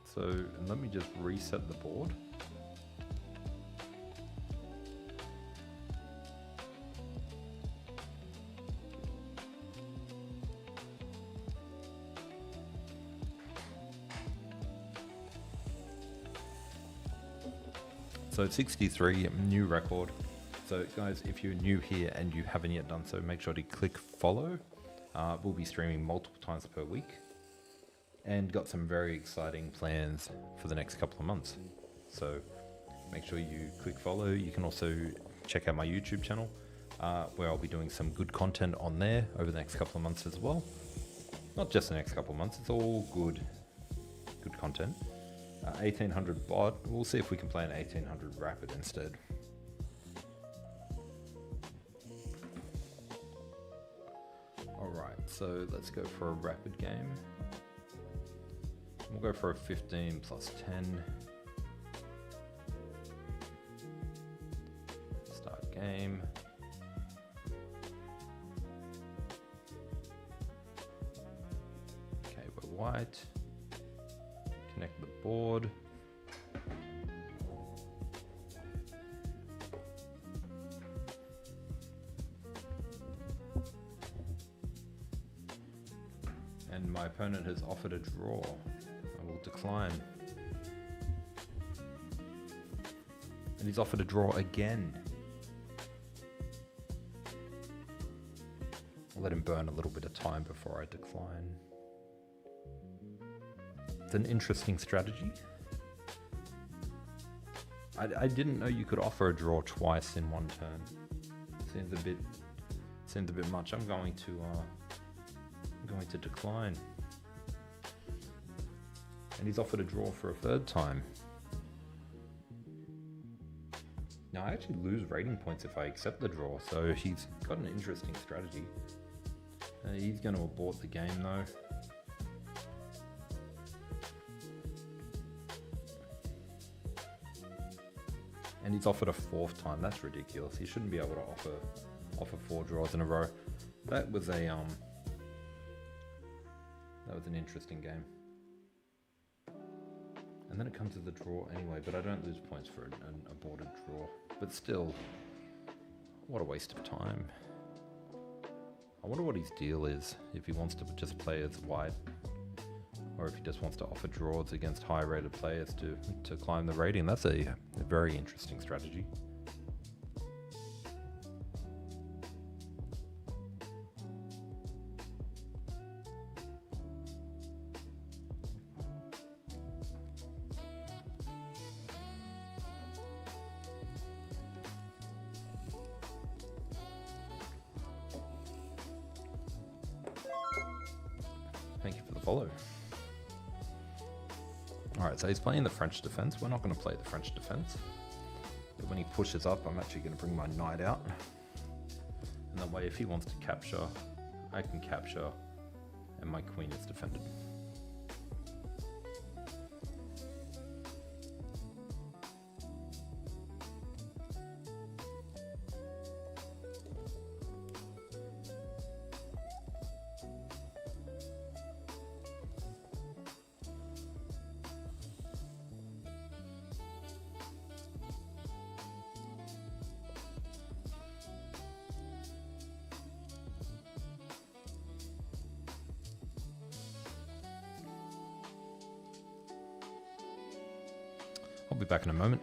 So let me just reset the board. So 63, new record. So guys, if you're new here and you haven't yet done so, make sure to click follow. We'll be streaming multiple times per week and got some very exciting plans for the next couple of months. So make sure you click follow. You can also check out my YouTube channel where I'll be doing some good content on there over the next couple of months as well. Not just the next couple of months, it's all good content. 1800 bot, we'll see if we can play an 1800 rapid instead. Alright, so let's go for a rapid game. We'll go for a 15 plus 10. Start game. Okay, we're white. Connect the board. And my opponent has offered a draw. I will decline. And he's offered a draw again. I'll let him burn a little bit of time before I decline. It's an interesting strategy. I didn't know you could offer a draw twice in one turn. Seems a bit much. I'm going to decline. And he's offered a draw for a third time. Now I actually lose rating points if I accept the draw, so he's got an interesting strategy. He's going to abort the game though. And he's offered a fourth time. That's ridiculous. He shouldn't be able to offer 4 draws in a row. That was an interesting game. And then it comes to the draw anyway, but I don't lose points for an aborted draw. But still, what a waste of time. I wonder what his deal is, if he wants to just play as white, or if he just wants to offer draws against high-rated players to climb the rating. That's a very interesting strategy. Thank you for the follow. Alright, so he's playing the French defense. We're not going to play the French defense. But when he pushes up, I'm actually going to bring my knight out. And that way, if he wants to capture, I can capture, and my queen is defended. I'll be back in a moment.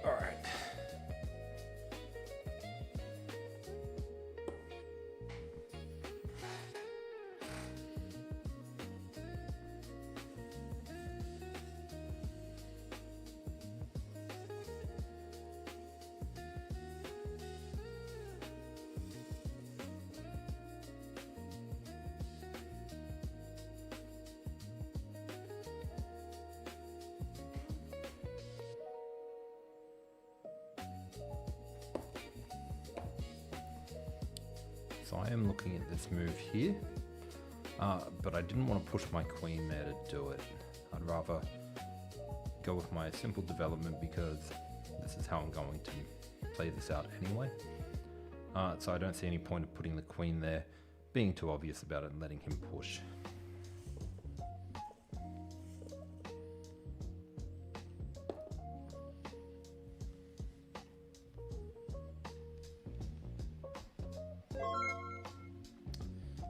All right. So I am looking at this move here, but I didn't want to push my queen there to do it. I'd rather go with my simple development because this is how I'm going to play this out anyway. So I don't see any point of putting the queen there, being too obvious about it and letting him push.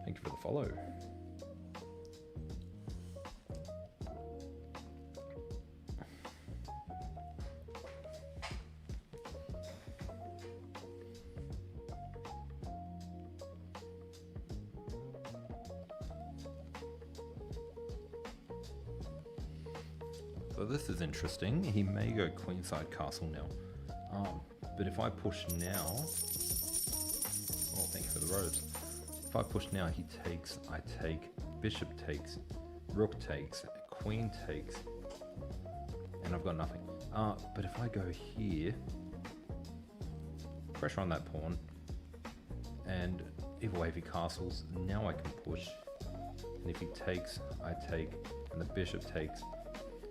Thank you for the follow. So this is interesting. He may go queenside castle now. But if I push now, oh, thank you for the robes. If I push now, he takes, I take, bishop takes, rook takes, queen takes, and I've got nothing. But if I go here, pressure on that pawn, and either way if he castles, now I can push. And if he takes, I take, and the bishop takes,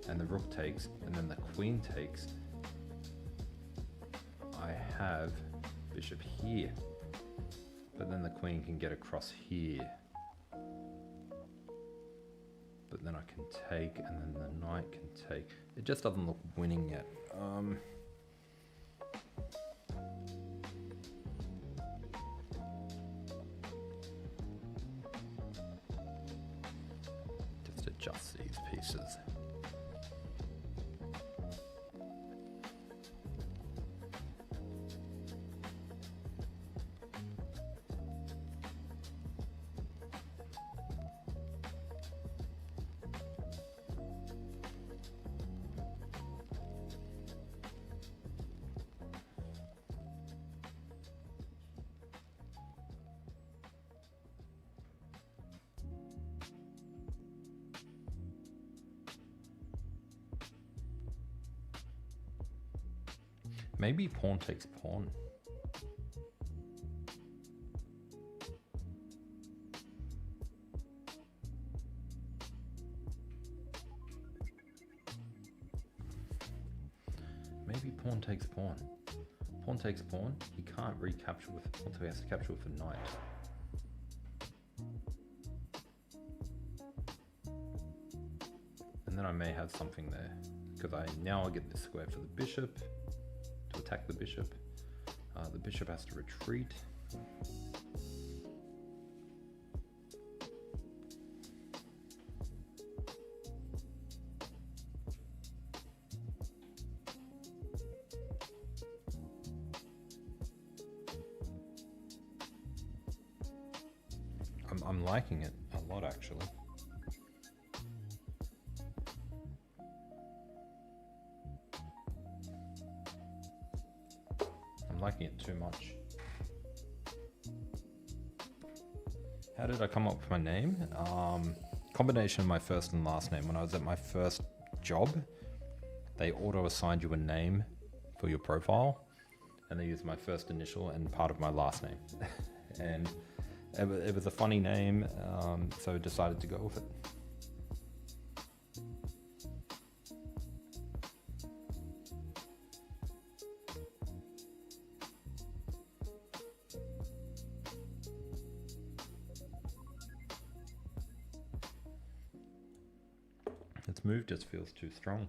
and the rook takes, and then the queen takes, I have bishop here. But then the queen can get across here. But then I can take, and then the knight can take. It just doesn't look winning yet. Just adjust these pieces. Maybe pawn takes pawn. Maybe pawn takes pawn. Pawn takes pawn. He can't recapture with pawn, so he has to capture with a knight. And then I may have something there because now I get this square for the bishop. To attack the bishop. The bishop has to retreat. I'm liking it a lot actually. Liking it too much. How did I come up with my name? Combination of my first and last name. When I was at my first job, they auto-assigned you a name for your profile, and they used my first initial and part of my last name. And it was a funny name, so I decided to go with it. Its move just feels too strong.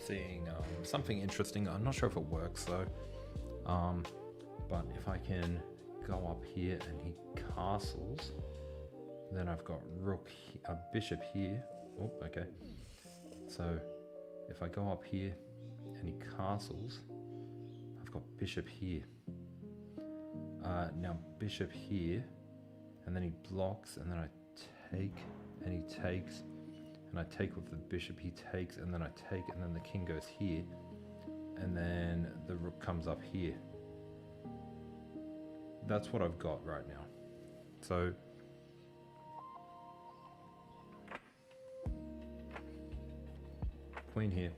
seeing something interesting. I'm not sure if it works though. But if I can go up here and he castles, then I've got bishop here. Oh, okay. So if I go up here and he castles, I've got bishop here. Now bishop here, and then he blocks, and then I take, and he takes, and I take with the bishop, he takes, and then I take, and then the king goes here, and then the rook comes up here. That's what I've got right now. So queen here,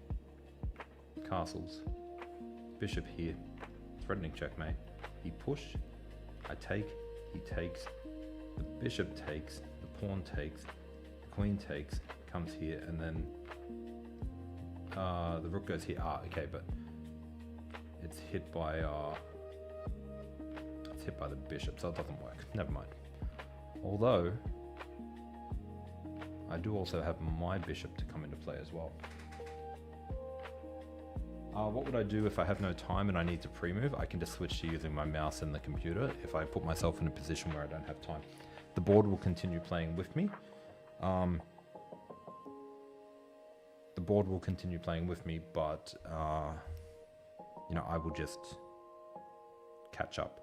castles, bishop here, threatening checkmate. He push, I take, he takes, the bishop takes, the pawn takes, the queen takes, comes here, and then the rook goes here. Okay, but it's hit by the bishop, so it doesn't work. Never mind. Although I do also have my bishop to come into play as well. What would I do if I have no time and I need to pre-move? I can just switch to using my mouse and the computer if I put myself in a position where I don't have time. The board will continue playing with me. The board will continue playing with me, but you know, I will just catch up.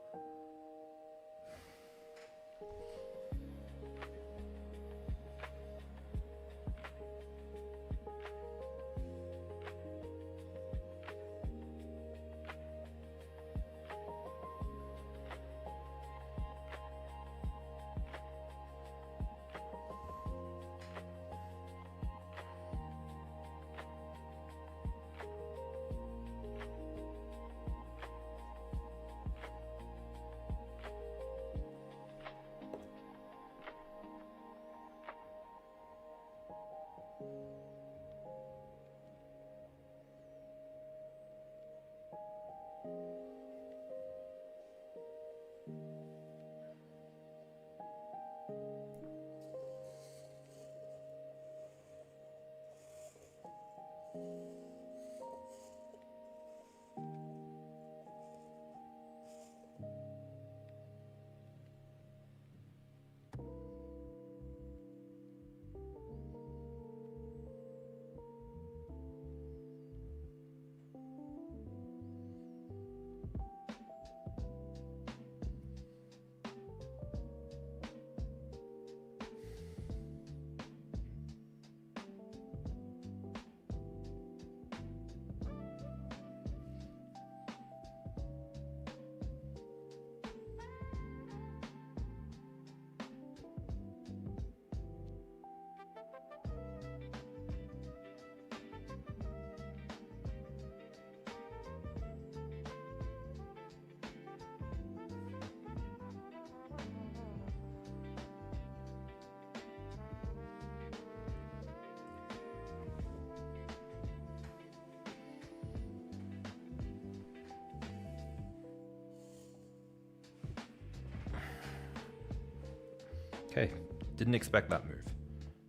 Okay, didn't expect that move,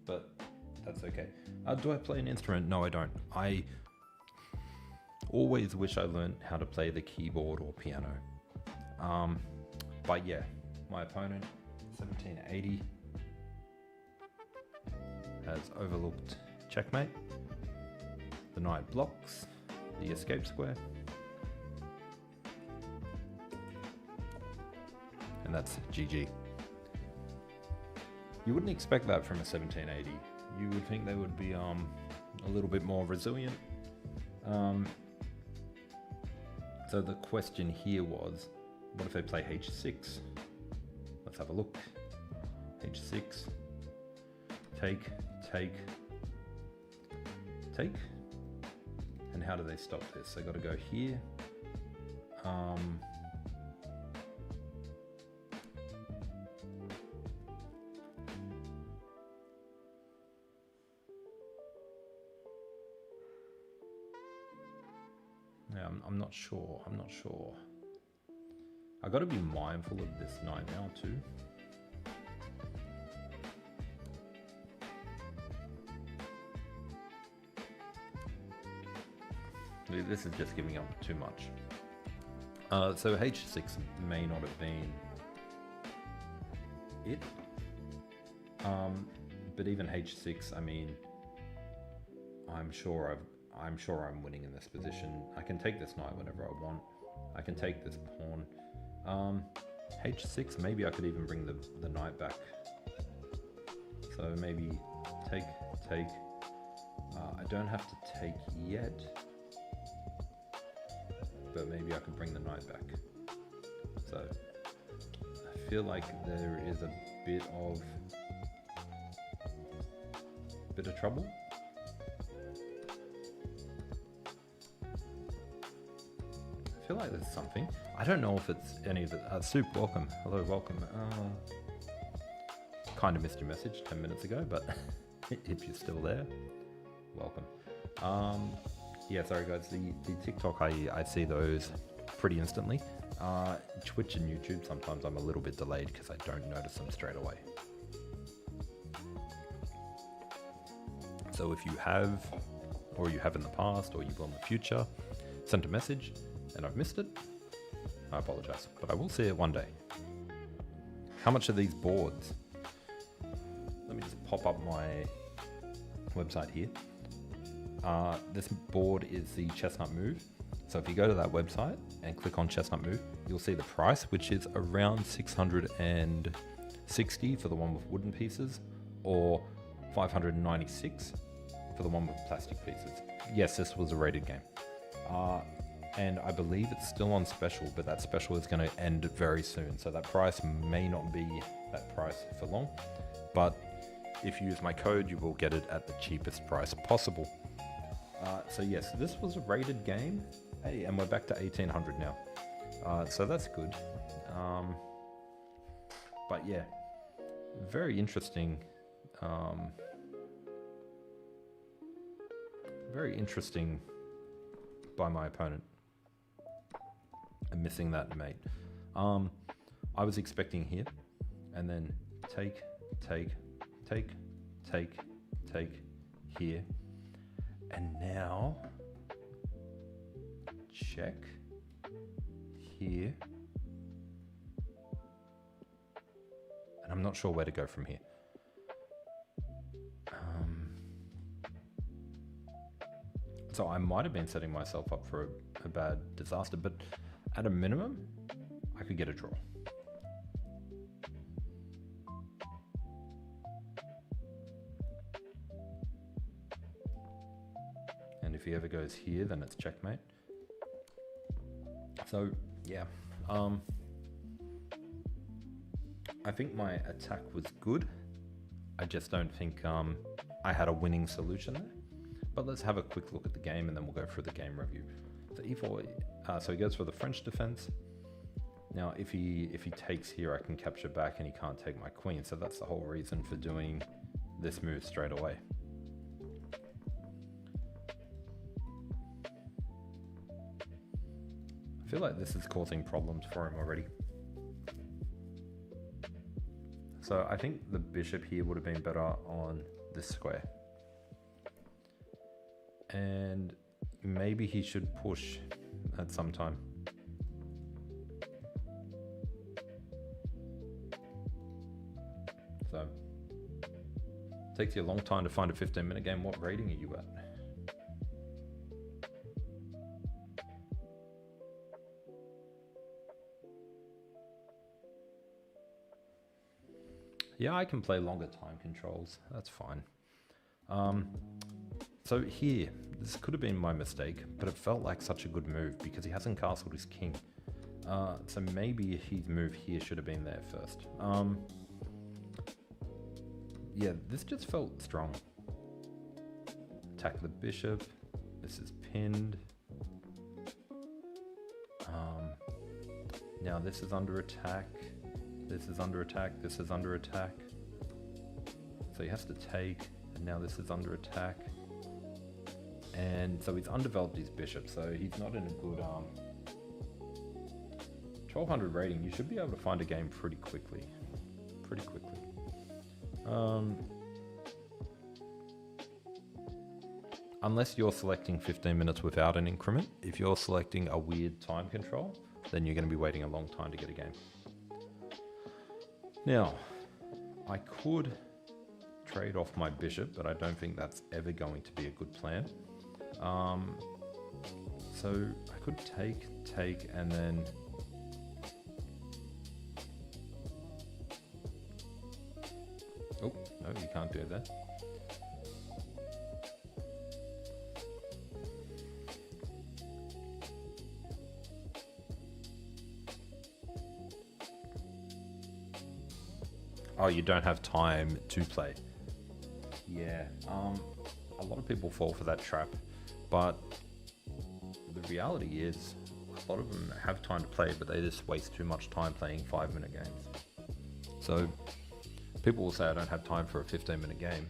but that's okay. Do I play an instrument? No, I don't. I always wish I learned how to play the keyboard or piano. But yeah, my opponent, 1780, has overlooked checkmate. The knight blocks the escape square. And that's GG. You wouldn't expect that from a 1780. You would think they would be a little bit more resilient. So the question here was, what if they play h6? Let's have a look. h6, take, take, take. And how do they stop this? They got to go here. Yeah, I'm not sure. I'm not sure. I got to be mindful of this knight now too. This is just giving up too much. So h6 may not have been it. But even h6, I mean, I'm sure I'm winning in this position. I can take this knight whenever I want. I can take this pawn. h6, maybe I could even bring the knight back. So maybe take. I don't have to take yet, but maybe I could bring the knight back. So I feel like there is a bit of trouble. I feel like there's something. I don't know if it's any of the Soup, welcome. Hello, welcome. Kind of missed your message 10 minutes ago, but if you're still there, welcome. Yeah, sorry guys, the TikTok, I see those pretty instantly. Twitch and YouTube, sometimes I'm a little bit delayed because I don't notice them straight away. So if you have, or you have in the past, or you will in the future, sent a message and I've missed it, I apologize, but I will see it one day. How much are these boards? Let me just pop up my website here. This board is the Chessnut Move. So if you go to that website and click on Chessnut Move, you'll see the price, which is around 660 for the one with wooden pieces, or 596 for the one with plastic pieces. Yes, this was a rated game. And I believe it's still on special, but that special is going to end very soon. So that price may not be that price for long, but if you use my code, you will get it at the cheapest price possible. So yes, this was a rated game. Hey, and we're back to 1800 now. So that's good. But yeah, very interesting. Very interesting by my opponent. I'm missing that mate. I was expecting here, and then take here, and now check here, and I'm not sure where to go from here. So I might have been setting myself up for a bad disaster, but at a minimum, I could get a draw. And if he ever goes here, then it's checkmate. So yeah, I think my attack was good. I just don't think I had a winning solution there. But let's have a quick look at the game and then we'll go through the game review. So e4, so he goes for the French defense. Now if he takes here, I can capture back and he can't take my queen. So that's the whole reason for doing this move straight away. I feel like this is causing problems for him already. So I think the bishop here would have been better on this square. And maybe he should push at some time. So, takes you a long time to find a 15-minute game. What rating are you at? Yeah, I can play longer time controls. That's fine. So here, this could have been my mistake, but it felt like such a good move because he hasn't castled his king. So maybe his move here should have been there first. Yeah, this just felt strong. Attack the bishop. This is pinned. Now this is under attack. This is under attack. This is under attack. So he has to take, and now this is under attack. And so he's undeveloped his bishop, so he's not in a good 1200 rating. You should be able to find a game pretty quickly. unless you're selecting 15 minutes without an increment, if you're selecting a weird time control, then you're going to be waiting a long time to get a game. Now, I could trade off my bishop, but I don't think that's ever going to be a good plan. So I could take, and then oh, no, you can't do that. Oh, you don't have time to play. Yeah, a lot of people fall for that trap, but the reality is a lot of them have time to play, but they just waste too much time playing 5-minute games. So people will say I don't have time for a 15-minute game,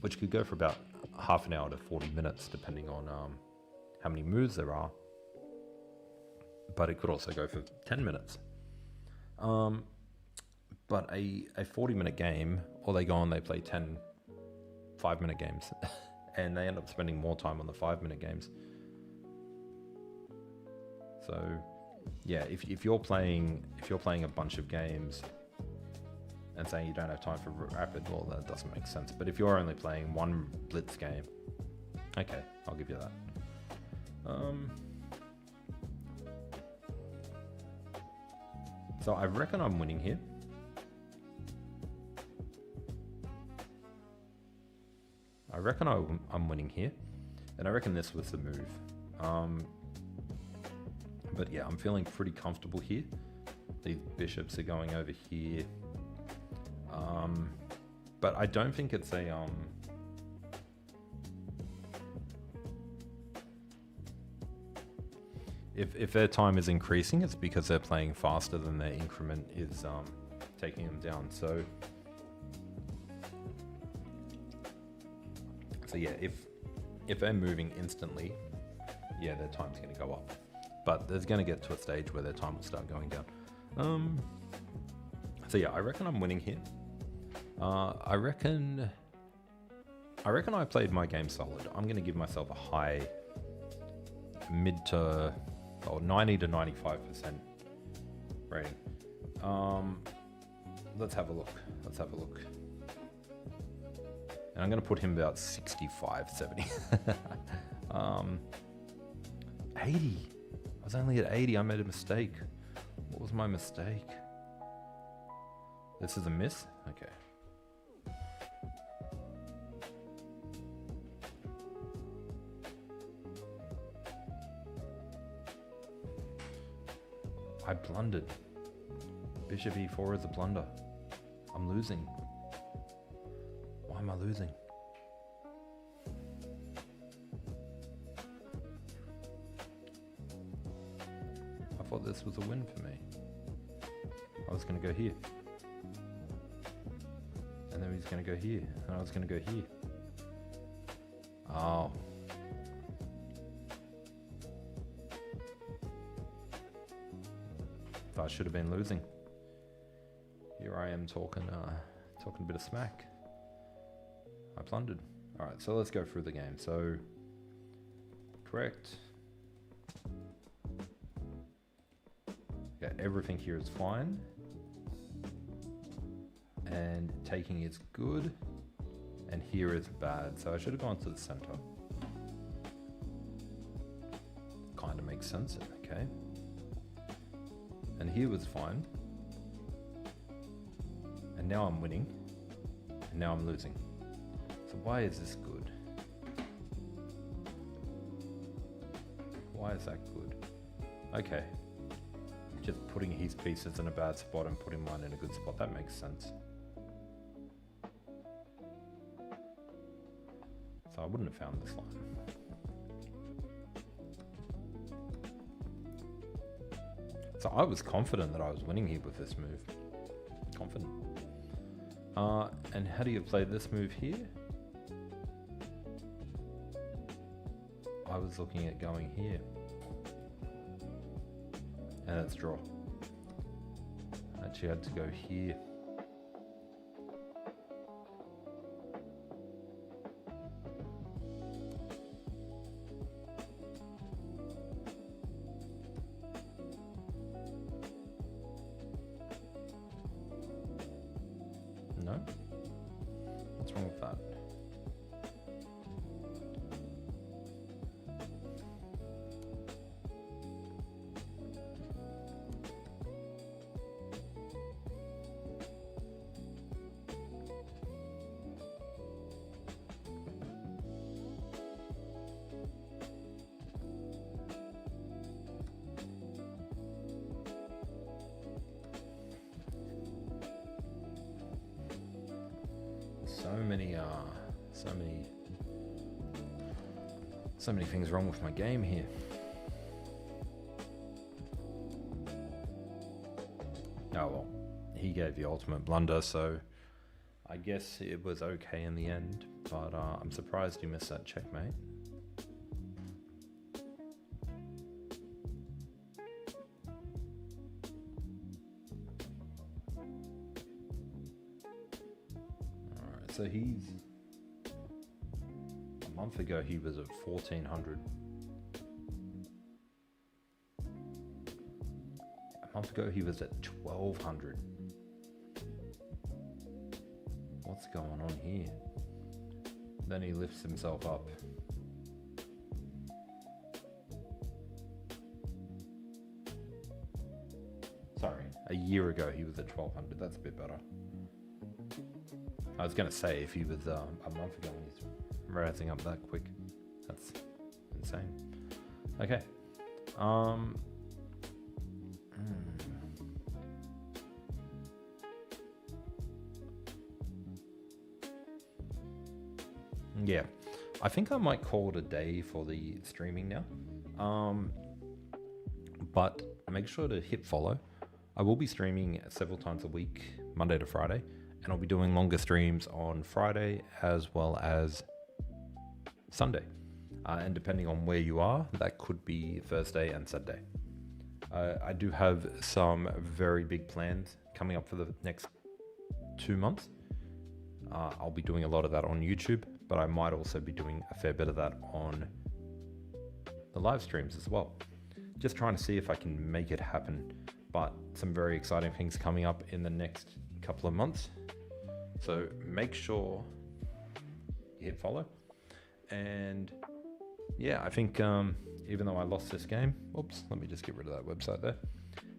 which could go for about half an hour to 40 minutes, depending on how many moves there are. But it could also go for 10 minutes. But a 40-minute game, or they go on, they play 10 5-minute games, and they end up spending more time on the 5-minute games. So, yeah, if you're playing a bunch of games and saying you don't have time for rapid, well, that doesn't make sense. But if you're only playing one blitz game, okay, I'll give you that. So I reckon I'm winning here. I reckon I'm winning here, and I reckon this was the move. But yeah, I'm feeling pretty comfortable here. These bishops are going over here. But I don't think it's a... If their time is increasing, it's because they're playing faster than their increment is taking them down. So yeah, if they're moving instantly, yeah, their time's going to go up. But there's going to get to a stage where their time will start going down. So yeah, I reckon I'm winning here. I reckon I played my game solid. I'm going to give myself a high mid to 90 to 95% rating. Let's have a look. And I'm going to put him about 65, 70. 80. I was only at 80. I made a mistake. What was my mistake? This is a miss? Okay. I blundered. Bishop e4 is a blunder. I'm losing. Why am I losing? I thought this was a win for me. I was going to go here. And then he's going to go here. And I was going to go here. Oh. I should have been losing. Here I am talking a bit of smack. I plundered. All right, so let's go through the game. So, correct. Yeah, everything here is fine. And taking is good. And here is bad. So I should have gone to the center. Kind of makes sense. Okay. And here was fine. And now I'm winning. And now I'm losing. So why is this good? Why is that good? Okay. Just putting his pieces in a bad spot and putting mine in a good spot. That makes sense. So I wouldn't have found this line. So I was confident that I was winning here with this move. Confident. And how do you play this move here? I was looking at going here. And it's draw. I actually had to go here. so many things wrong with my game here. Oh well, he gave the ultimate blunder, so I guess it was okay in the end, but I'm surprised he missed that checkmate. Alright, so he's... A month ago he was at 1400. A month ago he was at 1200. What's going on here? Then he lifts himself up. Sorry, a year ago he was at 1200. That's a bit better. I was going to say, if he was a month ago and he's rising up that quick, that's insane. Okay. Yeah, I think I might call it a day for the streaming now. But make sure to hit follow. I will be streaming several times a week, Monday to Friday, and I'll be doing longer streams on Friday as well as Sunday. And depending on where you are, that could be Thursday and Saturday. I do have some very big plans coming up for the next 2 months. I'll be doing a lot of that on YouTube, but I might also be doing a fair bit of that on the live streams as well. Just trying to see if I can make it happen, but some very exciting things coming up in the next couple of months. So make sure you hit follow. And yeah, I think even though I lost this game, oops, let me just get rid of that website there.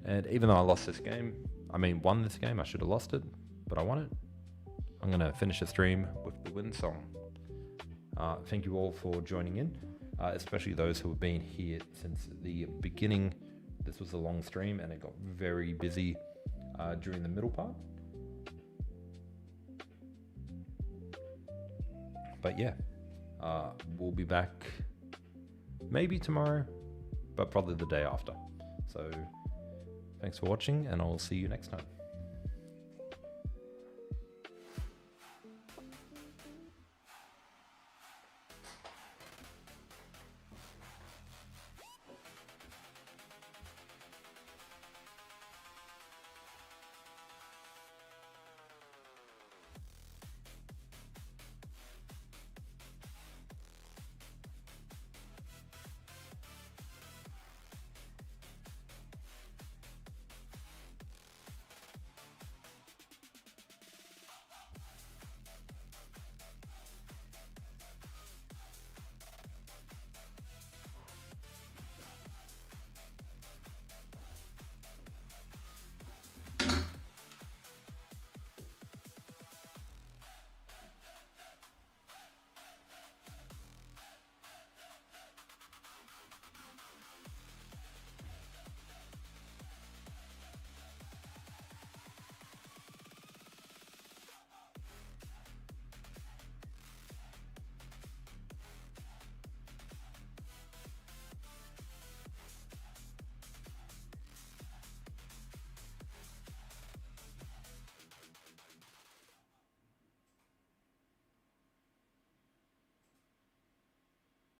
And even though I lost this game, won this game, I should have lost it, but I won it. I'm going to finish the stream with the win song. Thank you all for joining in, especially those who have been here since the beginning. This was a long stream and it got very busy during the middle part. But yeah, we'll be back maybe tomorrow, but probably the day after. So thanks for watching and I'll see you next time.